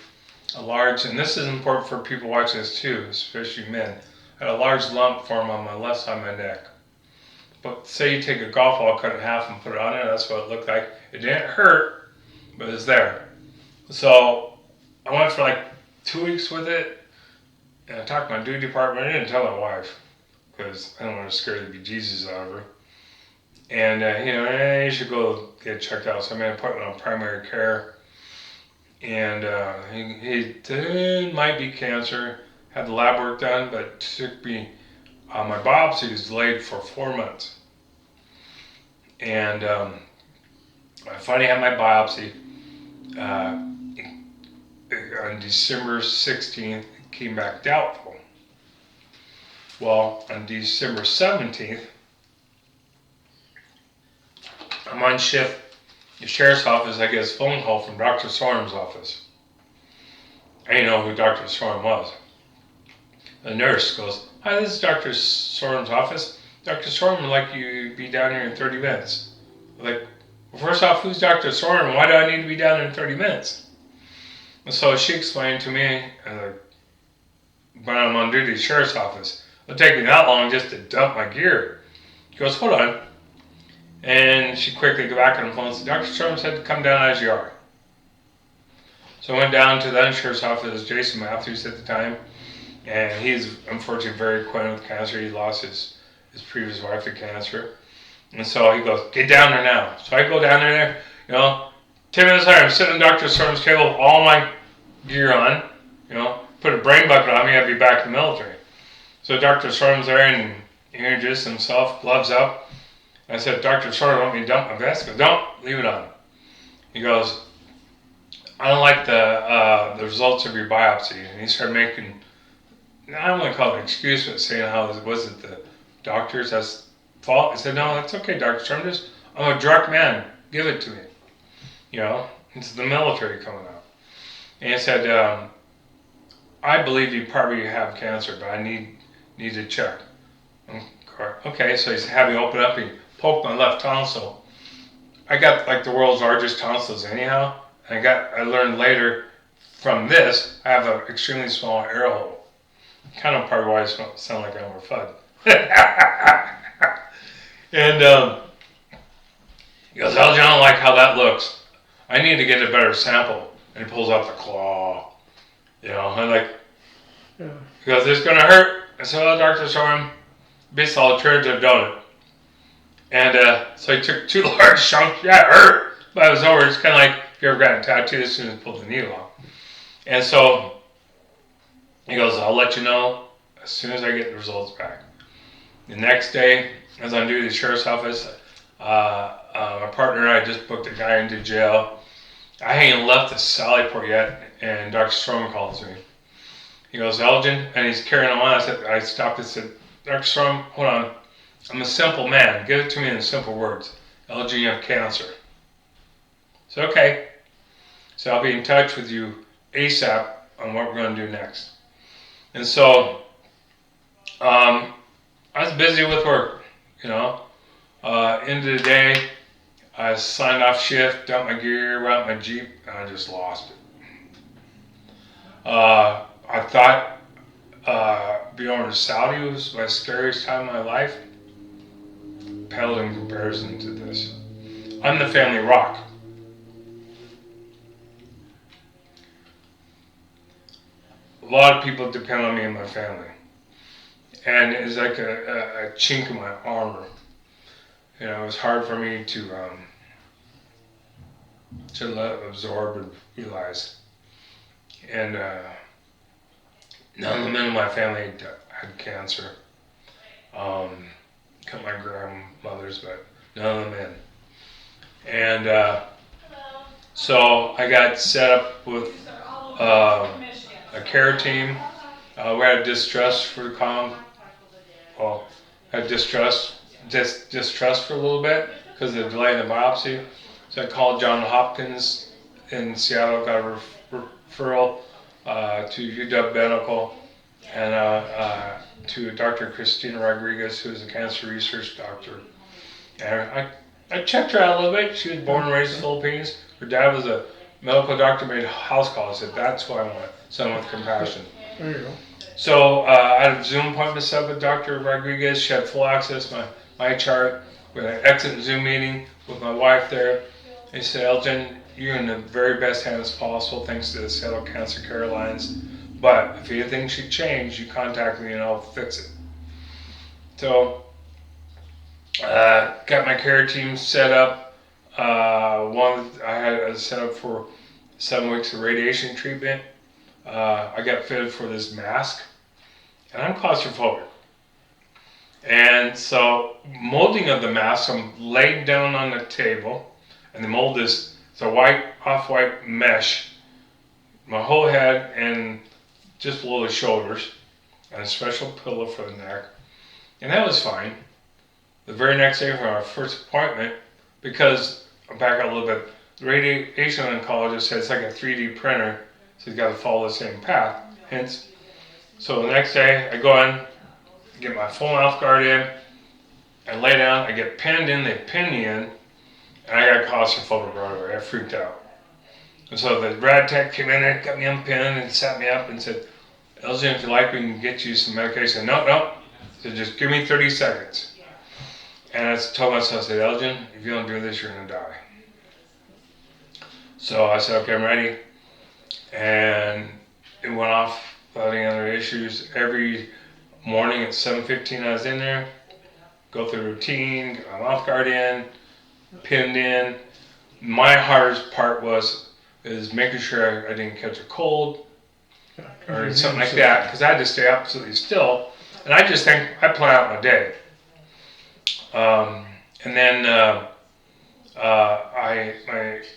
and this is important for people watching this too, especially men, I had a large lump form on my left side of my neck. But say you take a golf ball, cut it in half and put it on there, that's what it looked like. It didn't hurt, but it's there. So I went for like 2 weeks with it, and I talked to my duty department. I didn't tell my wife because I don't want to scare the bejesus out of her. And you should go get checked out. So I made an appointment on primary care, and he might be cancer. Had the lab work done, but took me. My biopsy was delayed for 4 months, and I finally had my biopsy on December 16th. It came back doubtful. Well, on December 17th, I'm on shift. The sheriff's office, I get a phone call from Dr. Sorum's office. I didn't know who Dr. Sorum was. The nurse goes, "Hi, this is Dr. Sorum's office. Dr. Sorum would like you to be down here in 30 minutes. I'm like, well, first off, who's Dr. Sorum? Why do I need to be down there in 30 minutes? And so she explained to me, when I'm on duty at the sheriff's office, it'll take me that long just to dump my gear. She goes, hold on. And she quickly go back on the phone and said, Dr. Sorum said to come down as you are. So I went down to the sheriff's office, Jason Matthews at the time, and he's unfortunately very acquainted with cancer. He lost his previous wife to cancer. And so he goes, get down there now. So I go down there, 10 minutes later, I'm sitting on Dr. Sorum's table, all my gear on, put a brain bucket on me, I'd be back in the military. So Dr. Sorum's there and he introduced himself, gloves up. I said, Dr. Sorum, want me to dump my vest? He goes, don't, leave it on. He goes, I don't like the results of your biopsy. And he started making, I don't want to call it an excuse, but saying how it wasn't the doctor's that's fault. I said, no, that's okay, Dr. Sorum, I'm a direct man, give it to me. It's the military coming out. And he said, I believe you probably have cancer, but I need to check. Okay, so he had me open up, he poked my left tonsil. I got like the world's largest tonsils anyhow. I learned later from this, I have an extremely small air hole. Kind of part of why I sound like Elmer Fudd. And he goes, Elgin, I don't like how that looks. I need to get a better sample. And he pulls out the claw. I'm like, yeah. He goes, it's going to hurt. I said, well, Dr. Sorum, best alternative, don't it? And so he took 2 large chunks. Yeah, it hurt. But it was over. It's kind of like if you ever got a tattoo as soon as you pulled the needle off. And so he goes, I'll let you know as soon as I get the results back. The next day, as I'm doing the sheriff's office, my partner and I just booked a guy into jail. I ain't left the Sallyport yet, and Dr. Sorum calls me. He goes, Elgin, and he's carrying on. I stopped and said, Dr. Sorum, hold on. I'm a simple man. Give it to me in simple words. Elgin, you have cancer. So, okay. So I'll be in touch with you ASAP on what we're going to do next. And so I was busy with work, End of the day, I signed off shift, dumped my gear, went out my Jeep, and I just lost it. I thought being over to Saudi was my scariest time of my life. Paled in comparison to this. I'm the family rock. A lot of people depend on me and my family. And it's like a chink in my armor. It was hard for me to let absorb and realize. And none of the men in my family had cancer. Got my grandmothers, but none of the men. And so I got set up with a care team. We had distrust for the had distrust for a little bit because of the delay in the biopsy. So I called Johns Hopkins in Seattle, got a referral to UW Medical, and to Dr. Christina Rodriguez, who is a cancer research doctor. And I checked her out a little bit. She was born and raised in the Philippines. Her dad was a medical doctor, made a house call. I said, that's why I want someone with compassion. There you go. So I had a Zoom appointment set up with Dr. Rodriguez. She had full access to my chart. We had an excellent Zoom meeting with my wife there. He said, Elgin, you're in the very best hands possible thanks to the Seattle Cancer Care Alliance. But if anything should change, you contact me and I'll fix it. So, got my care team set up. I had a set up for 7 weeks of radiation treatment. I got fitted for this mask, and I'm claustrophobic. And so, molding of the mask, I'm laid down on the table, and the mold is a white, off-white mesh, my whole head and just below the shoulders, and a special pillow for the neck. And that was fine. The very next day for our first appointment, because I'll back up a little bit, the radiation oncologist said it's like a 3D printer, so he's got to follow the same path. Hence, so the next day I go in, get my full mouth guard in, I lay down, I get pinned in, they pin me in, and I got claustrophobic right away. I freaked out. And so the rad tech came in there, got me unpinned and sat me up and said, Elgin, if you like, we can get you some medication. No. So just give me 30 seconds. And I told myself, I said, Elgin, if you don't do this, you're going to die. So I said, okay, I'm ready. And it went off without any other issues. Every morning at 7:15 I was in there, go through the routine, get my mouth guard in, pinned in. My hardest part is making sure I didn't catch a cold or something like that, because I had to stay absolutely still. And I just think I plan out my day. And then I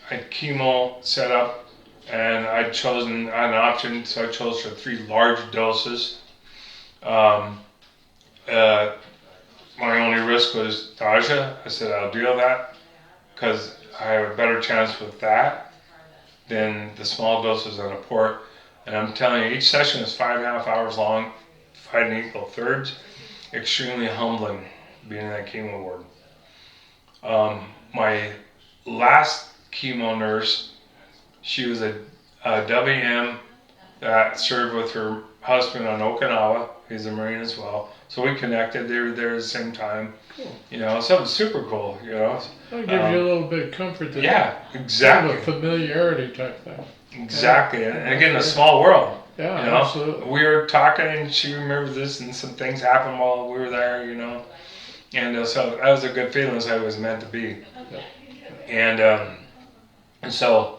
had chemo set up, and I had an option, so I chose for 3 large doses. My only risk was nausea. I said I'll deal with that because I have a better chance with that than the small doses on a port. And I'm telling you, each session is 5.5 hours long, 5 in equal thirds. Extremely humbling being in that chemo ward. My last chemo nurse, she was a WM that served with her husband on Okinawa. He's a Marine as well. So we connected. They were there at the same time. Cool. You know, something super cool, you know. That'll give you a little bit of comfort. That Yeah, exactly. Kind of a familiarity type thing. Exactly. And again, a small world. Yeah, you know? absolutely. We were talking and she remembers this and some things happened while we were there, you know. And so that was a good feeling, as I was meant to be. Yeah. And so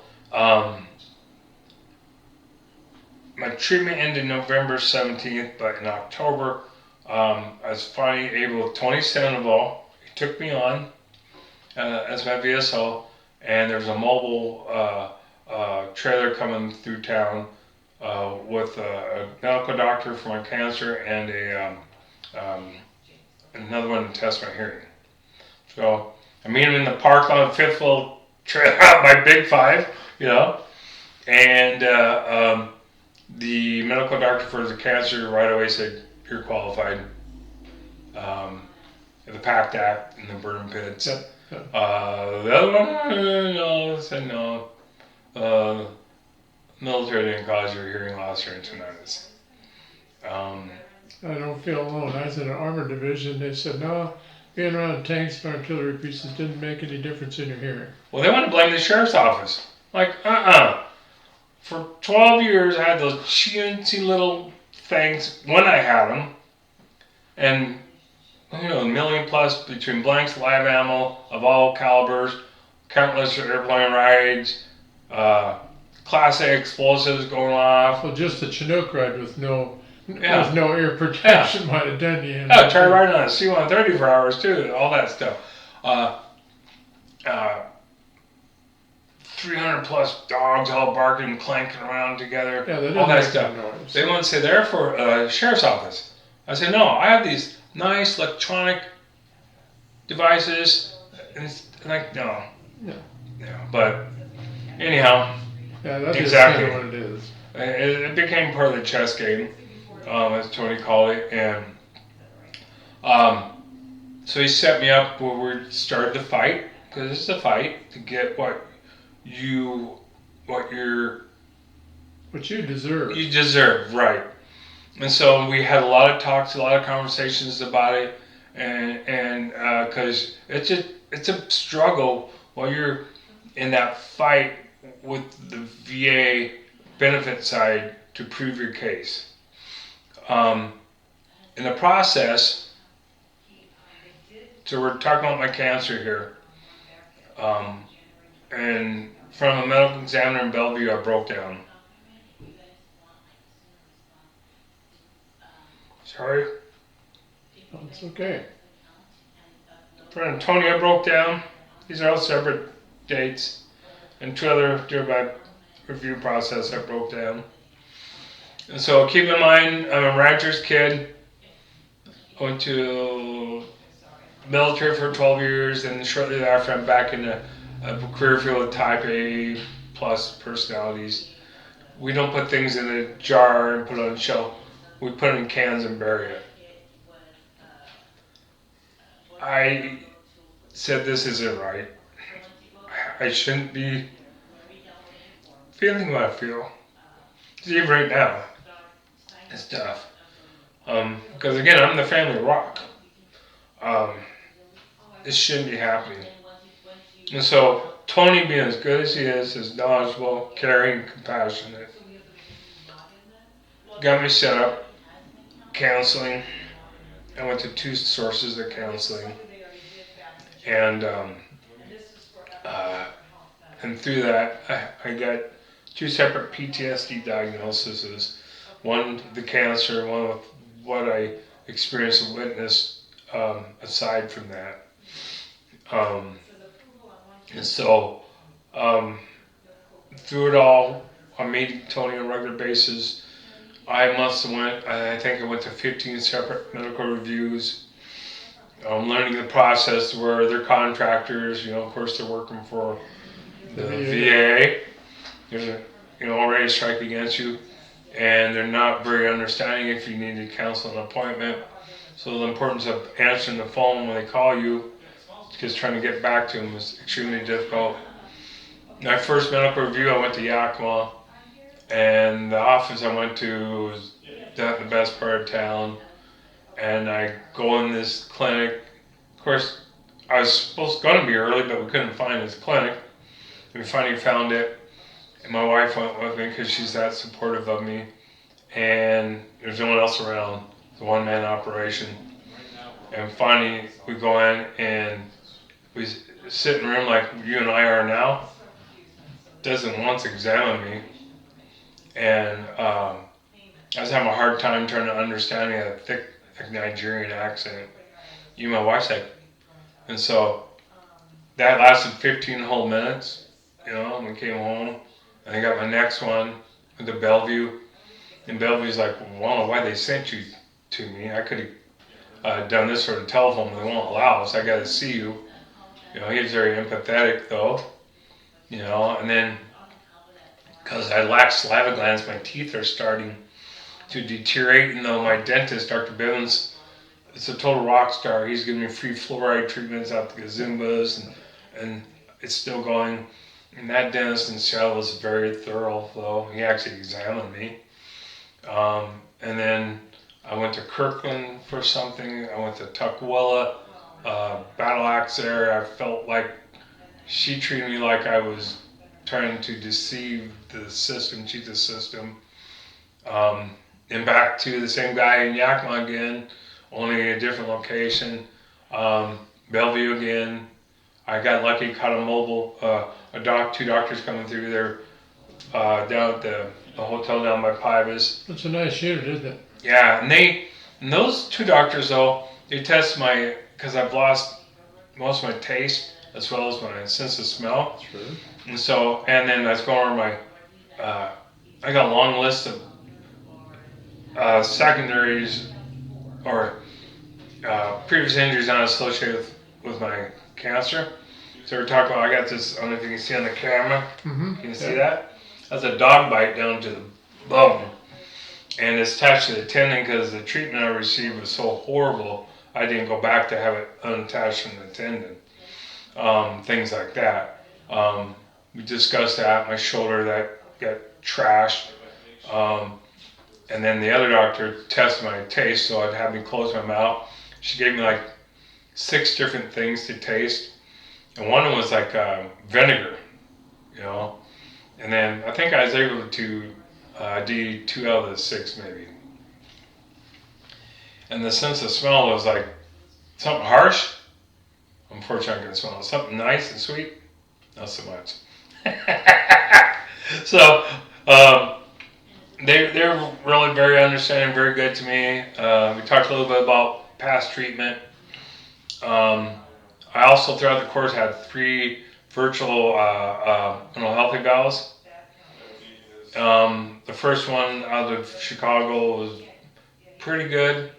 my treatment ended November 17th, but in October, I was finally able, Tony Sandoval, he took me on as my VSO, and there was a mobile trailer coming through town with a medical doctor for my cancer and another one to test my hearing. So I meet him in the park on the 5th little trailer, my big 5, you know, and the medical doctor for the cancer right away said, "You're qualified." The PACT Act and the burn pits. Yep. The other one, no, said no. Military didn't cause your hearing loss or tinnitus. I don't feel alone. I was in an armored division. They said, no, being around tanks and artillery pieces didn't make any difference in your hearing. Well, they want to blame the sheriff's office. Like, For 12 years, I had those chintzy little things when I had them. And, you know, 1 million plus between blanks, live ammo of all calibers, countless airplane rides, Class A explosives going off. Well, just the Chinook ride with no ear protection might have done you in. Oh, try riding on a C-130 for hours too, all that stuff. 300 plus dogs all barking, clanking around together, Yeah, all that stuff. Noise. They want to say they're for sheriff's office. I said, no, I have these nice electronic devices. And it's like, no. Yeah. But anyhow, Yeah, that's exactly kind of what it is. It became part of the chess game, as Tony called it. And so he set me up where we started to fight, because this is a fight to get what you deserve, right? And so we had a lot of talks, a lot of conversations about it, and because it's a struggle while you're in that fight with the VA benefit side to prove your case. In the process, so we're talking about my cancer here, and from a medical examiner in Bellevue, I broke down. Sorry. Oh, it's okay. For Tony, I broke down. These are all separate dates. And 2 other during my review process, I broke down. And so keep in mind, I'm a rancher's kid. I went to military for 12 years, and shortly thereafter, I'm back in a career field of type A plus personalities. We don't put things in a jar and put it on a shelf. We put it in cans and bury it. I said this isn't right. I shouldn't be feeling what I feel. See, right now, it's tough. Because again, I'm the family rock. This shouldn't be happening. And so, Tony, being as good as he is knowledgeable, caring, compassionate, got me set up counseling. I went to 2 sources of counseling, and through that, I got 2 separate PTSD diagnoses. One, the cancer, one with what I experienced and witnessed aside from that. And so, through it all, I'm meeting Tony on a regular basis. I think I went to 15 separate medical reviews. I'm learning the process where they're contractors, of course they're working for the VA. There's already a strike against you, and they're not very understanding if you need to cancel an appointment. So the importance of answering the phone when they call you, because trying to get back to them is extremely difficult. My first medical review, I went to Yakima, and the office I went to was not the best part of town. And I go in this clinic. Of course, I was going to be early, but we couldn't find this clinic. And we finally found it. And my wife went with me because she's that supportive of me. And there's no one else around. It's a one-man operation. And finally, we go in and we sit in a room like you and I are now. Doesn't once examine me. And I was having a hard time trying to understand. He had a thick Nigerian accent. You, my wife's like, and so that lasted 15 whole minutes. And we came home, and I got my next one with the Bellevue. And Bellevue's like, well, I don't know why they sent you to me. I could have done this for the telephone, but they won't allow us. I got to see you. He was very empathetic, though. And then because I lack saliva glands, my teeth are starting to deteriorate. And though my dentist, Dr. Bivens, is a total rock star. He's giving me free fluoride treatments out the Gazumbas, and it's still going. And that dentist in Seattle was very thorough, though. He actually examined me. And then I went to Kirkland for something. I went to Tukwila, Battle Axe there. I felt like she treated me like I was trying to deceive the system, cheat the system. And back to the same guy in Yakima again, only a different location. Bellevue again. I got lucky, caught a mobile, 2 doctors coming through there down at the hotel down by Pybus. That's a nice unit, isn't it? Yeah, and those 2 doctors though, they test because I've lost most of my taste as well as my sense of smell. Sure. And so, and then I was going over I got a long list of secondaries or previous injuries not associated with my cancer. So we're talking about, I got this, I don't know if you can see on the camera. Mm-hmm. Can you see that? That's a dog bite down to the bone. And it's attached to the tendon because the treatment I received was so horrible, I didn't go back to have it unattached from the tendon. Things like that. We discussed that, my shoulder that got trashed. And then the other doctor tested my taste, so I'd have me close my mouth. She gave me like 6 different things to taste. And one of them was like vinegar, And then I think I was able to do 2 out of the 6 maybe. And the sense of smell was like something harsh. Unfortunately, I couldn't smell it. Something nice and sweet, not so much. So they're really very understanding, very good to me. We talked a little bit about past treatment. I also throughout the course had 3 virtual mental health evals. The first one out of Chicago was pretty good.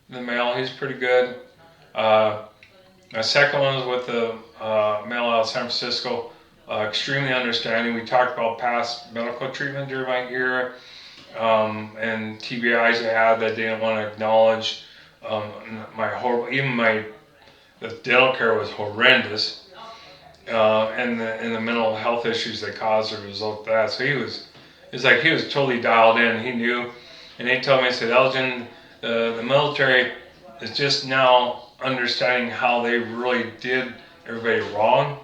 The male, he's pretty good. My second one was with the male out of San Francisco. Extremely understanding. We talked about past medical treatment during my year and TBIs I had that they didn't want to acknowledge. The dental care was horrendous, and the mental health issues that caused as a result of that. So he was totally dialed in. He knew, and he told me, he said, Elgin, the military is just now understanding how they really did everybody wrong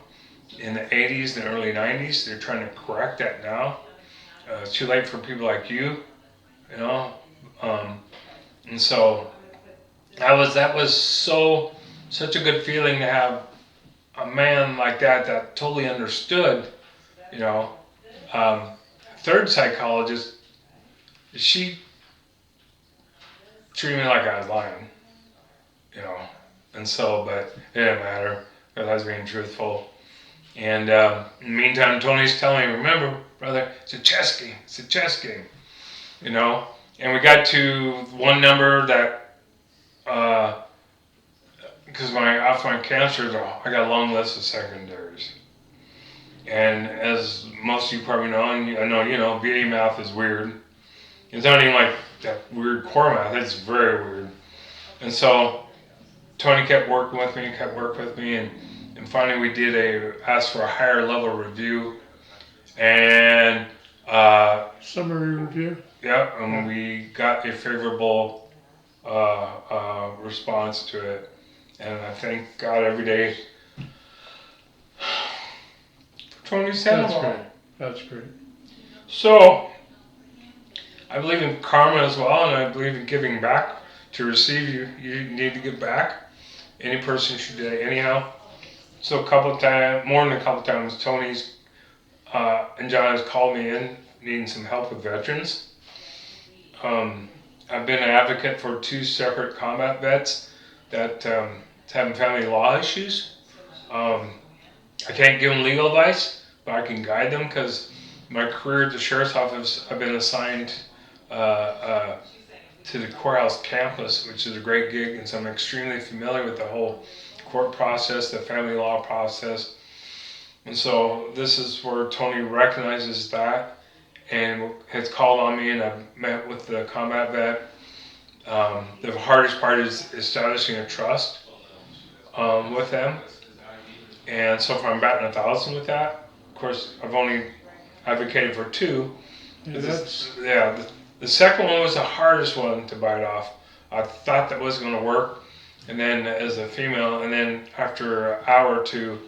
in the 80s and the early 90s. They're trying to correct that now. It's too late for people like you, you know. And so that was such a good feeling to have a man like that totally understood, you know. Third psychologist, she treated me like I was lying, you know. And so, but it didn't matter because I was being truthful. And in the meantime, Tony's telling me, remember, brother, it's a chess game. It's a chess game, you know. And we got to one number that, because after my cancer, I got a long list of secondaries. And as most of you probably know, and I know you know, BA math is weird. It's not even like that weird core math. It's very weird. And so Tony kept working with me, and finally we asked for a higher level review, and Summary review. yeah, and we got a favorable response to it, and I thank God every day for Tony's That's Sandoval. great. That's great. So I believe in karma as well, and I believe in giving back. To receive, you need to give back. Any person should do that anyhow. So more than a couple times, Tony's and John has called me in needing some help with veterans. I've been an advocate for 2 separate combat vets that having family law issues. I can't give them legal advice, but I can guide them because my career at the sheriff's office, I've been assigned to the courthouse campus, which is a great gig, and so I'm extremely familiar with the whole court process, the family law process. And so this is where Tony recognizes that and has called on me, and I've met with the combat vet. The hardest part is establishing a trust with them. And so far I'm batting 1,000 with that. Of course, I've only advocated for 2. Yeah, The second one was the hardest one to bite off. I thought that was going to work, and then as a female, and then after an hour or 2,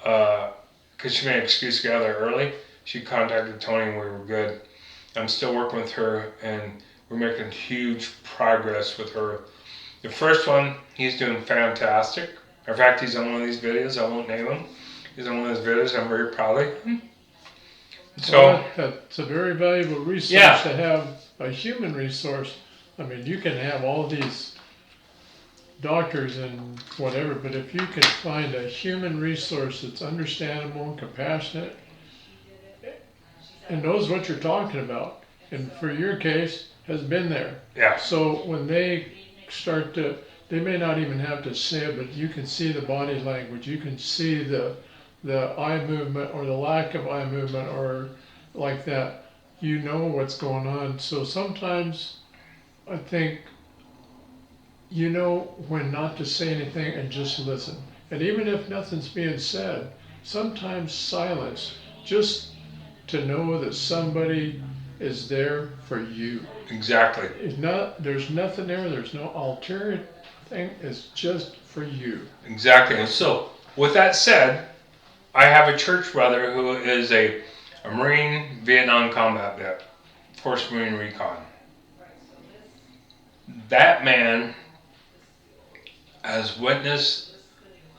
because she made an excuse to get out there early, she contacted Tony and we were good. I'm still working with her, and we're making huge progress with her. The first one, he's doing fantastic. In fact, he's on one of these videos. I won't name him. He's on one of those videos. I'm very proud of him. So that's a very valuable resource Yeah. to have, a human resource. I mean, you can have all these doctors and whatever, but if you can find a human resource that's understandable and compassionate and knows what you're talking about, and for your case, has been there. yeah, So when they start to, they may not even have to say it, but you can see the body language, you can see the eye movement or the lack of eye movement or like that, you know what's going on. So sometimes I think you know when not to say anything and just listen. And even if nothing's being said, sometimes silence, just to know that somebody is there for you. exactly. There's nothing there, there's no ulterior thing, it's just for you. Exactly. And so, with that said, I have a church brother who is a a Marine Vietnam combat vet, Force Marine Recon. That man has witnessed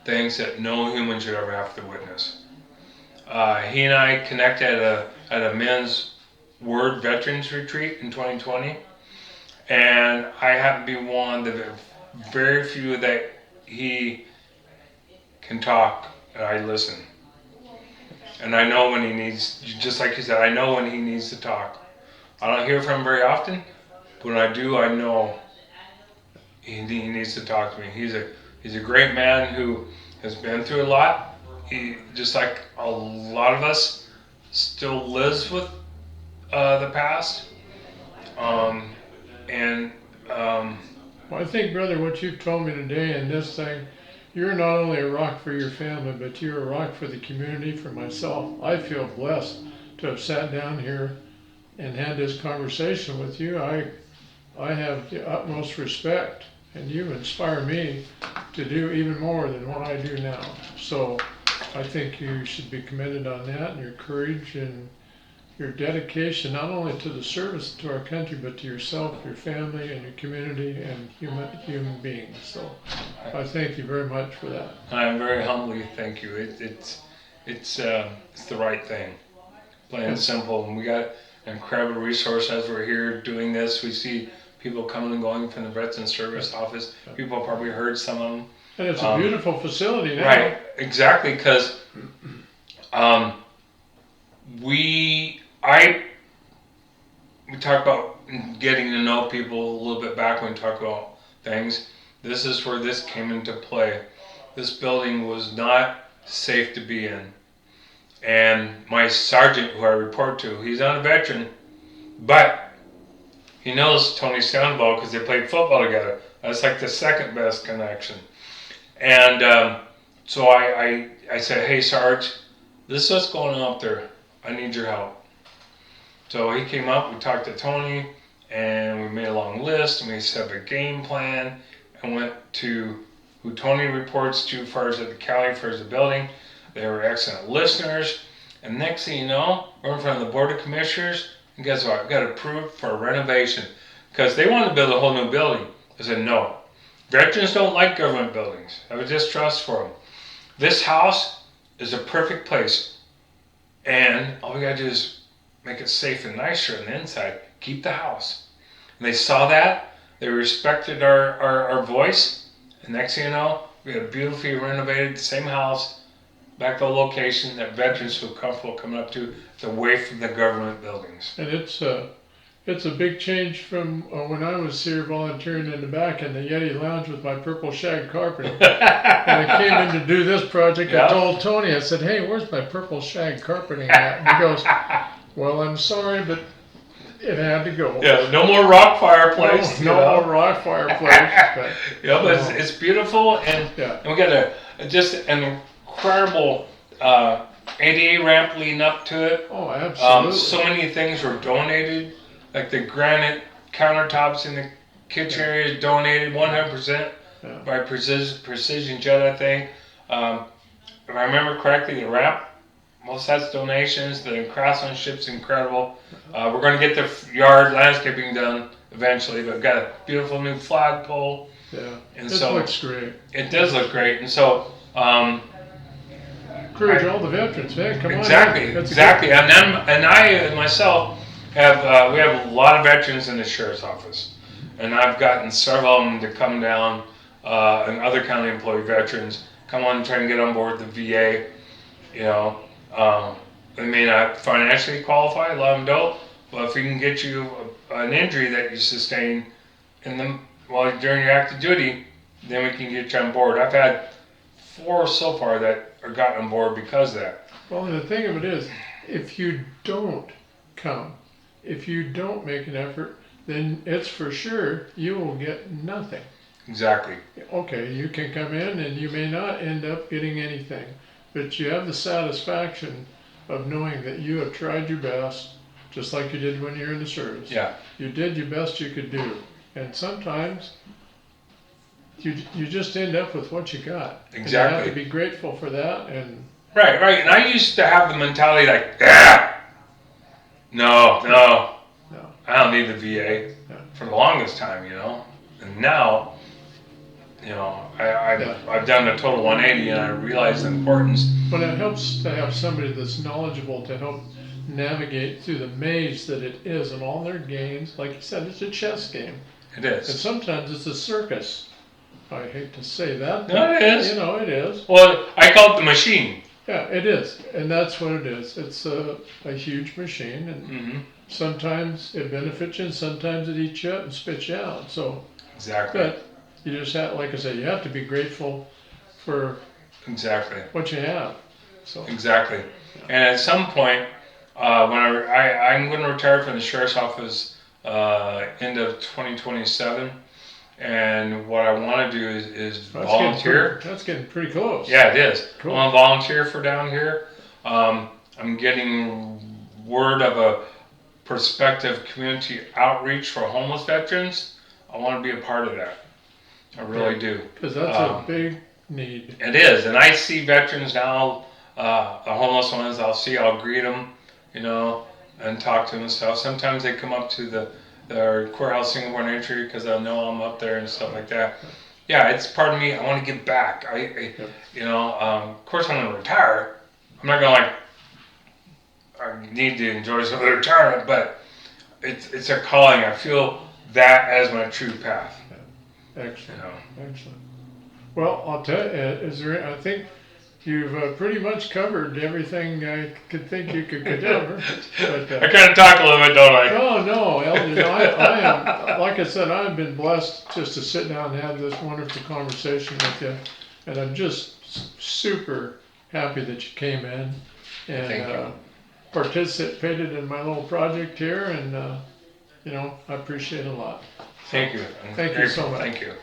things that no human should ever have to witness. He and I connected at a men's Word Veterans Retreat in 2020, and I happen to be one of the very few that he can talk and I listen. And I know when he needs, just like you said, I know when he needs to talk. I don't hear from him very often, but when I do, I know he needs to talk to me. He's a great man who has been through a lot. He, just like a lot of us, still lives with the past. And Well, I think, brother, what you've told me today and this thing, you're not only a rock for your family, but you're a rock for the community, for myself. I feel blessed to have sat down here and had this conversation with you. I have the utmost respect, and you inspire me to do even more than what I do now. So I think you should be commended on that, and your courage and your dedication, not only to the service to our country, but to yourself, your family, and your community, and human beings. So I thank you very much for that. I'm very humbly thank you. It's the right thing, plain and simple. And we got an incredible resource as we're here doing this. We see people coming and going from the Veterans Service Office. People have probably heard some of them. And it's a beautiful facility now. Right, exactly, because we talk about getting to know people a little bit back when we talk about things. This is where this came into play. This building was not safe to be in. And my sergeant, who I report to, he's not a veteran, but he knows Tony Sandoval because they played football together. That's like the second best connection. And so I said, hey, Sarge, this is what's going on up there. I need your help. So he came up, we talked to Tony, and we made a long list, and we set up a game plan, and went to who Tony reports to as far as at the county, as far as the building. They were excellent listeners. And next thing you know, we're in front of the Board of Commissioners, and guess what? We got approved for a renovation. Because they wanted to build a whole new building. I said, no. Veterans don't like government buildings. I have a distrust for them. This house is a perfect place. And all we got to do is make it safe and nicer on the inside. Keep the house. And they saw that. They respected our voice. And next thing you know, we had a beautifully renovated, same house, back to the location that veterans feel comfortable coming up to. It's away from the government buildings. And it's a big change from when I was here volunteering in the back in the Yeti Lounge with my purple shag carpeting. When I came in to do this project, I told Tony, I said, hey, where's my purple shag carpeting at? And he goes, well, I'm sorry, but it had to go. Yeah, no more rock fireplace. No more rock fireplace. But it's beautiful, and we got just an incredible ADA ramp leading up to it. Oh, absolutely. So many things were donated, like the granite countertops in the kitchen area is donated 100% by Precision Jet, I think. If I remember correctly, the ramp, most that's donations. The craftsmanship's incredible. We're going to get the yard landscaping done eventually, but we've got a beautiful new flagpole. Yeah, and it looks great. It does look great, and so encourage all the veterans, man. Come exactly, on. Exactly. And I myself have we have a lot of veterans in the sheriff's office, and I've gotten several of them to come down, and other county employee veterans come on and try and get on board the VA. You know, they may not financially qualify, a lot of them don't, but if we can get you an injury that you sustain during your active duty, then we can get you on board. I've had 4 so far that are gotten on board because of that. Well, and the thing of it is, if you don't come, if you don't make an effort, then it's for sure you will get nothing. Exactly. Okay, you can come in and you may not end up getting anything, but you have the satisfaction of knowing that you have tried your best, just like you did when you were in the service. Yeah. You did your best you could do. And sometimes you just end up with what you got. Exactly. And you have to be grateful for that. And Right. And I used to have the mentality like, yeah, No. No. I don't need the VA Yeah. for the longest time, And now, I've done a total 180 and I realize the importance. But it helps to have somebody that's knowledgeable to help navigate through the maze that it is and all their games. Like you said, it's a chess game. It And is. sometimes it's a circus. I hate to say that, No, but it is. it is. Well, I call it the machine. Yeah, it is. And that's what it is. It's a huge machine, and Mm-hmm. sometimes it benefits you and sometimes it eats you up and spits you out. So, Exactly. but you just have, like I said, you have to be grateful for Exactly. what you have. So, Exactly. And at some point, I'm going to retire from the sheriff's office end of 2027. And what I want to do is volunteer. That's getting pretty close. Yeah, it is. Cool. I want to volunteer for down here. I'm getting word of a prospective community outreach for homeless veterans. I want to be a part of that. I really do. Because that's a big need. It is. And I see veterans now, the homeless ones, I'll greet them, and talk to them and stuff. Sometimes they come up to the courthouse Singapore entry because they'll know I'm up there and stuff like that. Yeah, it's part of me. I want to give back. Of course, I'm going to retire. I'm not going to I need to enjoy some of the retirement, but it's a calling. I feel that as my true path. Excellent. Excellent. Well, I'll tell you, I think you've pretty much covered everything I could think you could cover. But, I kind of talk a little bit, don't I? Oh, no, Elgin, I am, like I said, I've been blessed just to sit down and have this wonderful conversation with you. And I'm just super happy that you came in and participated in my little project here. And, I appreciate it a lot. Thank you. Thank you so much. Thank you.